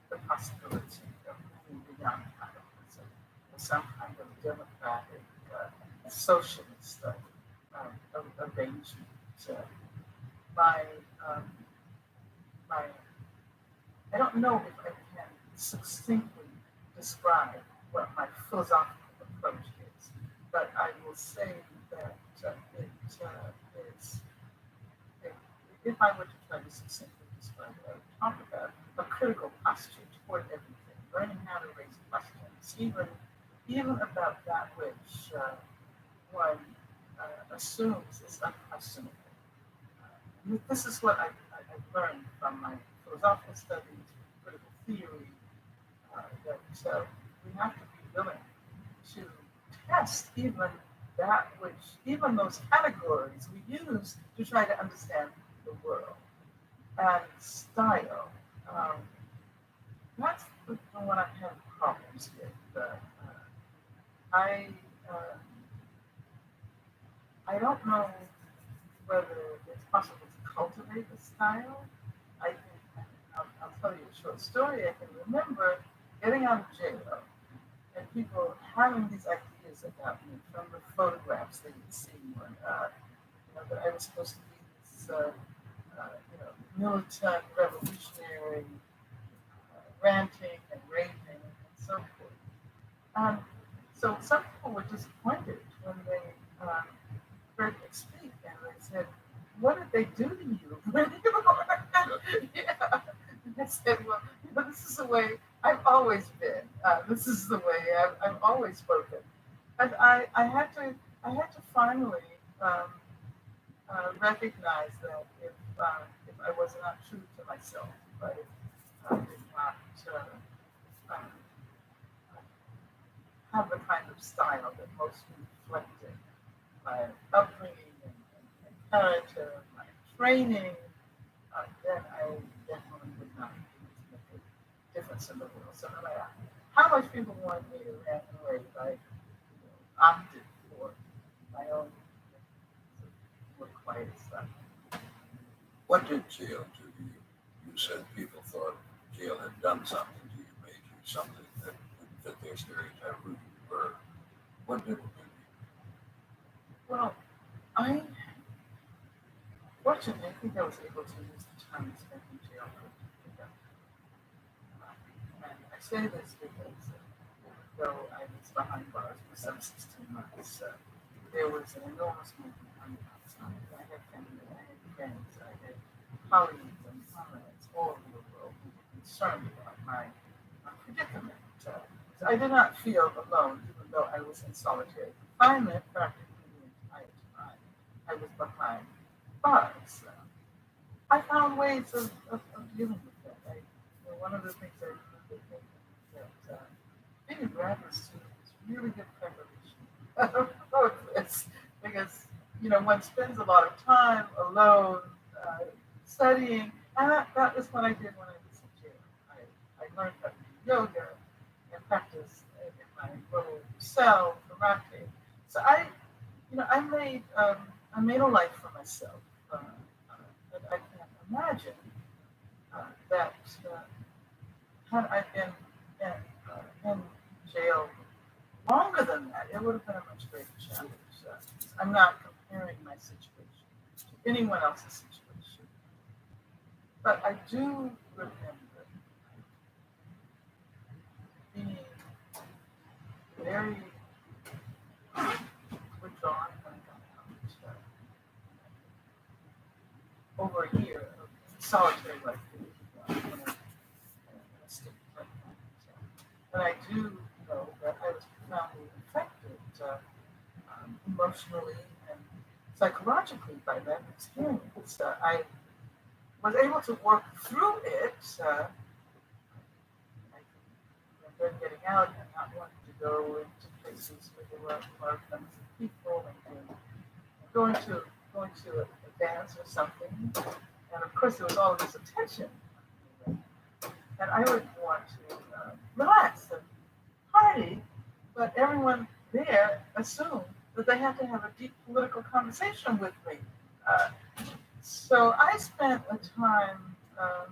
the possibility of moving beyond capitalism or some kind of democratic, socialist arrangement. My, I don't know if I can succinctly describe what my philosophical approach is, but I will say that if I were to try to succinctly describe it, I would talk about a critical posture toward everything, learning how to raise questions, even about that which one assumes is unquestionable. This is what I've learned from my philosophical studies, critical theory, that we have to be willing to test even those categories we use to try to understand the world. And style, that's the one I have problems with. I don't know whether it's possible to cultivate a style. I think I'll tell you a short story. I can remember getting on jail and people having these ideas about me from the photographs they had seen when, that I was supposed to be this, militant, revolutionary, ranting and raving and so forth. So some people were disappointed when they heard me speak, and they said, "What did they do to you?" Yeah. And I said, "Well, this is the way I've always been. This is the way I've always spoken." And I had to finally recognize that if I was not true to myself, if I did not have the kind of style that most reflected my upbringing and character, my training, then I definitely would not be able to make a difference in the world. So no matter how much people wanted me to rant and rave, I opted for my own more quiet stuff. What did jail do to you? You said people thought jail had done something to you, made you something that didn't fit their stereotype of who you were. What did it do to you? Well, fortunately, I think I was able to use the time spent in jail for productive. And I say this because though I was behind bars for some 16 months, there was an enormous movement on the outside. I had family, I had friends, I had colleagues and comrades all over the world who were concerned about my predicament. I did not feel alone, even though I was in solitary confinement practically the entire time. I was behind bars. I found ways of dealing with that. One of the things I remember thinking that being a graduate student is really good preparation for this, because one spends a lot of time alone studying, and that was what I did when I was in jail. I learned how to do yoga and practice in my little cell karate. So I made a life for myself, and I can't imagine that had I been in jail longer than that, it would have been a much greater challenge. I'm not comparing my situation to anyone else's situation, but I do remember being very withdrawn when I got out. Over a year of solitary life. But I do know that I was profoundly affected emotionally and psychologically by that experience. I was able to work through it. I remember getting out and not wanting to go into places where there were large numbers of people, and going to a dance or something. And of course, there was all this attention. And I would want to relax and party, but everyone there assumed that they had to have a deep political conversation with me. So I spent a time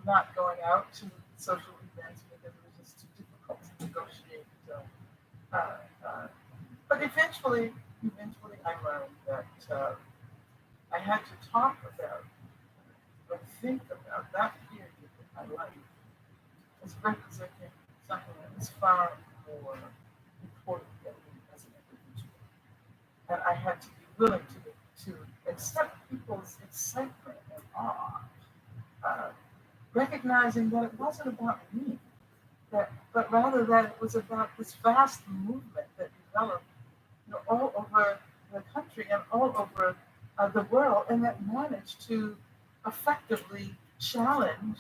not going out to social events because it was just too difficult to negotiate. But eventually I learned that I had to talk about or think about that period in my life as representing something that was far more important than me as an individual. And I had to be willing to accept people's excitement and awe, recognizing that it wasn't about me, but rather that it was about this vast movement that developed all over the country and all over the world, and that managed to effectively challenge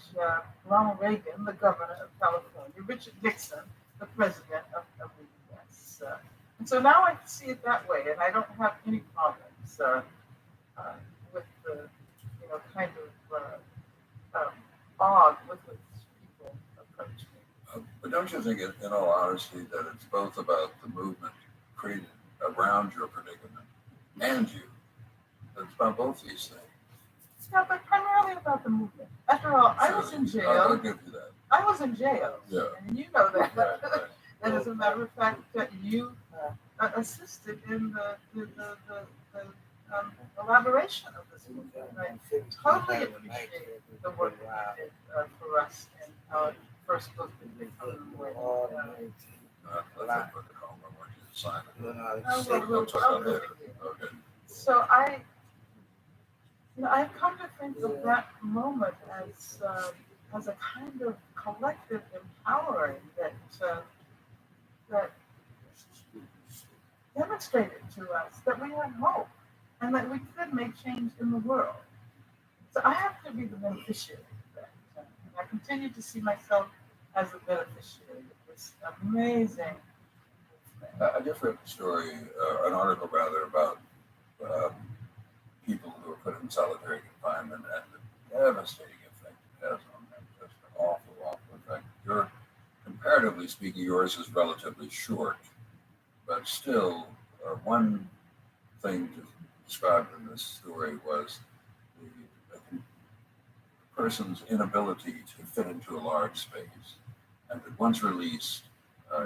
Ronald Reagan, the governor of California, Richard Nixon, the president of the U.S. And so now I see it that way, and I don't have any problems with the kind of awe with which people approach me. But don't you think, in all honesty, that it's both about the movement created around your predicament and you? That it's about both these things. Yeah, but primarily about the movement. After all, I was in jail. I'll give you that. I was in jail. Yeah. And you know that. Right. And as a matter of fact, that you assisted in the elaboration of this movement. I totally appreciate the work that you did for us in our first book that they put away. Okay. So I've come to think of that moment as a kind of collective empowering that demonstrated to us that we have hope and that we could make change in the world. So I have to be the beneficiary of that. And I continue to see myself as a beneficiary of this amazing movement. A different story, an article rather, about people who are put in solitary confinement and the devastating effect it has on them. Just an awful, awful effect. Comparatively speaking, yours is relatively short, but still, one thing described in this story was the person's inability to fit into a large space, and that once released,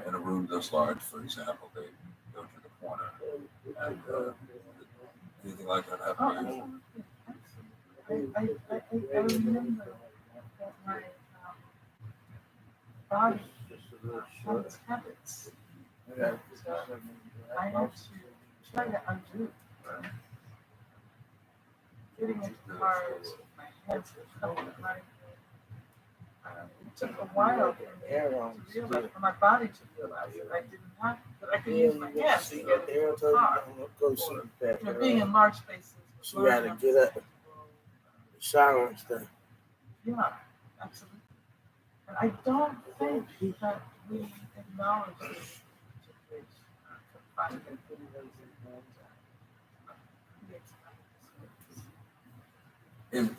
in a room this large, for example, they go to the corner, and anything like that happen to you? I remember that my body had its habits that I had to try to undo. Getting into cars with my hands in front of my took a while for me to realize, for my body to realize that I didn't have, that I could use my hands to get into the car. Being in large spaces. She got to get up, shower and stuff. Yeah, absolutely. And I don't think that we acknowledge this confinement.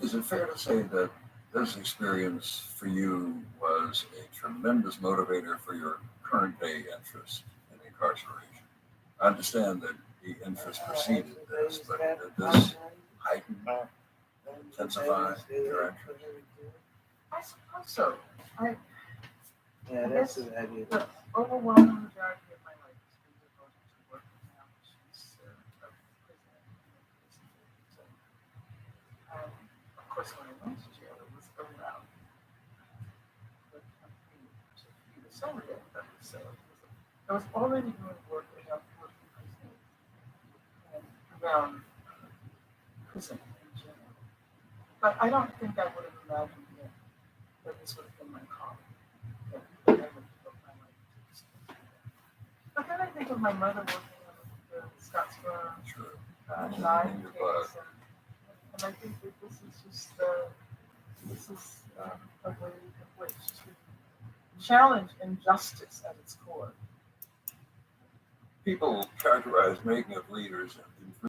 Is it fair to say that this experience for you was a tremendous motivator for your current day interest in incarceration? I understand that the interest preceded this, but did this heighten, intensify your interest? I suppose so. Yeah, that's his idea. The overwhelming majority of my life has been devoted to working out issues of prison. Of course, when I went to jail, it was around the campaign to free the Soviet. So I was already doing work around working prison and around prison in general. But I don't think I would have imagined that this would have been my calling. But then I think of my mother working on the Scottsboro nine case, and I think that this is just a way in which to challenge injustice at its core. People characterize making of leaders in